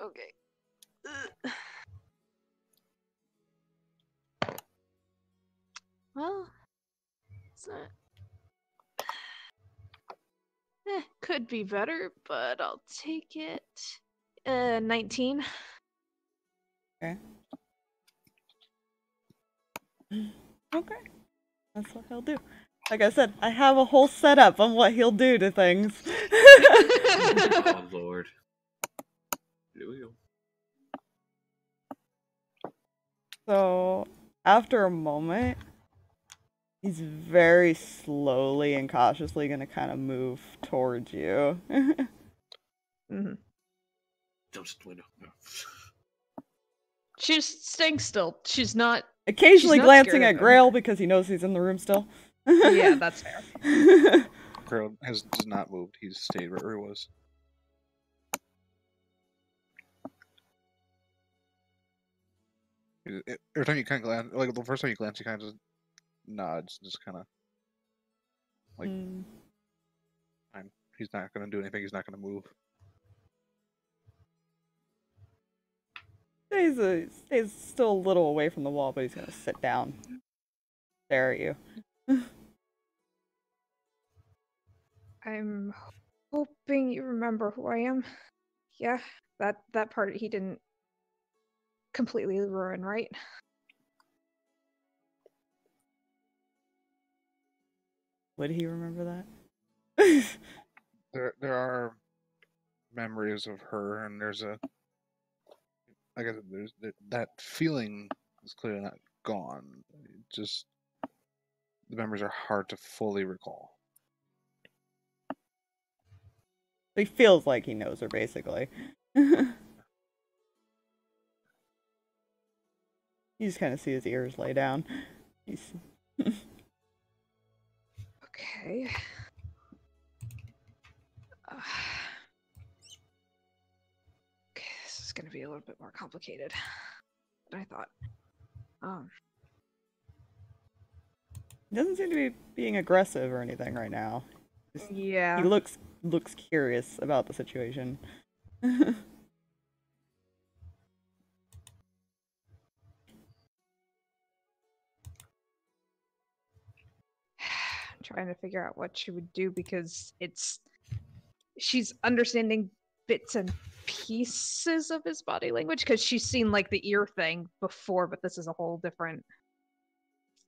Okay. Well, it's not... could be better, but I'll take it. 19.
Okay. Okay. That's what he'll do. Like I said, I have a whole setup on what he'll do to things.
Oh lord. Here we go.
So, after a moment, he's very slowly and cautiously going to kind of move towards you.
Mm-hmm.
Jumps the window. No.
She's staying still. She's not.
Occasionally
not
glancing
scared
at
of him.
Grail because he knows he's in the room still.
Yeah, that's fair.
Crow has not moved. He's stayed where he was. Every time you kind of glance, like the first time you glance, he kind of just nods, just kind of like
Mm.
fine. He's not going to do anything. He's not going to move.
Stays still a little away from the wall, but he's gonna sit down, stare at you.
I'm hoping you remember who I am. Yeah, that part he didn't completely ruin, right?
Would he remember that?
There are memories of her, and there's a. I guess there's that feeling is clearly not gone. Just the memories are hard to fully recall.
He feels like he knows her, basically. You just kind of see his ears lay down. He's...
Okay. Okay, this is gonna be a little bit more complicated than I thought.
He doesn't seem to be being aggressive or anything right now.
Yeah.
He looks curious about the situation.
Trying to figure out what she would do because she's understanding bits and pieces of his body language because she's seen like the ear thing before, but this is a whole different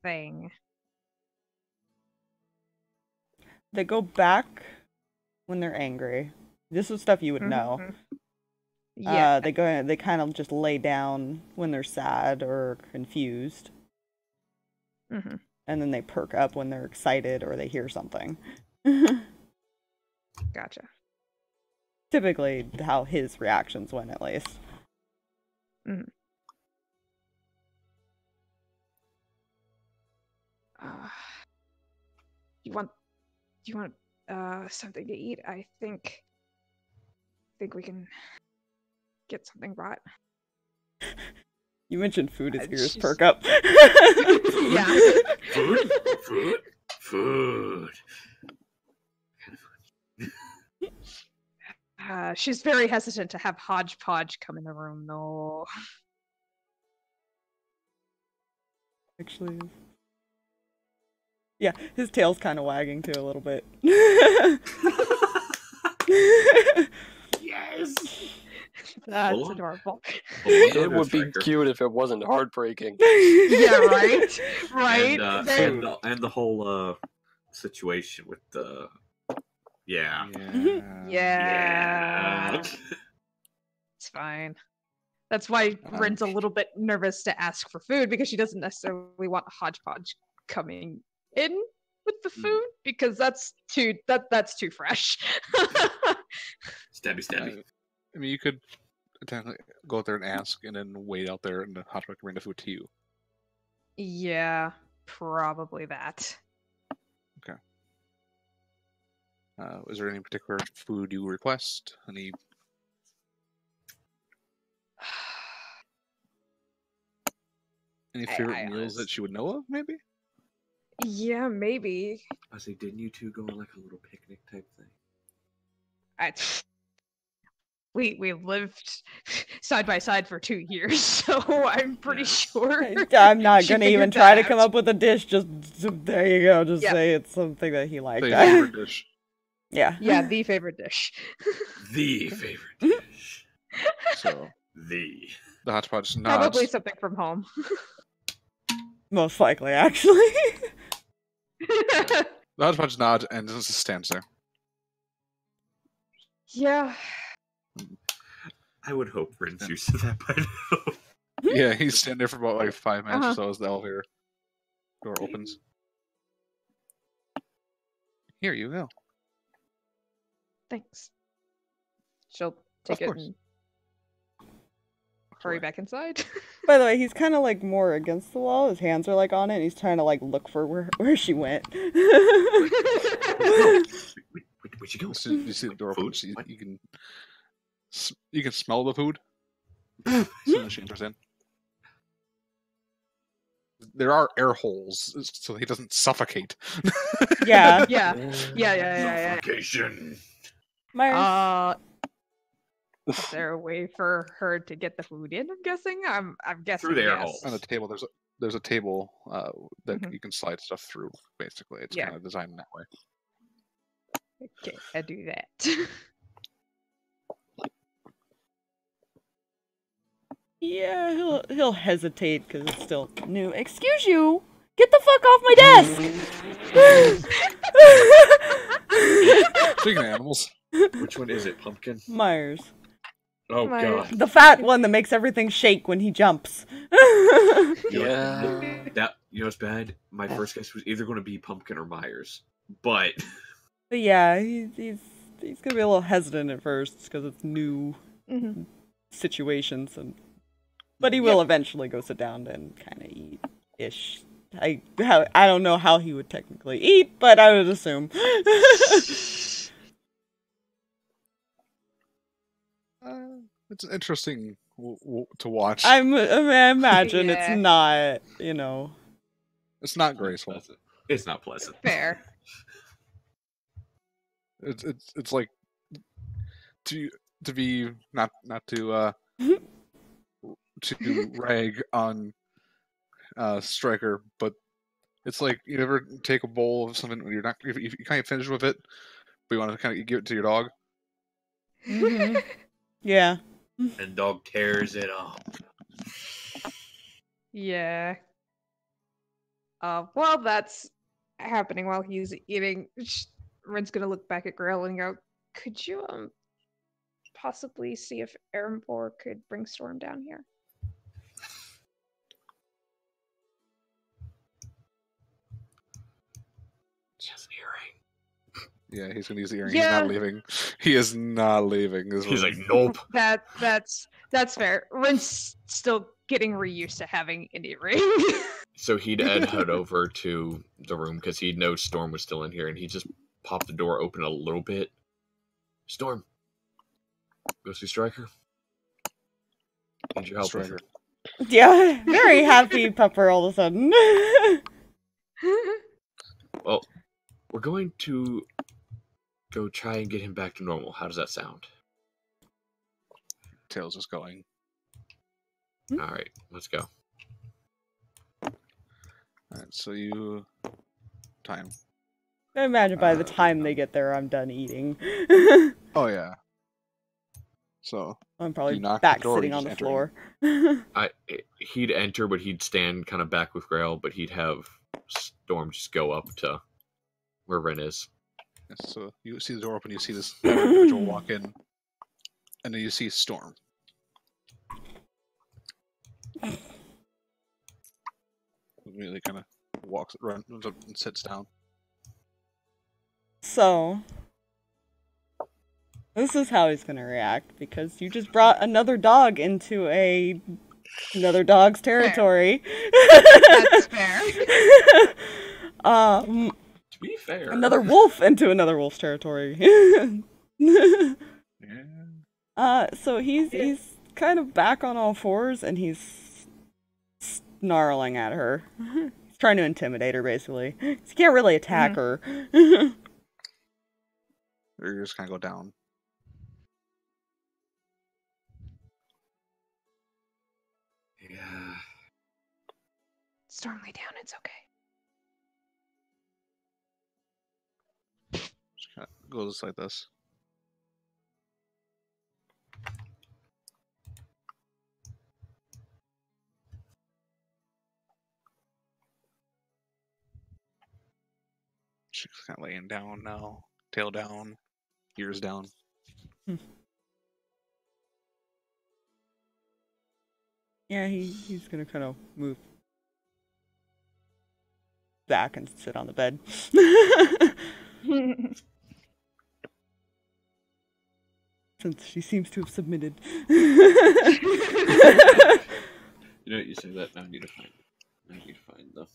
thing.
They go back when they're angry. This is stuff you would know.
Yeah.
They kind of just lay down when they're sad or confused.
Mhm.
And then they perk up when they're excited or they hear something.
Gotcha.
Typically how his reactions went, at least.
Mhm. You want something to eat? I think we can get something brought.
You mentioned food, his ears
she's-
perk up.
Yeah.
Food.
She's very hesitant to have Hodgepodge come in the room, though.
Actually, yeah, his tail's kind of wagging too a little bit.
Yes.
That's
Hold on.
adorable.
It would be cute if it wasn't heartbreaking.
Yeah, right. Right.
And the whole situation with the yeah.
Yeah. It's fine. That's why Rin's a little bit nervous to ask for food because she doesn't necessarily want Hodgepodge coming in with the food because that's too fresh.
Stabby.
I mean, you could technically go out there and ask, and then wait out there, and the hot dog can bring the food to you.
Yeah, probably that.
Okay. Is there any particular food you request? Any favorite meals that she would know of, maybe?
Yeah, maybe.
I say, didn't you two go on like a little picnic type thing?
We lived side by side for 2 years, so I'm pretty sure.
I'm not
she
gonna even
figured
try to
that
come
out.
up with a dish. Just there you go. Just
Yeah.
say it's something that he liked.
Say favorite dish.
Yeah.
Yeah, the favorite dish.
The favorite dish.
So
The
hodgepodge nods.
Probably something from home.
Most likely, actually.
The hodgepodge nods and just stands there.
Yeah.
I would hope Rin's used to that by now.
Yeah, he's standing there for about like 5 minutes or
Uh-huh.
so as the elevator door opens. Here you go.
Thanks. She'll take it
course.
and hurry back inside.
By the way, he's kind of like more against the wall. His hands are like on it, and he's trying to like look for where she went.
Where'd you go?
You see the door
Food?
opens.
What?
You can smell the food as soon as she enters in. There are air holes, so he doesn't suffocate.
Yeah.
Yeah. Yeah.
Suffocation.
Myers.
Is there a way for her to get the food in? I'm guessing. I'm guessing.
Through the air
yes.
hole.
On the table, there's a table that
Mhm.
you can slide stuff through. Basically, it's
Yeah.
kind of designed in that way.
Okay, I do that.
Yeah, he'll hesitate because it's still new. Excuse you. Get the fuck off my desk.
Speaking of animals,
Which one is it? Pumpkin?
Myers,
Oh
Myers.
god.
the fat one that makes everything shake when he jumps.
Yeah.
That what's bad? My first guess was either going to be Pumpkin or Myers, but
But yeah, he's gonna be a little hesitant at first because it's new
Mhm.
situations, but he will eventually go sit down and kind of eat ish. I don't know how he would technically eat, but I would assume.
it's interesting to watch.
I imagine
Yeah.
it's not, you know.
It's not graceful.
it's not pleasant.
Fair.
It's like to to be not to rag on Striker, but it's like you ever take a bowl of something when you're not if you can't finish with it, but you want to kind of give it to your dog.
Mm-hmm. Yeah.
And dog tears it up.
Yeah. While that's happening, while he's eating, Rin's gonna look back at Grail and go, "Could you possibly see if Erembor could bring Storm down here?"
He has an earring.
Yeah, he's gonna use the earring.
Yeah.
He's not leaving. He is not leaving.
He's like, nope.
That's fair. Rin's still getting reused to having an earring.
So he'd head over to the room because he knows Storm was still in here, and he just popped the door open a little bit. Storm, go see Striker. Need your help,
Striker.
Yeah, very happy pupper all of a sudden.
Well, we're going to go try and get him back to normal. How does that sound?
Tails is going.
All right, let's go.
Alright, so you time.
I imagine by the time they get there, I'm done eating.
Oh yeah. So
I'm
You
probably
knock the
back
door or
sitting
you
on the
just
floor.
He'd enter, but he'd stand kind of back with Grail, but he'd have Storm just go up to where Ren is.
so you see the door open, you see this individual walk in, and then you see Storm. Immediately kind of runs up and sits down.
So, this is how he's gonna react, because you just brought another dog into another dog's territory.
That's fair.
To be fair,
Another wolf into another wolf's territory.
Yeah.
So he's kind of back on all fours, and he's snarling at her. He's trying to intimidate her, basically. He can't really attack her.
Or you just kind of go down.
yeah.
Storm, lay down. It's okay.
Just kind of goes like this. She's kind of laying down now, tail down, ears down.
Yeah, he's gonna kind of move back and sit on the bed. Since she seems to have submitted.
You know what, you say that, now I need to find the...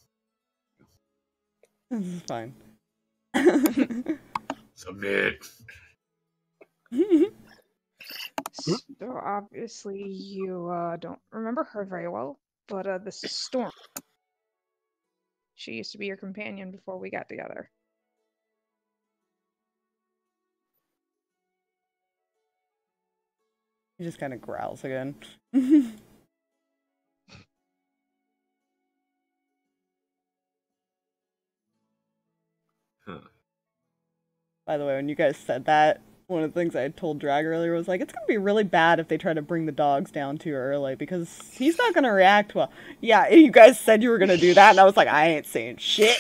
This is fine.
Submit!
So obviously you don't remember her very well, but this is Storm. She used to be your companion before we got together.
He just kind of growls again.
Huh.
By the way, when you guys said that, one of the things I had told Drag earlier was like, it's gonna be really bad if they try to bring the dogs down too early, because he's not gonna react well. Yeah, you guys said you were gonna do that, and I was like, I ain't saying shit.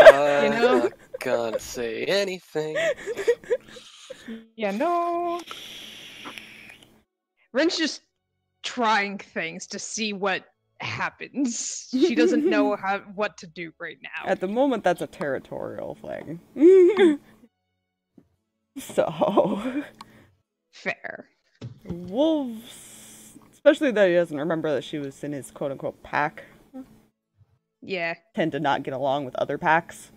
I'm
know?
not gonna say anything.
Yeah, no. Rin's just trying things to see what happens. She doesn't know what to do right now.
At the moment, that's a territorial thing. So,
Fair.
wolves, especially that he doesn't remember that she was in his quote-unquote pack,
Yeah.
tend to not get along with other packs.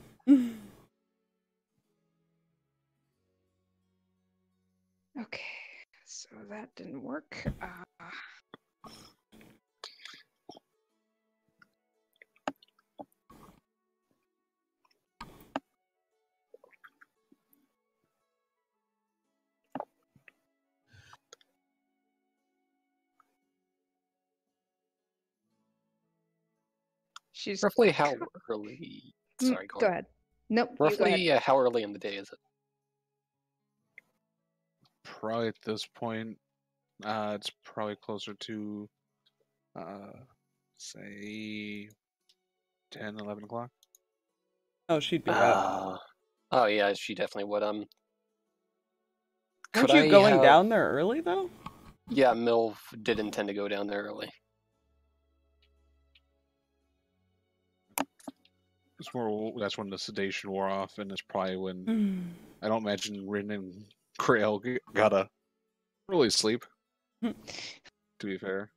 Okay, so that didn't work. She's
Roughly how early? Sorry,
Go ahead. Nope. You go ahead.
Roughly how early in the day is it?
Probably at this point, it's probably closer to, say, 10, 11 o'clock.
Oh, she'd be up.
Oh yeah, she definitely would.
Aren't
Could
you
I
going
have-
down there early though?
Yeah, Milv did intend to go down there early.
That's when the sedation wore off, and it's probably when I don't imagine Rin and Krail gotta really sleep. To be fair,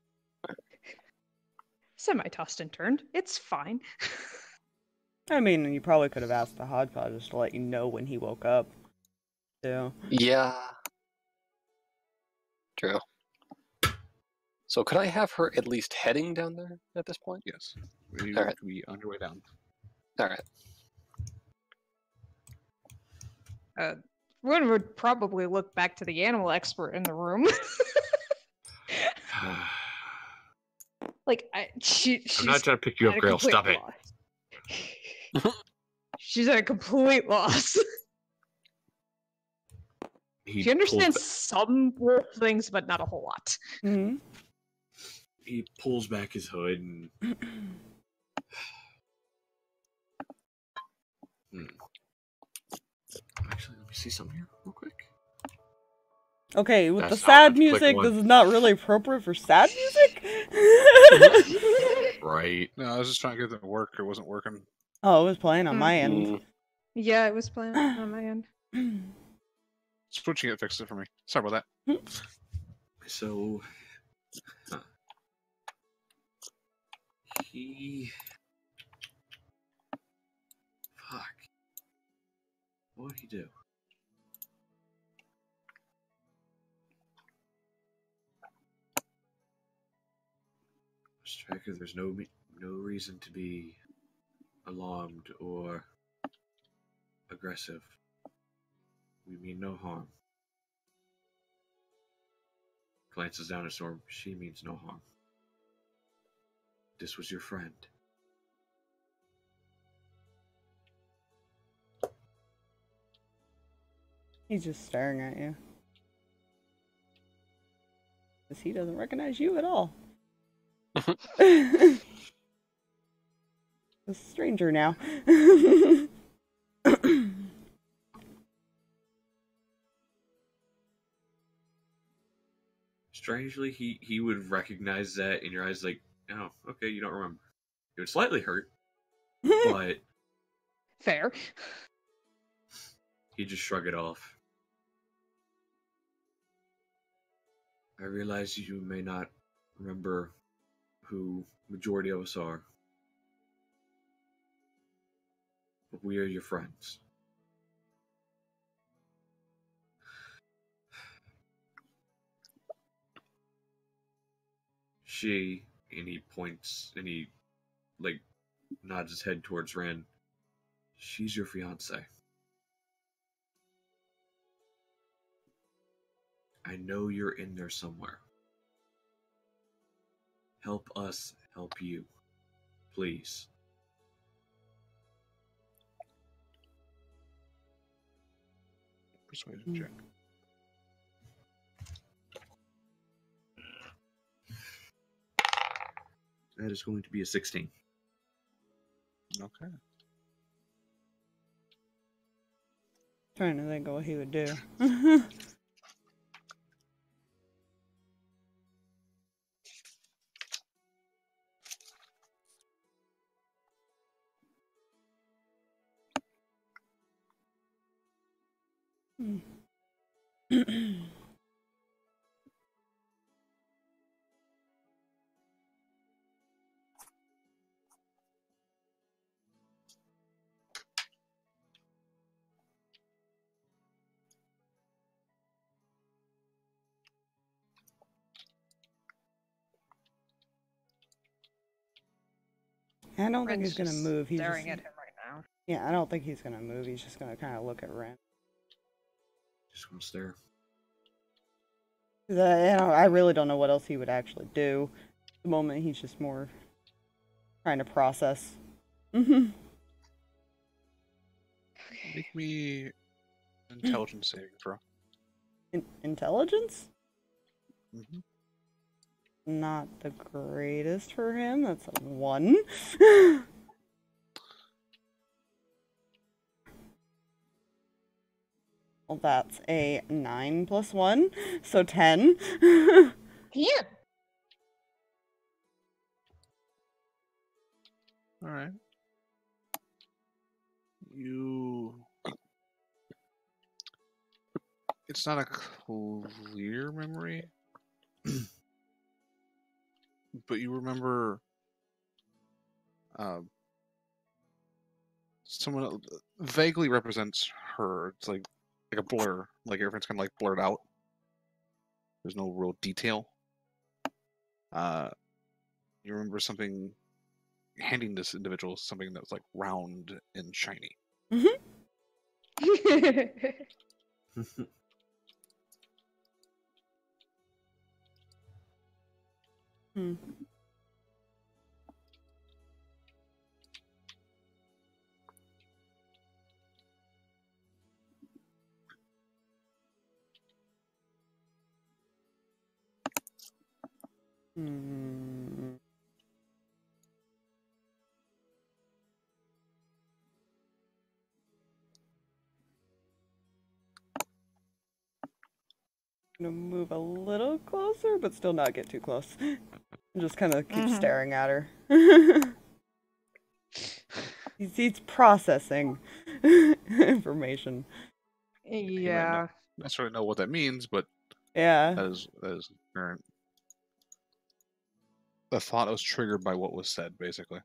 Semi-tossed and turned. It's fine.
I mean, you probably could have asked the Hodgepodge just to let you know when he woke up. too.
Yeah. True. So could I have her at least heading down there at this point?
yes, we
All right.
would be on your way down.
All right.
Rin would probably look back to the animal expert in the room. Like, she's
I'm not trying to pick you up,
at a
Grail.
complete
Stop it.
loss. She's at a complete loss.
He
She understands
pulls
some wolf things, but not a whole lot.
Mm-hmm.
he pulls back his hood and actually, let me see something here real quick.
Okay, with
That's
the
not
sad
the quick
music,
one.
this is not really appropriate for sad music?
Right.
No, I was just trying to get it to work. It wasn't working.
Oh, it was playing on my end.
Mm,
Yeah, it was playing on my end.
Switching it fixed it for me. Sorry about that.
So, he. Fuck. What would he do? Striker, there's no reason to be alarmed or aggressive. We mean no harm. Glances down at Storm. She means no harm. This was your friend.
He's just staring at you. Because he doesn't recognize you at all. A stranger now.
Strangely, he would recognize that in your eyes, like, oh, okay, you don't remember. It would slightly hurt, but
Fair.
he'd just shrug it off. I realize you may not remember who majority of us are, but we are your friends. She, and he points, and he, like, nods his head towards Ren. She's your fiance. I know you're in there somewhere. Help us help you. Please.
Persuasion check.
That is going to be a 16.
Okay.
Trying to think of what he would do. I don't think
Ren's
he's gonna
just
move. He's
staring
just...
at him right now.
Yeah, I don't think he's gonna move. He's just gonna kind of look at Ren.
Just gonna stare.
'Cause I really don't know what else he would actually do. At the moment, he's just more Trying to process. Mhm.
Make me intelligence saving throw.
Intelligence?
Mm-hmm.
Not the greatest for him. That's a 1. Well, that's a 9 plus 1, so 10.
Yeah.
All right. You. It's not a clear memory, but you remember someone vaguely represents her. It's like a blur, like everything's kind of like blurred out. There's no real detail. You remember something handing this individual something that was like round and shiny.
Hmm. Hmm. Gonna move a little closer, but still not get too close. And just kind of keep staring at her. He's processing information.
You might not necessarily know what that means, but
Yeah.
that is apparent. The thought was triggered by what was said, basically.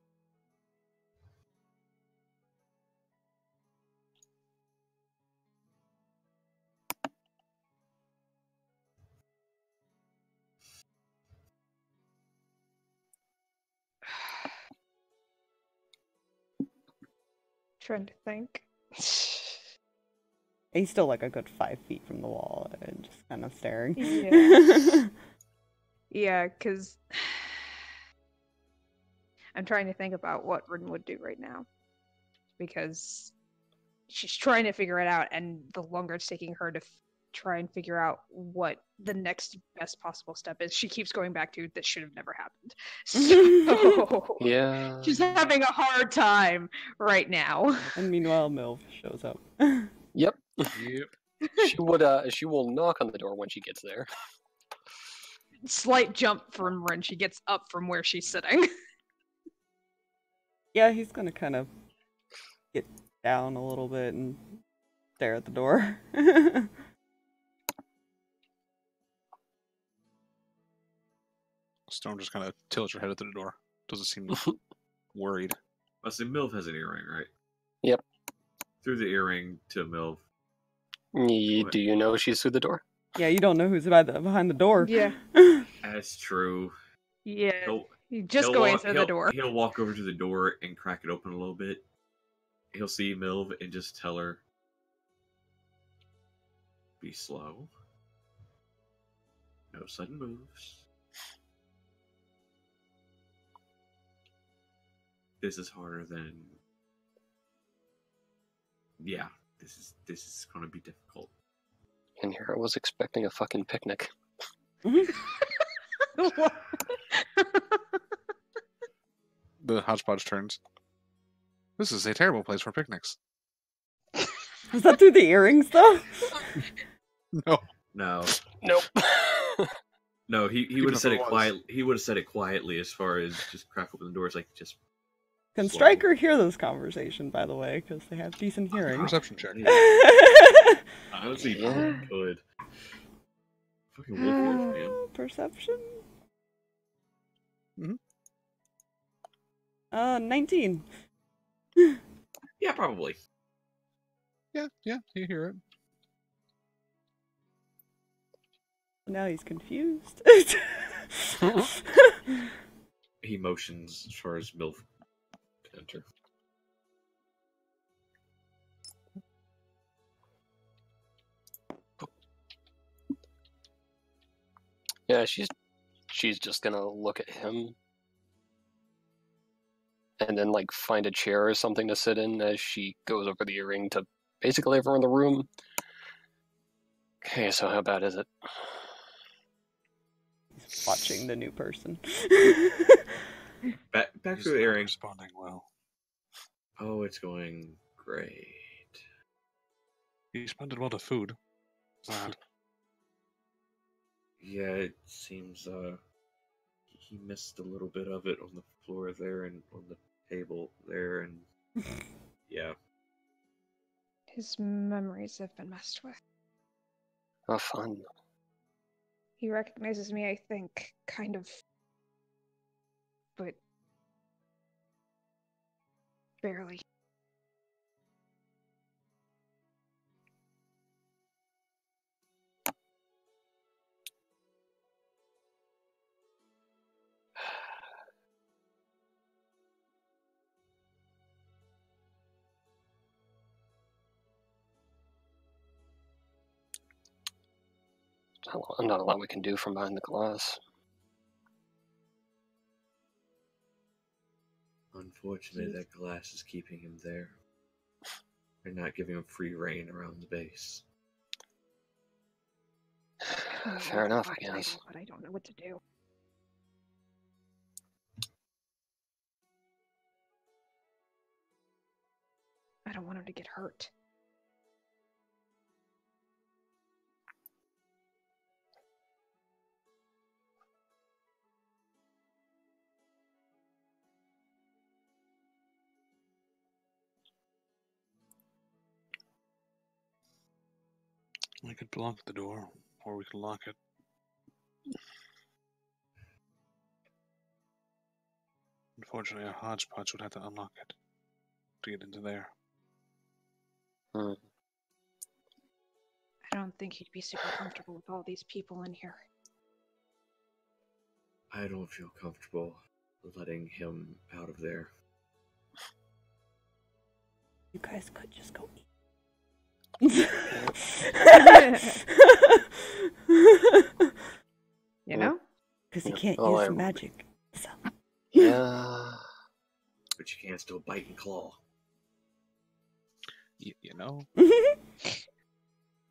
Trying to think.
He's still like a good 5 feet from the wall and just kind of staring.
Yeah. Yeah, because I'm trying to think about what Rin would do right now. Because she's trying to figure it out, and the longer it's taking her to try and figure out what the next best possible step is, she keeps going back to, this should have never happened. So
Yeah.
she's having a hard time right now.
And meanwhile, Milv shows up.
Yep.
Yep.
She will knock on the door when she gets there.
Slight jump from Rin. She gets up from where she's sitting.
Yeah, he's gonna kind of get down a little bit and stare at the door.
Storm just kind of tilts her head at the door. Doesn't seem worried.
I say Milv has an earring, right?
Yep.
Through the earring to Milv.
Do you know she's through the door?
Yeah, you don't know who's behind the door.
Yeah.
That's true.
Yeah.
He'll-
You just
he'll
go
walk-
answer the
he'll-
door.
He'll walk over to the door and crack it open a little bit. He'll see Milv and just tell her, be slow. No sudden moves. This is harder than... Yeah, this is gonna be difficult.
And here I was expecting a fucking picnic.
The hodgepodge turns. This is a terrible place for picnics.
Was that through the earrings, though?
No.
No,
Nope.
no, he
Even
would have
if
said
it
it
was.
quiet. He would have said it quietly, as far as just crack open the doors, like just.
Can
slow.
Stryker hear this conversation, by the way, because they have decent hearing?
Perception check.
Honestly,
Yeah.
could. Fucking wolf ears, man.
Perception?
Mhm.
19.
Yeah, probably.
Yeah, you hear it.
Now he's confused.
He motions as far as Milf to enter.
Yeah, she's just gonna look at him. and then like find a chair or something to sit in as she goes over the earring to basically everyone in the room. Okay, so how bad is it?
Watching the new person.
Back to
He's
the
not
earring.
responding well.
Oh, it's going great.
He spent a lot of food. Sad.
Yeah, it seems he missed a little bit of it on the floor there and on the table there, and yeah.
His memories have been messed with.
Oh, fun.
He recognizes me, I think, kind of. But barely.
Not a lot we can do from behind the glass.
Unfortunately, that glass is keeping him there. They're not giving him free reign around the base.
I don't know
Fair
what
enough, I
the fuck
guess.
but I don't know what to do. I don't want him to get hurt.
We could block the door, or we could lock it. Unfortunately, a hodgepodge would have to unlock it to get into there.
Hmm.
I don't think he'd be super comfortable with all these people in here.
I don't feel comfortable letting him out of there.
You guys could just go eat.
You know?
Because he
Yeah.
can't
Oh,
use
I-
magic. So.
Yeah.
But you can still bite and claw.
You know?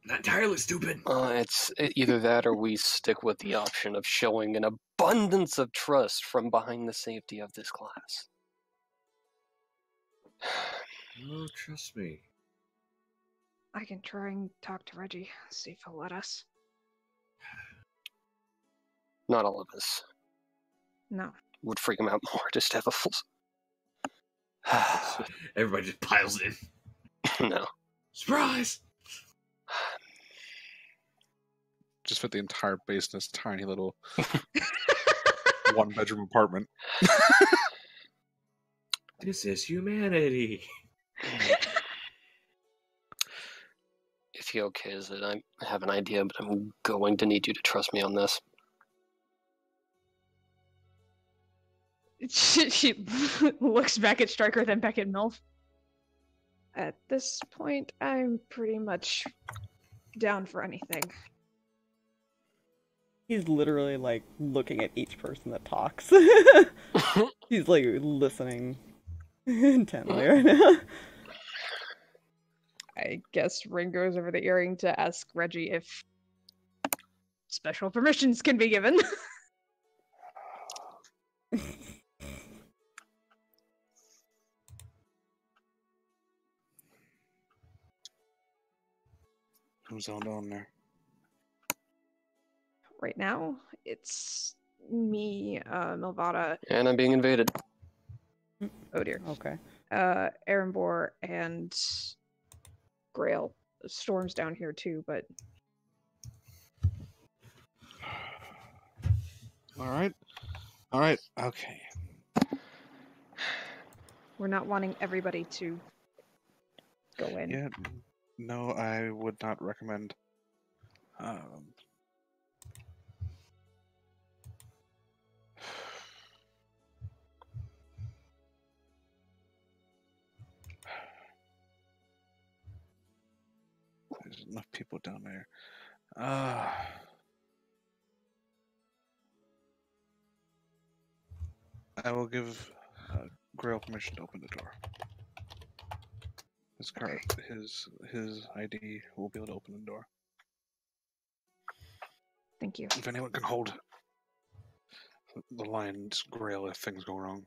Not entirely stupid.
It's either that or we stick with the option of showing an abundance of trust from behind the safety of this class.
Oh, trust me.
I can try and talk to Reggie, see if he'll let us.
Not all of us.
No.
Would freak him out more just to have a full.
Everybody just piles in.
No.
Surprise!
Just fit the entire base in this tiny little one-bedroom apartment.
This is humanity.
If he okays it, I have an idea, but I'm going to need you to trust me on this.
She looks back at Stryker, then back at Milf. At this point, I'm pretty much down for anything.
He's literally like looking at each person that talks. He's like listening intently right now.
I guess Ring goes over the earring to ask Reggie if special permissions can be given.
Who's all down there?
Right now, it's me, Milvada,
And I'm being invaded.
oh dear,
Okay.
Erenbor, and Grail. Storm's down here too, but
Alright. Alright, okay.
we're not wanting everybody to go in.
Yeah, no, I would not recommend. There's enough people down there. I will give Grail permission to open the door. His card, his ID will be able to open the door.
Thank you.
If anyone can hold the lion's Grail if things go wrong.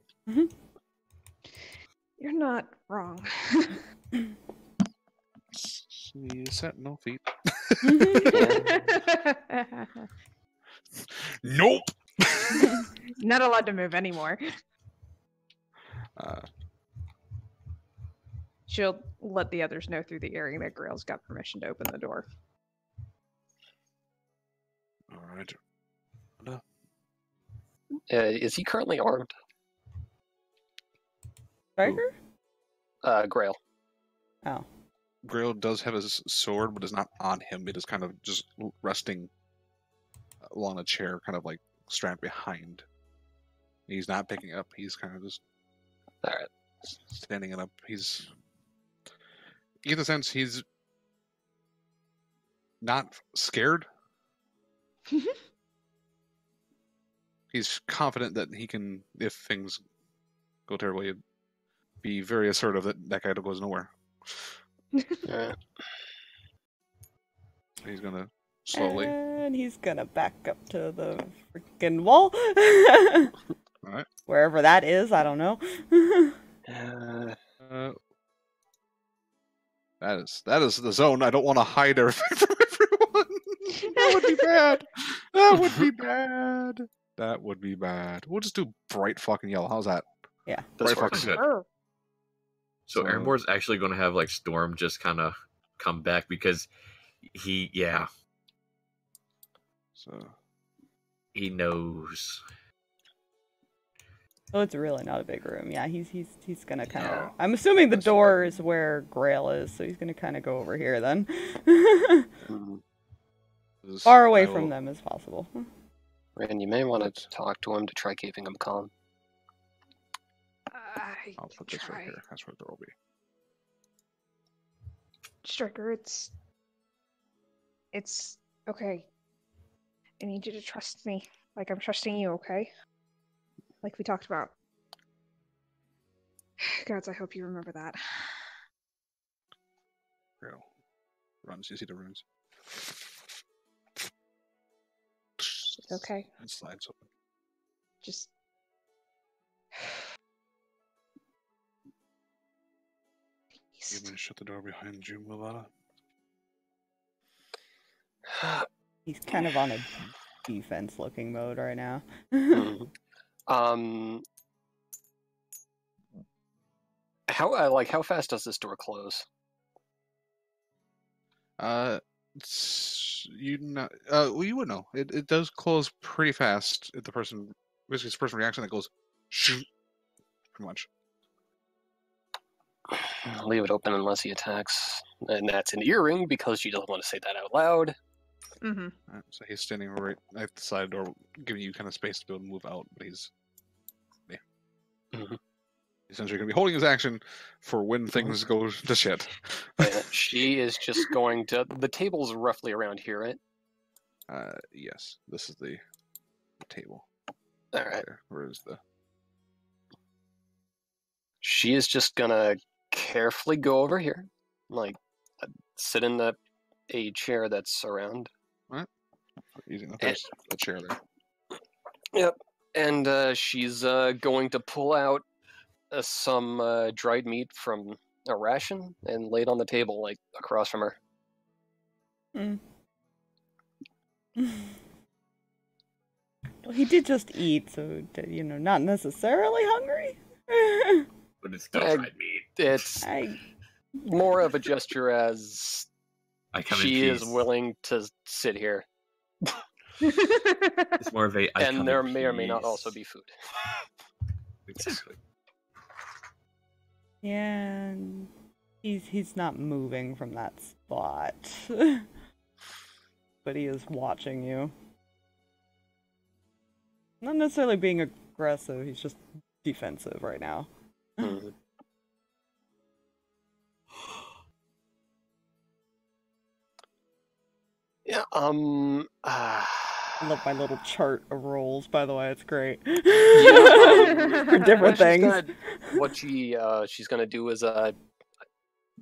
You're not wrong.
See, sentinel feet. Nope.
Not allowed to move anymore. She'll let the others know through the earring that Grail's got permission to open the door.
All right.
Is he currently armed?
Striker?
Grail.
Oh.
Grail does have his sword, but it's not on him. It is kind of just resting along a chair, kind of like strapped behind. He's not picking it up. He's kind of just
Alright.
standing it up. He's... You get the sense he's not scared. He's confident that he can, if things go terribly, be very assertive that that guy goes nowhere.
Alright.
He's gonna slowly.
And he's gonna back up to the freaking wall.
Alright.
Wherever that is, I don't know.
That is the zone. I don't want to hide everything from everyone. That would be bad. That would be bad. That would be bad. We'll just do bright fucking yellow. How's that?
Yeah.
This
Bright
works.
fucking
Good. So
So-
Aaronbor's actually going to have like Storm just kind of come back because he
So
knows.
Oh, it's really not a big room. Yeah, he's gonna kind of.
No.
I'm assuming the door is where Grail is, so he's gonna kind of go over here then,
Mhm.
this-
far away
I
from
will-
them as possible.
Rand, you may want to talk to him to try keeping him calm.
I
I'll put this right here. That's where the door will be.
Striker, it's okay. I need you to trust me, like I'm trusting you, okay? Like we talked about. Gods, I hope you remember that.
Grail runs. You see the runes.
It's okay.
It slides open.
Just
You want to shut the door behind you, Milana?
He's kind of on a defense-looking mode right now.
Mhm. How fast does this door close?
You know, well, you would know. It does close pretty fast if the person, basically, it's a person reaction that goes, shoot, pretty much.
Leave it open unless he attacks, and that's an earring because she doesn't want to say that out loud.
mm-hmm.
Alright, so he's standing right at the side door, giving you kind of space to be able to move out, but he's
Mhm.
essentially going to be holding his action for when things go to shit.
She is just going to. The table's roughly around here, right?
Yes, this is the table.
All right.
There. Where is the?
She is just gonna carefully go over here, like sit in a chair that's around.
Using there's a chair there.
Yep. And she's going to pull out some dried meat from a ration and lay it on the table, like across from her.
Mm. Well, he did just eat, so not necessarily hungry.
But it's still
I-
dried meat.
It's
I
more of a gesture as
I come
she
in
is
peace.
willing to sit here,
It's more of a I come
and there
in
may or may not
peace.
also be food.
Exactly.
Yeah, and he's not moving from that spot. But he is watching you. Not necessarily being aggressive, he's just defensive right now.
Mhm. Yeah,
I love my little chart of rolls, by the way. It's great.
Yeah,
For different things.
What she's gonna do is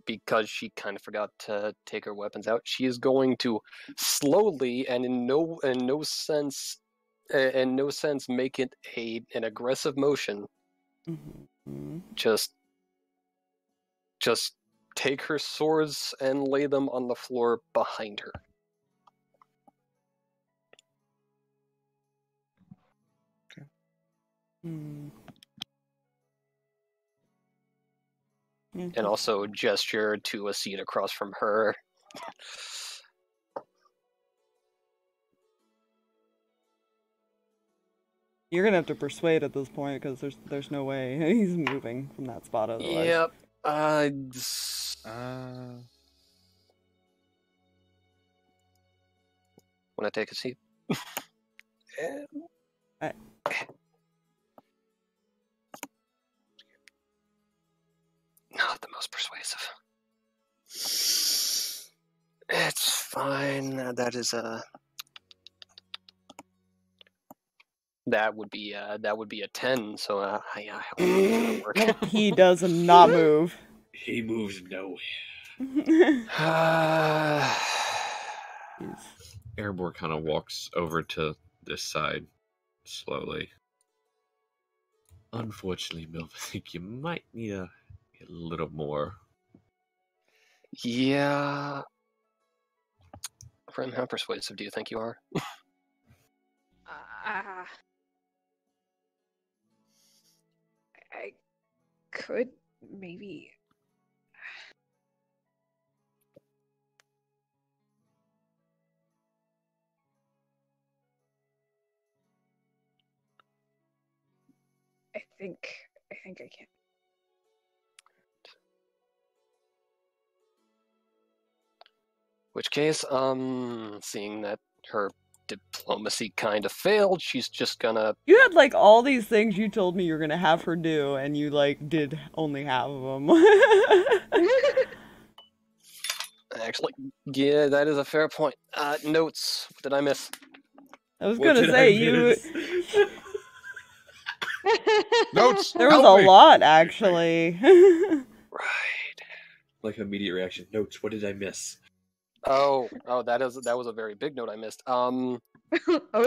because she kind of forgot to take her weapons out, she is going to slowly and in no sense make it an aggressive motion.
Mm-hmm.
Just take her swords and lay them on the floor behind her.
Mm.
And also gesture to a seat across from her.
You're gonna have to persuade at this point because there's no way he's moving from that spot otherwise.
Yep. Want to take a seat? Not the most persuasive. It's fine. That would be a 10. So yeah, I won't be able to work.
Nope, he does not move.
He moves nowhere.
Erebor kind of walks over to this side slowly. Unfortunately, Milv, I think you might need a little more.
Yeah. Friend, how persuasive do you think you are?
I could maybe. I think I can.
Which case, seeing that her diplomacy kind of failed, she's just gonna...
You had, like, all these things you told me you were gonna have her do, and you, like, did only half of them.
Actually, yeah, that is a fair point. Notes. What did I miss?
I was
What
gonna
did
say,
I
you...
miss?
Notes.
There was
help
a
me!
lot, actually.
Right.
Like immediate reaction. Notes. What did I miss?
Oh, that was a very big note I missed.
Oh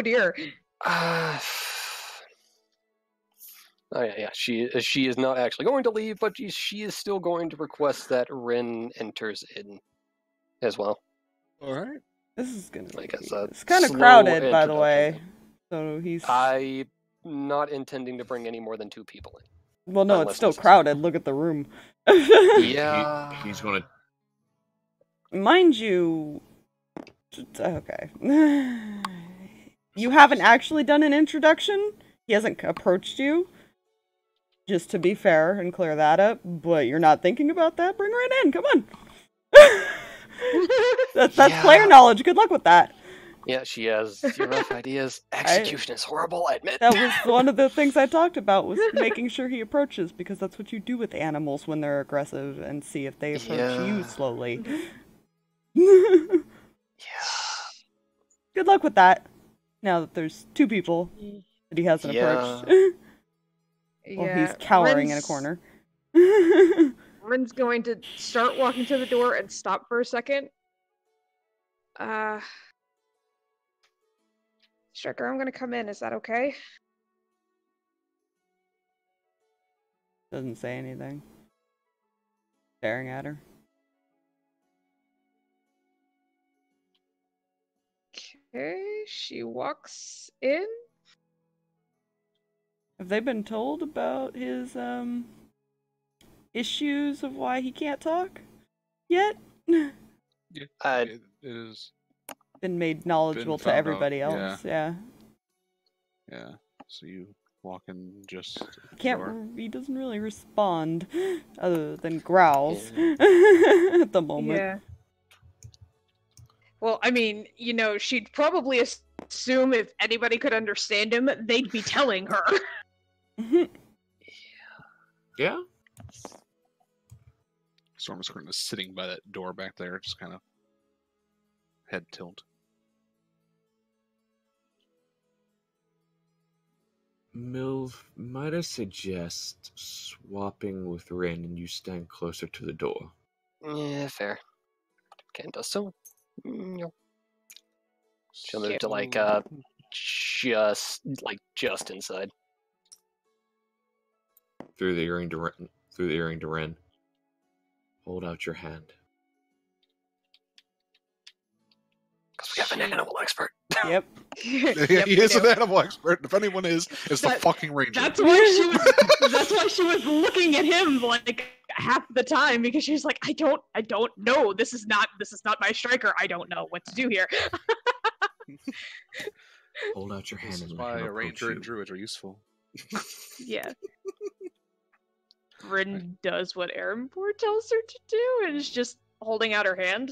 dear.
Oh yeah. She is not actually going to leave, but she is still going to request that Rin enters in as well.
All right.
This is gonna be...
Like
It's kind of
slow
crowded, by the
introduction
way.
thing.
So he's...
I'm not intending to bring any more than 2 people in.
Well, no,
unless
it's still
necessary.
crowded. Look at the room.
Yeah.
He's gonna.
Mind you... Okay. You haven't actually done an introduction? He hasn't approached you? Just to be fair and clear that up, but you're not thinking about that? Bring her right in, come on! That's
Yeah.
player knowledge, good luck with that.
Yeah, she has rough ideas. Execution is horrible, I admit.
That was one of the things I talked about, was making sure he approaches, because that's what you do with animals when they're aggressive, and see if they approach you slowly.
Yeah.
Good luck with that, now that there's 2 people that he hasn't approached. Well, he's cowering in a corner.
Rin's going to start walking to the door and stop for a second. Striker, I'm gonna come in. Is that okay?
Doesn't say anything. Staring at her.
Okay, she walks in.
Have they been told about his, issues of why he can't talk yet?
It is.
Been made knowledgeable to
found out,
everybody else, yeah.
Yeah. So you walk in just.
He doesn't really respond, other than growls, at the moment.
Yeah. Well, I mean, you know, she'd probably assume if anybody could understand him, they'd be telling her.
Yeah.
Storm is kind of sitting by that door back there, just kind of head tilt.
Milv, might I suggest swapping with Rin and you stand closer to the door?
Yeah, fair. Ken does so. Yep. She'll move to just inside.
Through the earring to Rin. Hold out your hand.
Because we have an animal expert.
Yep.
He is an animal expert. If anyone is, it's the fucking ranger.
That's why she was looking at him like half the time, because she was like, I don't know. This is not my striker. I don't know what to do here.
Hold out your hand
This
and
is
let
why
him
a
approach
ranger
you.
and druids are useful.
Yeah. Rin does what Erenborg tells her to do, and is just holding out her hand.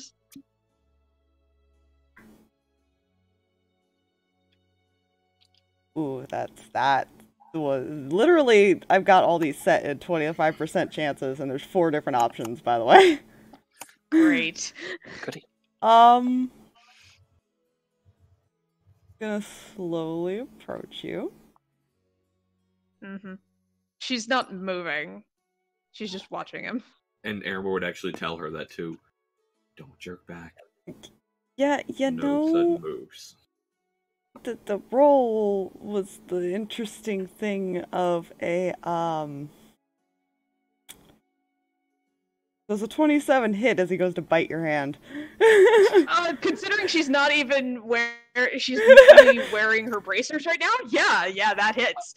Ooh, that was literally. I've got all these set at 25% chances, and there's 4 different options, by the way.
Great.
Goody.
Gonna slowly approach you.
Mm-hmm. She's not moving. She's just watching him.
And Amber would actually tell her that too. Don't jerk back.
Yeah, you
No
know,
sudden moves.
the roll was the interesting thing of a Does a 27 hit as he goes to bite your hand?
Considering she's not even she's literally wearing her bracers right now. Yeah, that hits.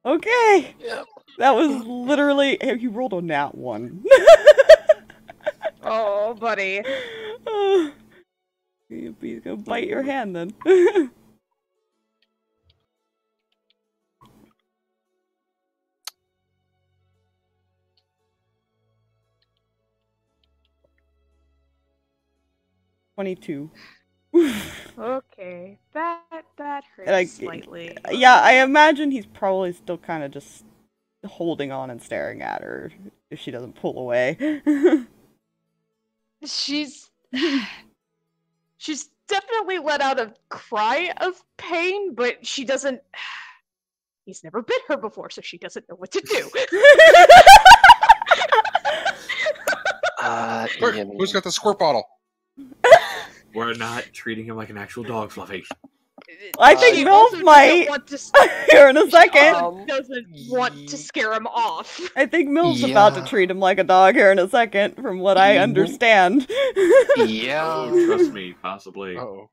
Okay.
Yep.
That was literally. Hey, you rolled a nat 1.
Oh, buddy.
He's gonna bite your hand then. 22.
Okay, that hurts
And
slightly.
Yeah, I imagine he's probably still kind of just holding on and staring at her if she doesn't pull away.
She's definitely let out a cry of pain, but she doesn't. He's never bit her before, so she doesn't know what to do.
Who's got the squirt bottle?
We're not treating him like an actual dog, Fluffy.
I think
She also
Milf might here in a second.
Doesn't want to scare him off.
I think Milf's about to treat him like a dog here in a second, from what I understand.
Yeah.
Oh, trust me, possibly.
Uh-oh.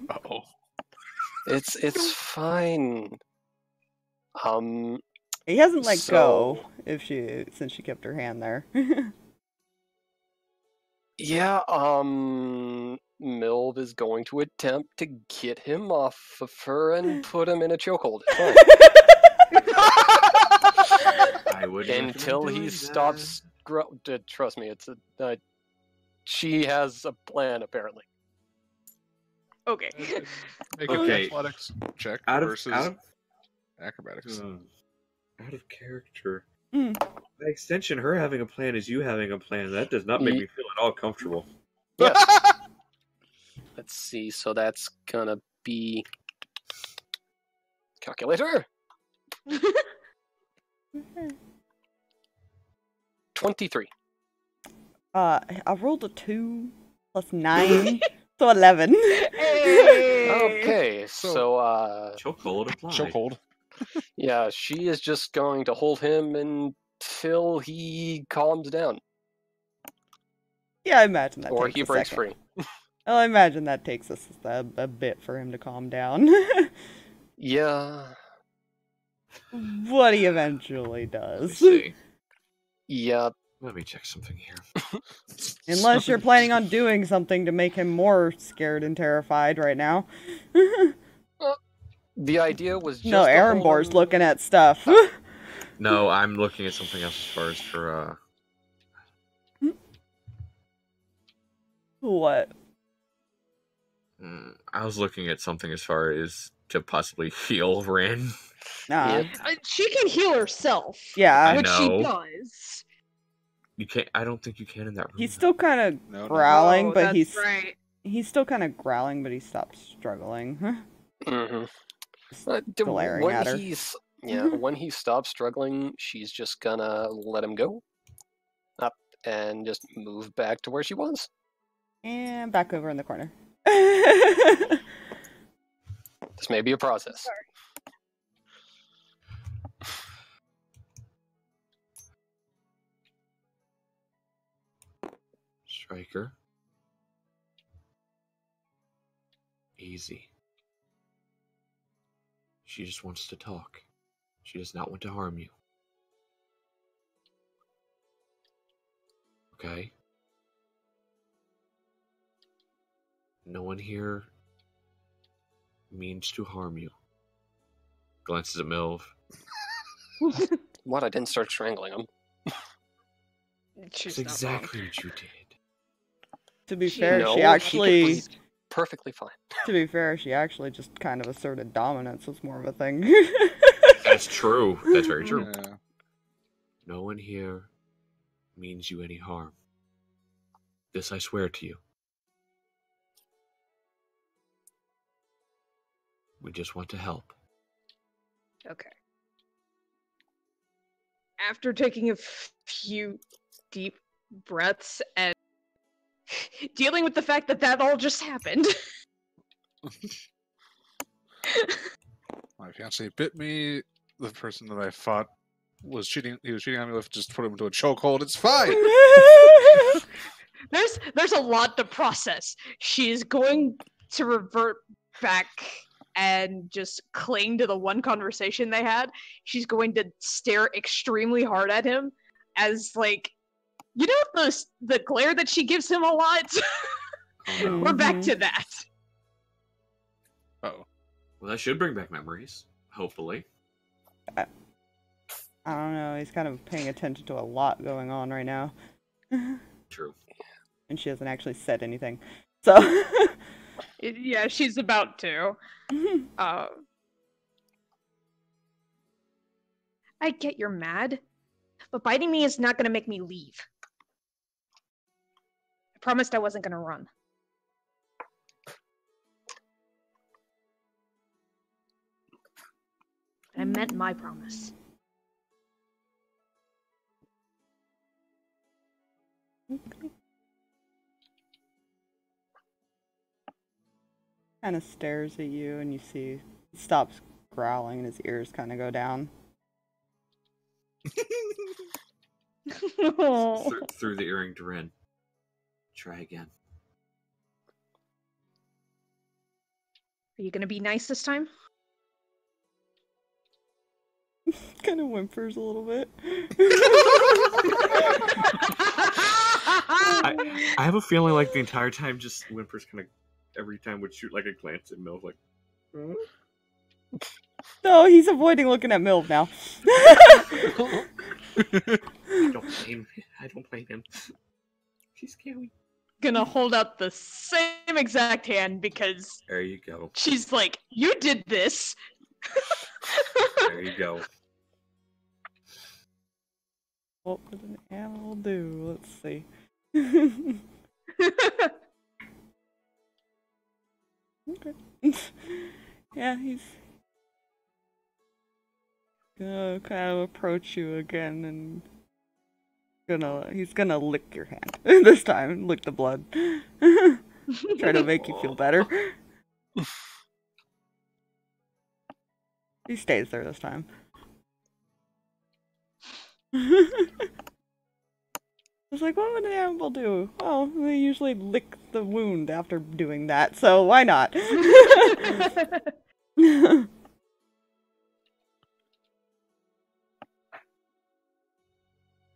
Uh-oh.
It's fine.
He hasn't let
So-
go since she kept her hand there.
Yeah, Milv is going to attempt to get him off of her and put him in a chokehold. Fine.
I would
Until he stops. Trust me, she has a plan apparently.
Okay.
Make
Okay.
an athletics check
Out of
versus
out of
acrobatics.
out of character.
Mm.
By extension, her having a plan is you having a plan. That does not make me feel at all comfortable.
Yes. Let's see. So that's gonna be calculator. 23.
I rolled a 2 plus 9, so 11.
Hey.
Okay, so
Chokehold applied.
Chokehold.
yeah, she is just going to hold him until he calms down
Yeah, I imagine that
or
takes
he
a
breaks
second.
free.
Well, I imagine that takes us a bit for him to calm down.
Yeah.
What he eventually
Let me
does.
see.
Yeah.
Let me check something here.
Unless you're planning on doing something to make him more scared and terrified right now.
The idea was just
No,
to hold
Erenbor's
him-
looking at stuff.
No, I'm looking at something else as far as for
What?
I was looking at something as far as to possibly heal Rin.
Nah.
Yeah.
She can heal herself.
Yeah,
I
Which she
know.
does.
You can't. I don't think you can in that room.
he's still kind of
No, no.
growling,
Oh,
but
that's right.
he's still kind of growling, but he stopped struggling.
Mhm.
glaring
when
at her.
when he stops struggling, she's just gonna let him go up and just move back to where she was.
And back over in the corner.
This may be a process.
Striker. Easy. She just wants to talk. She does not want to harm you. Okay? No one here means to harm you. Glances at Milv.
What? I didn't start strangling him.
She's
That's
not wrong.
exactly what you did.
To be fair,
No,
she
he
actually...
was perfectly fine.
To be fair, she actually just kind of asserted dominance was more of a thing.
That's true. That's very true.
Yeah.
No one here means you any harm. This I swear to you. We just want to help.
Okay. After taking a few deep breaths and dealing with the fact that that all just happened.
My fiance bit me. The person that I fought was cheating. He was cheating on me with. Just put him into a chokehold. It's fine.
There's a lot to process. She is going to revert back and just cling to the one conversation they had. She's going to stare extremely hard at him as, like, you know, the glare that she gives him a lot?
Oh, no.
We're back to that.
Oh,
Well, that should bring back memories. Hopefully.
I don't know, he's kind of paying attention to a lot going on right now.
True.
And she hasn't actually said anything. So...
Yeah, she's about to. I get you're mad, but biting me is not going to make me leave. I promised I wasn't going to run. I meant my promise.
Okay. Kind of stares at you, and you see he stops growling, and his ears kind of go down.
Through the earring to Ren. Try again.
Are you going to be nice this time?
Kind of whimpers a little bit.
I have a feeling like the entire time, just Whimpers kind of every time would shoot like a glance at Milf, like.
No, he's avoiding looking at Milv now.
I don't blame him. She's scary.
Gonna hold out the same exact hand because
There you go.
she's like, you did this.
There you go.
What would an animal do? Let's see. Okay. Yeah, he's gonna kind of approach you again and he's gonna lick your hand this time. Lick the blood. Try to make you feel better. He stays there this time. I was like, what would an animal do? Well, they usually lick the wound after doing that, so why not?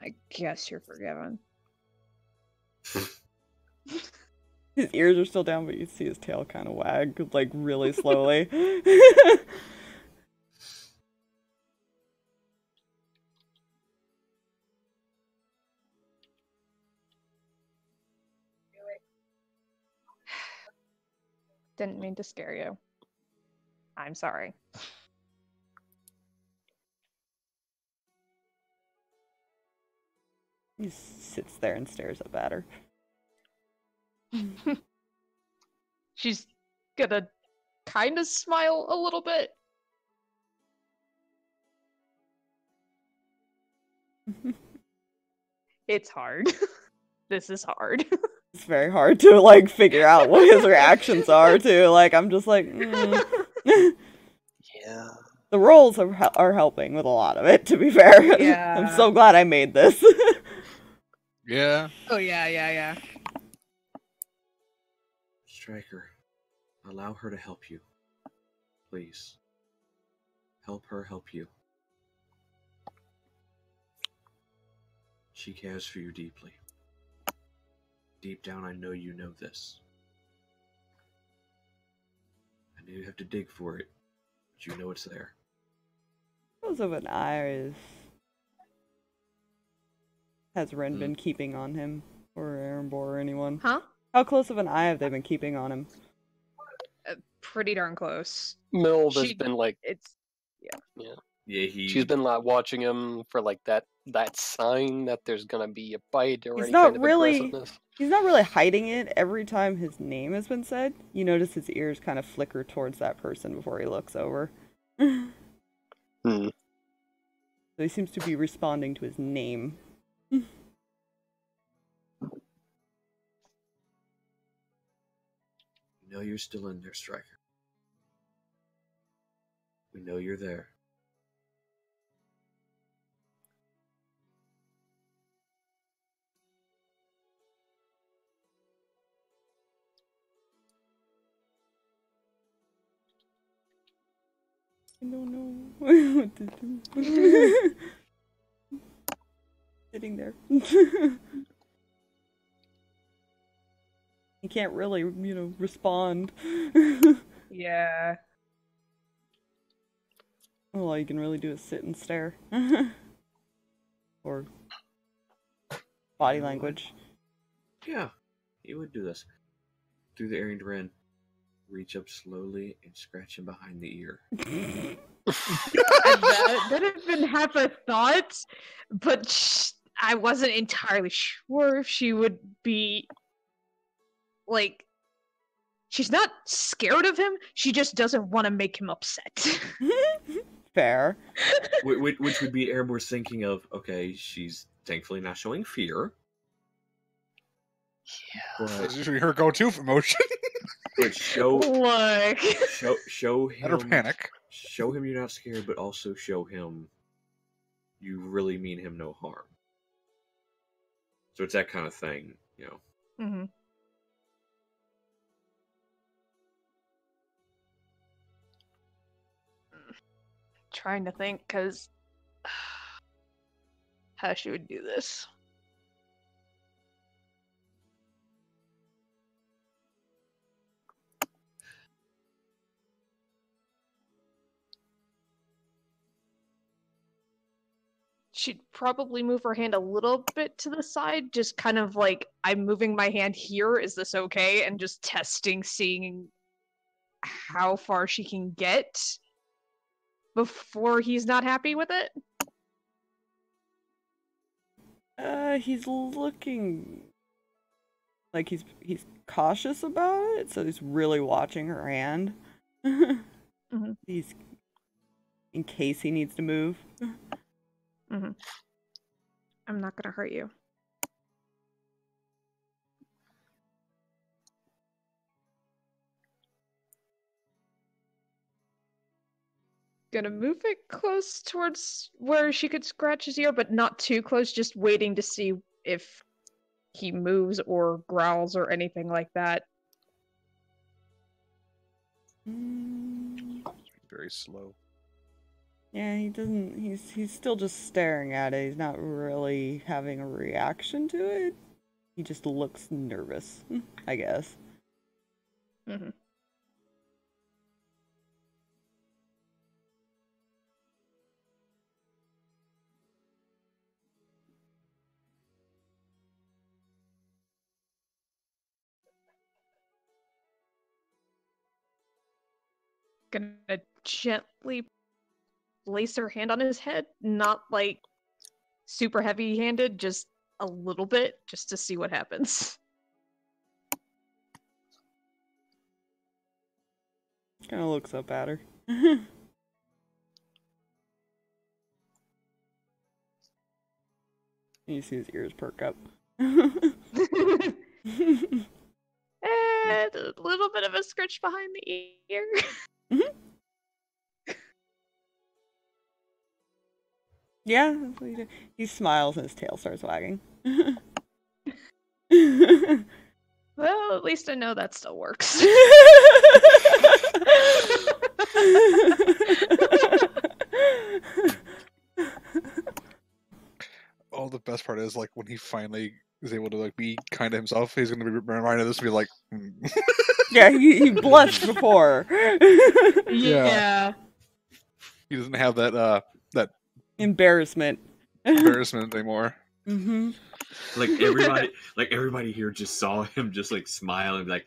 I guess you're forgiven.
His ears are still down, but you see his tail kind of wag, like, really slowly.
Didn't mean to scare you. I'm sorry.
He sits there and stares up at her.
She's gonna kind of smile a little bit It's hard. This is hard.
It's very hard to like figure out what his reactions are too. Like I'm just like,
Yeah.
the roles are helping with a lot of it. To be fair, I'm
Yeah.
so glad I made this.
Yeah.
Oh yeah.
Striker, allow her to help you. Please. Help her help you. She cares for you deeply. Deep down, I know you know this. I know you have to dig for it, but you know it's there.
Close of an eye has Ren been keeping on him, or Erenbor, or anyone?
Huh?
How close of an eye have they been keeping on him?
Pretty darn close.
Milv has
She-
been like,
It's
Yeah,
she's been like watching him for like that sign that there's gonna be a bite or
He's
any
not
kind of
really-
aggressiveness.
He's not really hiding it. Every time his name has been said, you notice his ears kind of flicker towards that person before he looks over. So he seems to be responding to his name.
We know you're still in there, Striker. We know you're there.
I don't know what to do. Sitting there. He can't really, respond.
yeah.
All you can really do is sit and stare. Or body language.
Yeah, you would do this. Through the Erring Ren, reach up slowly and scratch him behind the ear.
That had been half a thought, but I wasn't entirely sure if she would be like. She's not scared of him. She just doesn't want to make him upset.
Fair.
Which would be Erebor's thinking of, okay, she's thankfully not showing fear.
This
But,
is usually her go-to for motion.
but show
Look.
him
Let her panic.
Show him you're not scared, but also show him you really mean him no harm. So it's that kind of thing,
Mm-hmm. Trying to think, because how she would do this. She'd probably move her hand a little bit to the side, just kind of like, I'm moving my hand here, is this okay? And just testing, seeing how far she can get before he's not happy with it.
He's looking like he's cautious about it, so he's really watching her hand. He's in case he needs to move.
I'm not gonna hurt you. Gonna move it close towards where she could scratch his ear, but not too close, just waiting to see if he moves or growls or anything like that.
Very slow.
Yeah, he doesn't. He's still just staring at it. He's not really having a reaction to it. He just looks nervous, I guess.
Gonna gently place her hand on his head, not like super heavy handed, just a little bit, just to see what happens.
Kind of looks up at her. You see his ears perk up.
And a little bit of a scratch behind the ear.
Yeah, that's what he did. He smiles and his tail starts wagging.
Well, at least I know that still works.
Oh, the best part is like when he finally is able to like be kind to himself, he's gonna be reminded of this and be like,
Yeah, he blushed before.
Yeah.
he doesn't have that
Embarrassment.
embarrassment anymore.
Mm-hmm.
Like everybody here just saw him just like smile and be like,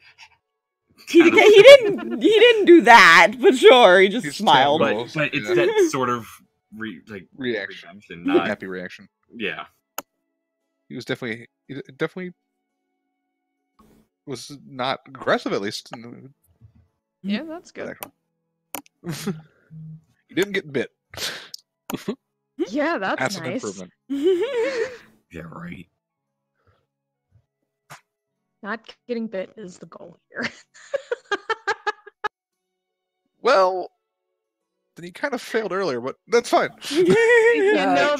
He didn't do that, but sure, he just
He's
smiled.
terrible.
but it's
Yeah.
that sort of
Reaction.
redemption, not
Happy reaction.
yeah.
He definitely was not aggressive, at least.
Yeah, that's good.
He didn't get bit.
Yeah, that's
That's an
nice.
improvement.
Yeah, right.
Not getting bit is the goal here.
Well, then he kind of failed earlier, but that's fine.
You know,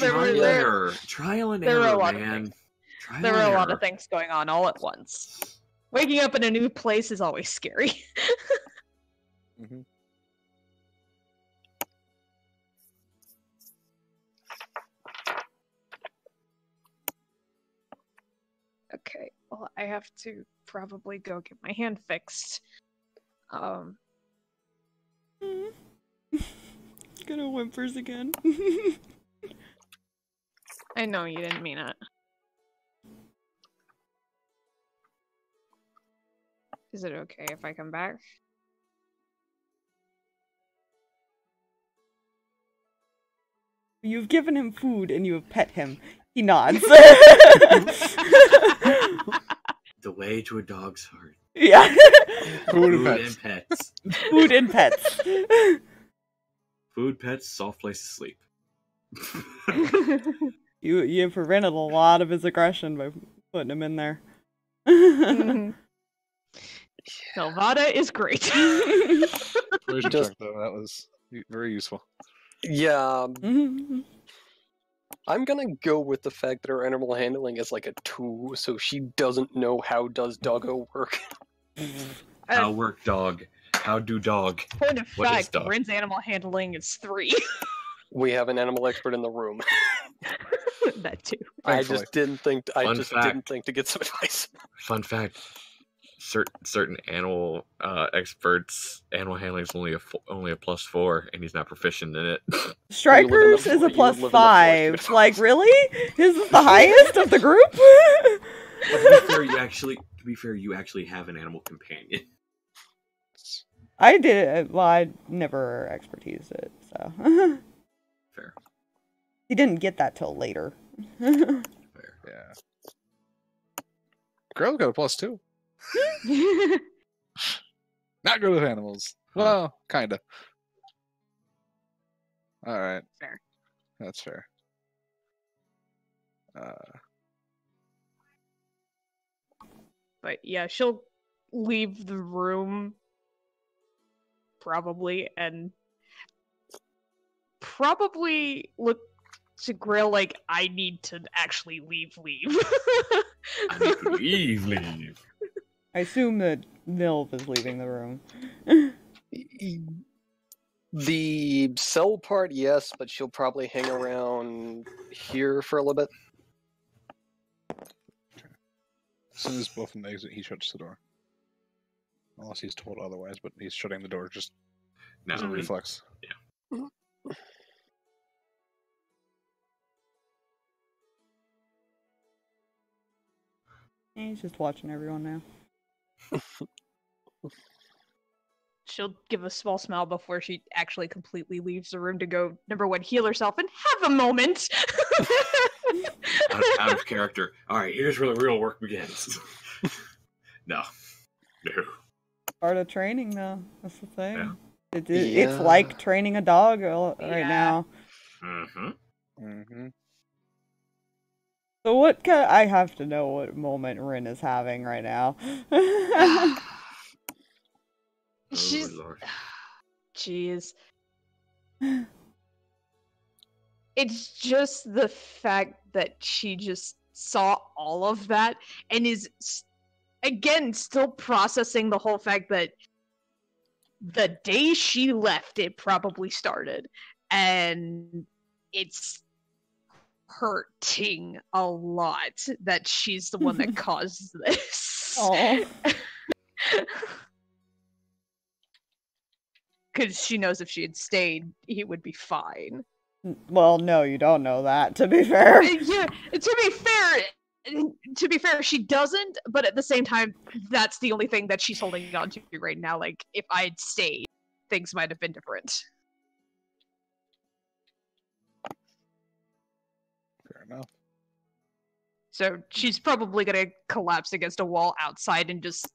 Trial and
there were a
error,
lot of
man.
things.
Trial
There were
and
a lot
error.
of things going on all at once. Waking up in a new place is always scary.
Mhm.
Okay, well, I have to probably go get my hand fixed.
Gonna whimpers again.
I know you didn't mean it. Is it okay if I come back?
You've given him food and you have pet him. He nods.
The way to a dog's heart.
Yeah.
Food and
Food
pets.
and pets.
Food and pets.
Food, pets, soft place to sleep.
You prevented a lot of his aggression by putting him in there.
Mhm. Nelvada is great.
Persuasion
Just-
check, though. That was very useful.
Yeah,
Mhm.
I'm gonna go with the fact that her animal handling is like a 2, so she doesn't know how does doggo work.
How work dog? How do dog?
Point of
What is
fact,
dog?
Rin's animal handling is 3.
We have an animal expert in the room.
That too.
I
Thankfully.
just didn't think.
Fun
didn't
fact.
think to get some advice.
Fun fact: certain animal experts, animal handling is only a +4, and he's not proficient in it.
Strikers
You
is a
live in the
+5.
forest.
Like, really? His is the highest of the group?
But to be fair, you actually have an animal companion.
I did it. Well, I never expertised it, so.
Fair.
He didn't get that till later.
Fair.
Yeah. Girl got a +2. Not good with animals. Well, kinda. Alright.
Fair.
That's fair.
But yeah, she'll leave the room probably and probably look to Grill like I need to actually leave.
I need to leave.
I assume that Nilv is leaving the room.
The cell part, yes, but she'll probably hang around here for a little bit.
As soon as both of them exit, he shuts the door. Unless he's told otherwise, but he's shutting the door just as a
No,
reflex.
He's just watching everyone now.
She'll give a small smile before she actually completely leaves the room to go, number one, heal herself and have a moment.
out of character. All right, here's where the real work begins. No.
Part of training, though. That's the thing.
Yeah.
It's
Yeah.
like training a dog right
Yeah.
now.
Mm-hmm.
Mm-hmm.
So what kind I have to know what moment Rin is having right now.
She's.
Oh, Lord.
Jeez. It's just the fact that she just saw all of that and is, again, still processing the whole fact that the day she left, it probably started. And it's hurting a lot that she's the one that caused this.
Oh.
Because she knows if she had stayed, he would be fine.
Well, no, you don't know that, to be fair.
Yeah, to be fair, she doesn't, but at the same time, that's the only thing that she's holding on to right now. Like, if I had stayed, things might have been different.
Fair enough.
So she's probably gonna collapse against a wall outside and just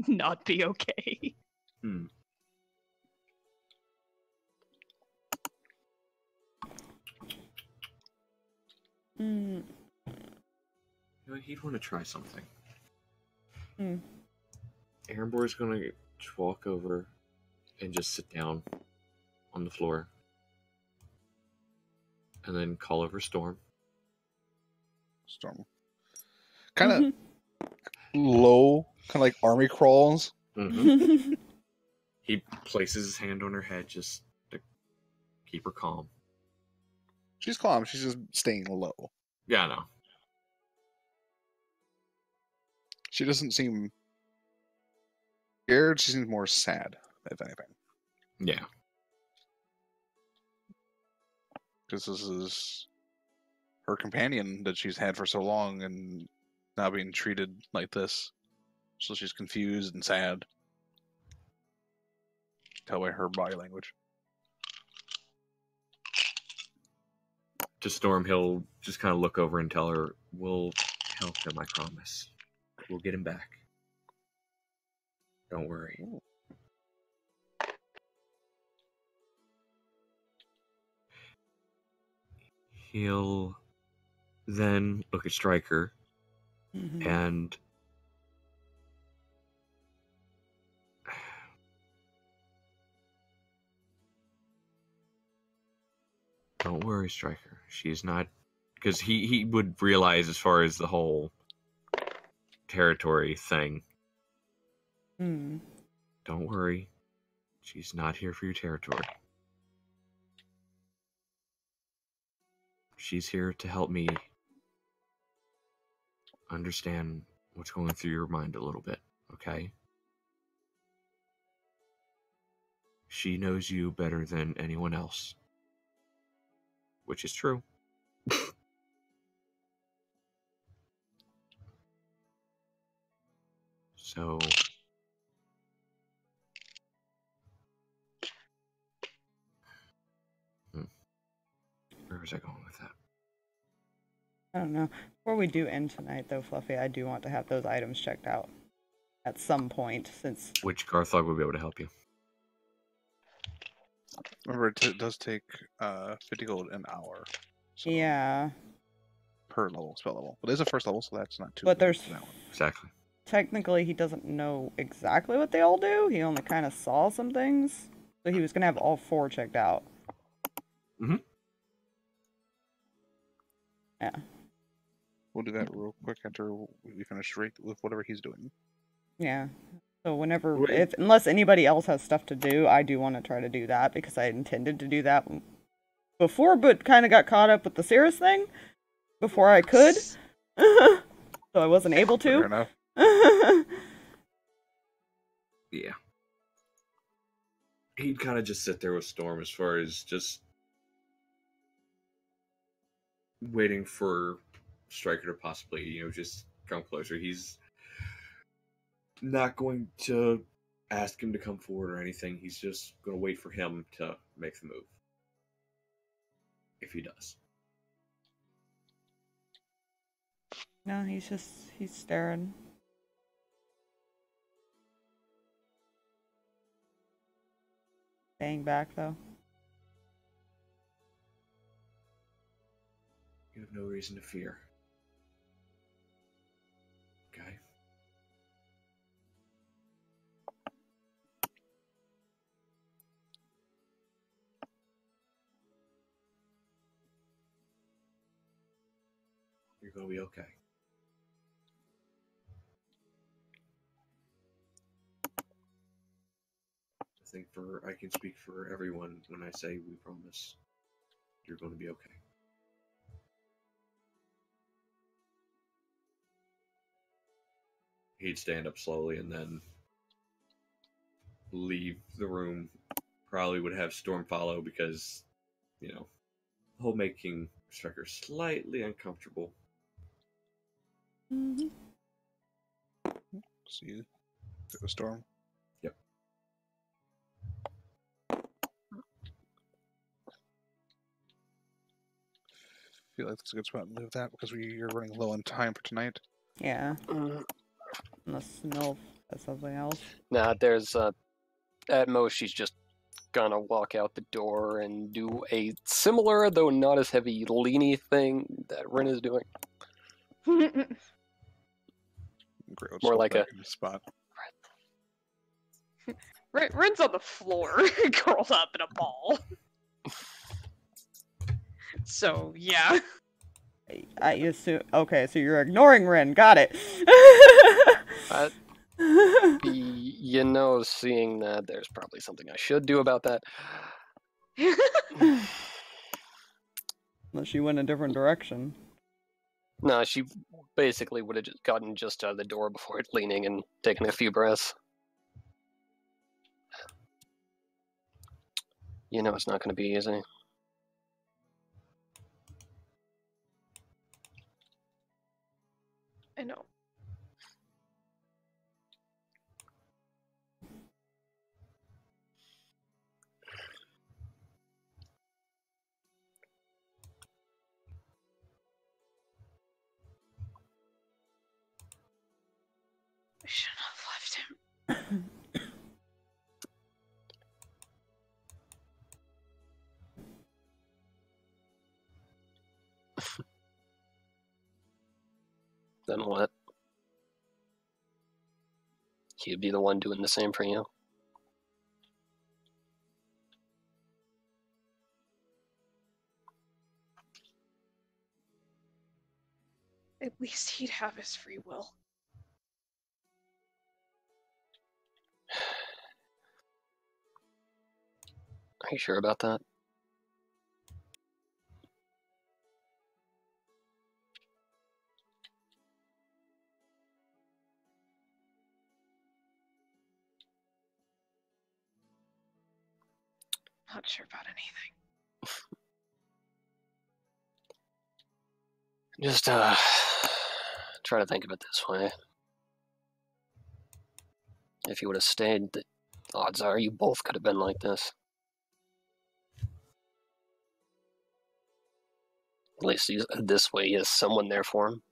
not be okay.
Hmm.
Mm.
You know, he'd want to try something.
Hmm.
Aaronbor's gonna just walk over and just sit down on the floor. And then call over Storm.
Storm. Kind of low, kind of like army crawls.
Mm-hmm. He places his hand on her head just to keep her calm.
She's calm. She's just staying low.
Yeah, I know.
She doesn't seem scared. She seems more sad, if anything.
Yeah.
Because this is her companion that she's had for so long and now being treated like this. So she's confused and sad. Tell by her body language.
To Storm, he'll just kind of look over and tell her, "We'll help him, I promise. We'll get him back. Don't worry." He'll then look at Stryker and don't worry, Stryker. She's not, because he would realize as far as the whole territory thing.
Mm.
Don't worry. She's not here for your territory. She's here to help me understand what's going through your mind a little bit, okay? She knows you better than anyone else. Which is true. So... Where was I going with that?
I don't know. Before we do end tonight, though, Fluffy, I do want to have those items checked out at some point, since...
Which Garthog will be able to help you.
Remember, it does take 50 gold an hour. So
Yeah.
per level, spell level. But it is a first level, so that's not too
But
bad
there's...
for that one.
Exactly.
Technically, he doesn't know exactly what they all do. He only kind of saw some things. So he was going to have all 4 checked out.
Mm-hmm.
Yeah.
We'll do that real quick after we finish right with whatever he's doing.
Yeah. So whenever,
Wait.
unless anybody else has stuff to do, I do want to try to do that because I intended to do that before, but kind of got caught up with the Cirrus thing before I could. So I wasn't able to.
Fair enough.
Yeah. He'd kind of just sit there with Storm as far as just waiting for Stryker to possibly, just come closer. He's not going to ask him to come forward or anything. He's just going to wait for him to make the move. If he does.
No, he's staring. staying back, though.
You have no reason to fear. Okay? You're gonna be okay. I can speak for everyone when I say we promise you're going to be okay. He'd stand up slowly and then leave the room. Probably would have Storm follow because, the whole making Striker slightly uncomfortable.
Mm-hmm.
See you through the storm.
Yep.
Feel like that's a good spot to leave that because you're running low on time for tonight.
Yeah. Unless Milf has something else.
Nah, there's at most she's just gonna walk out the door and do a similar though not as heavy leany thing that Rin is doing. More like a
spot.
Rin's on the floor, curled up in a ball. So, yeah.
I assume. Okay, so you're ignoring Rin. Got it.
Seeing that, there's probably something I should do about that.
Unless she went a different direction.
No, she basically would have just gotten just out of the door before it leaning and taking a few breaths. It's not going to be easy.
I know. I shouldn't have left him.
Then what? He'd be the one doing the same for you.
At least he'd have his free will.
Are you sure about that?
Not sure about anything.
Just try to think of it this way. If you would have stayed, the odds are you both could have been like this. At least this way he has someone there for him.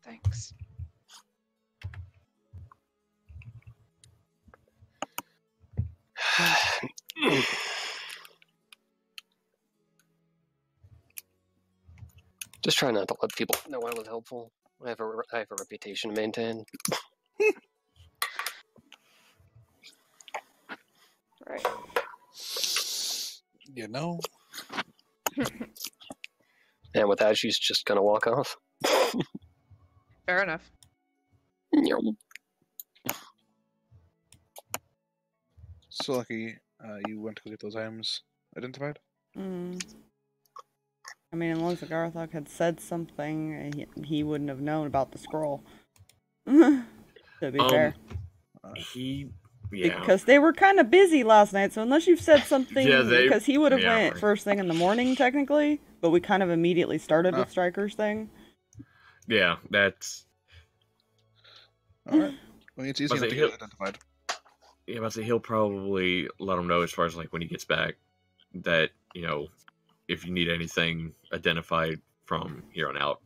Thanks.
Just try not to let people know I was helpful. I have a reputation to maintain.
Right.
And with that, she's just gonna walk off.
Fair enough.
So Lucky, you went to go get those items identified?
I mean, unless Garthok had said something, he wouldn't have known about the scroll. To be fair. Because they were kind of busy last night, so unless you've said something, because he would have went first thing in the morning, technically, but we kind of immediately started with Striker's thing.
Yeah, that's...
Alright. Well, it's easy enough to get identified.
Yeah, about to say he'll probably let him know as far as like when he gets back that, if you need anything identified from here on out,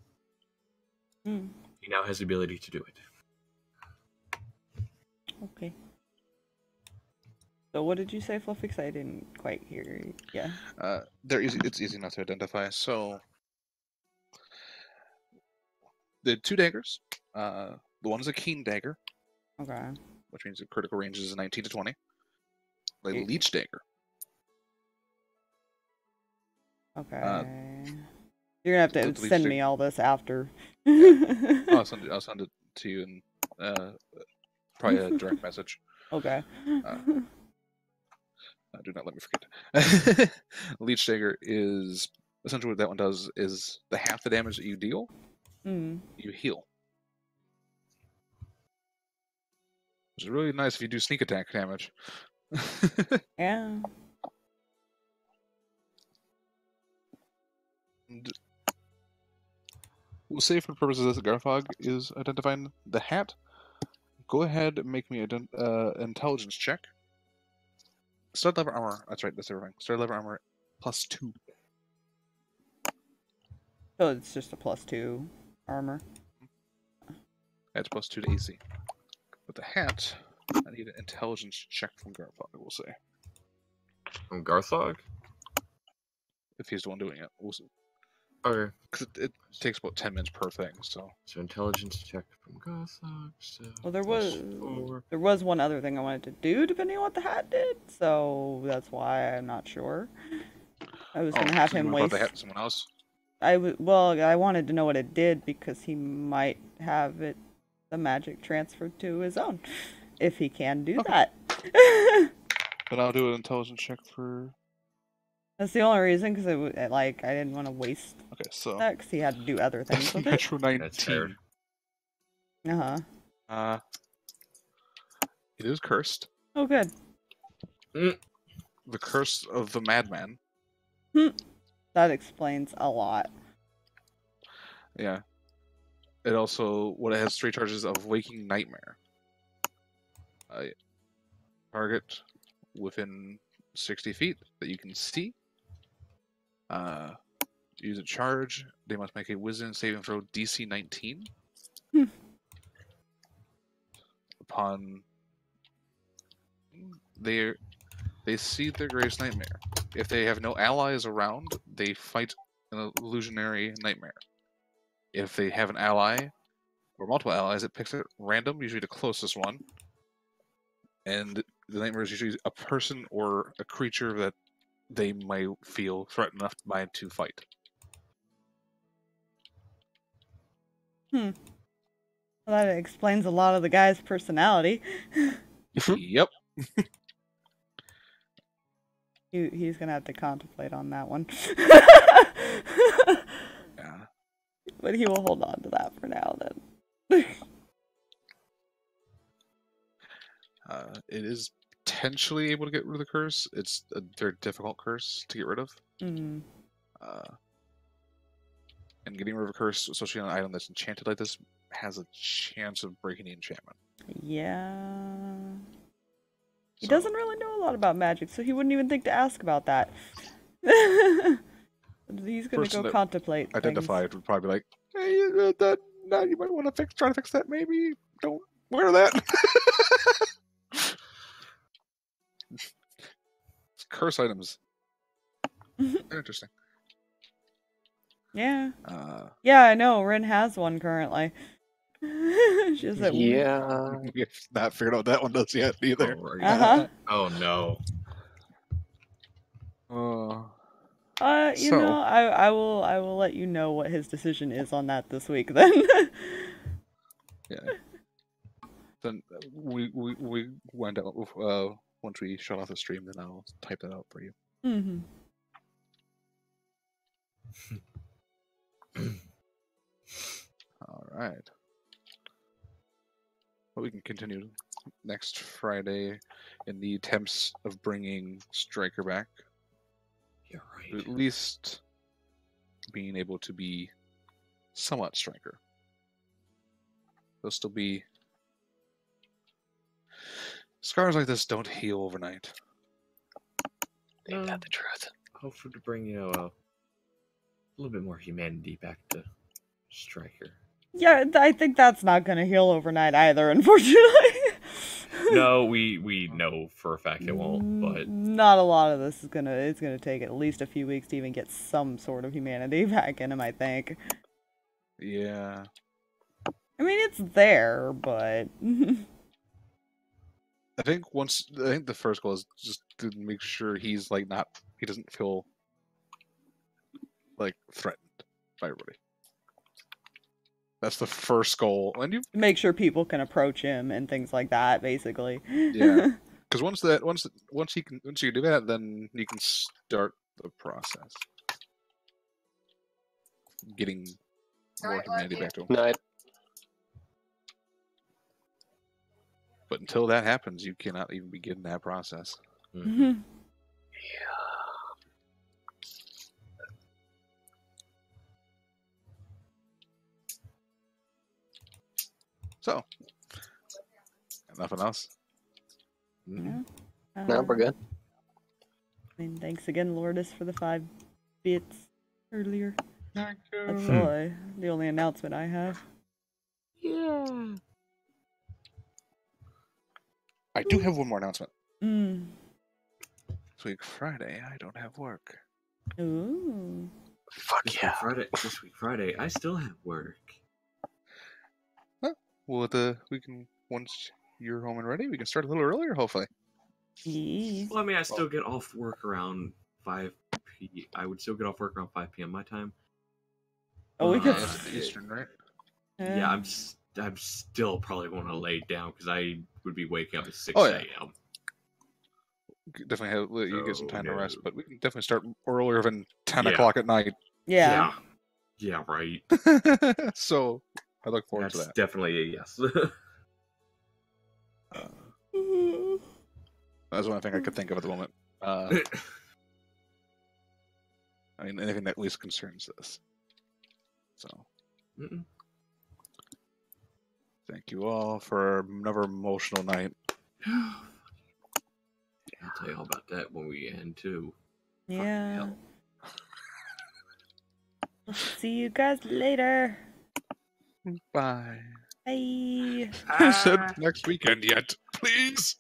Hmm.
he now has the ability to do it.
Okay. So what did you say, Fluffy? 'Cause I didn't quite hear. Yeah.
They're easy. It's easy enough to identify. So the two daggers. The one is a keen dagger,
Okay.
which means the critical range is 19 to 20. The
Ye-
leech dagger.
Okay. You're gonna have to
the leech
send
dagger.
me all this after.
I'll send it to you in probably a direct message.
Okay.
Do not let me forget. Leech dagger is essentially what that one does is the half the damage that you deal,
Mm.
you heal. Which is really nice if you do sneak attack damage.
Yeah.
And we'll say for the purposes of this, Garthog is identifying the hat. Go ahead and make me an intelligence check. Start level armor. That's right. That's everything. Start level armor +2.
So it's just a +2 armor.
That's +2 to AC. With the hat, I need an intelligence check from Garthog. We'll say
From Garthog?
if he's the one doing it. We'll see.
Okay.
Because it takes about 10 minutes per thing. So
So intelligence check from Garthog. So
Well, there
+4.
was one other thing I wanted to do depending on what the hat did, so that's why I'm not sure. I was gonna have
so you
him
wanna put
waste.
the hat to someone else.
I wanted to know what it did because he might have the magic transferred to his own, if he can do that.
Then I'll do an intelligence check for.
That's the only reason, because I didn't want to waste
Okay, so
that because he had to do other things with it.
natural
That's fair.
19.
Uh-huh.
It is cursed.
Oh, good.
The curse of the madman.
That explains a lot.
Yeah. It also it has 3 charges of waking nightmare. Target within 60 feet that you can see. Use a charge. They must make a wisdom saving throw DC 19. Upon they see their greatest nightmare. If they have no allies around, they fight an illusionary nightmare. If they have an ally or multiple allies, it picks at random, usually the closest one. And the nightmare is usually a person or a creature that they might feel threatened enough by to fight.
Well, that explains a lot of the guy's personality.
Yep.
He's gonna have to contemplate on that one.
Yeah.
But he will hold on to that for now then.
It is potentially able to get rid of the curse. It's a very difficult curse to get rid of.
Mm.
And getting rid of a curse, especially on an item that's enchanted like this, has a chance of breaking the enchantment.
Yeah. He
So-
doesn't really know a lot about magic, so he wouldn't even think to ask about that. He's gonna
Person
go
that
contemplate things.
Identified would probably be like, hey, now you might want to try to fix that. Maybe don't wear that. Curse items. They're interesting.
Yeah.
Yeah,
I know. Rin has one currently. She has that
Yeah.
we have not figured out what that one does yet either.
Alright.
Uh-huh.
Oh no.
You
So-
know, I will let you know what his decision is on that this week then.
Yeah. Then we wind out once we shut off the stream. Then I'll type that out for you.
Mm-hmm.
All right. But we can continue next Friday in the attempts of bringing Striker back.
You're
Or
right.
at least being able to be somewhat Striker. He'll still be Scars like this don't heal overnight.
Ain't that the truth?
Hopefully to bring, you know, a little bit more humanity back to Striker.
Yeah, I think that's not gonna heal overnight either, unfortunately.
No, we know for a fact it won't, but
Not a lot of this is it's gonna take at least a few weeks to even get some sort of humanity back in him, I think.
Yeah.
I mean, it's there, but
I think the first goal is just to make sure he's like he doesn't feel like threatened by everybody. That's the first goal, and you
make sure people can approach him and things like that, basically.
Yeah. Because once you do that, then you can start the process, getting more humanity back to him.
Night.
But until that happens, you cannot even begin that process.
Mhm.
So, nothing else.
Yeah.
No, we're good.
I mean, thanks again, Lourdes, for the 5 bits earlier.
Thank
That's all the only announcement I have.
yeah.
I do have one more announcement.
Mm.
This week, Friday, I don't have work.
Ooh.
Fuck
This
yeah.
week Friday, I still have work.
Well, we can once you're home and ready, we can start a little earlier, hopefully.
Yes.
Well, I mean, I still get off work around 5 p. I would still get off work around 5 p.m. my time.
Oh, we could.
Eastern, right?
Yeah, I'm still probably going to lay down because I would be waking up at 6
Oh, yeah.
a.m.
Definitely you get some
Oh,
time to
no.
rest, but we can definitely start earlier than 10
Yeah.
o'clock at night.
Yeah.
Yeah, right.
So I look forward to
That's
that.
definitely a yes.
That's one thing I could think of at the moment. I mean, anything that at least concerns this. So,
Mm-mm.
thank you all for another emotional night.
I'll tell you all about that when we end too.
Yeah.
hell.
We'll see you guys later.
Bye.
Bye.
Who said next weekend yet? Please.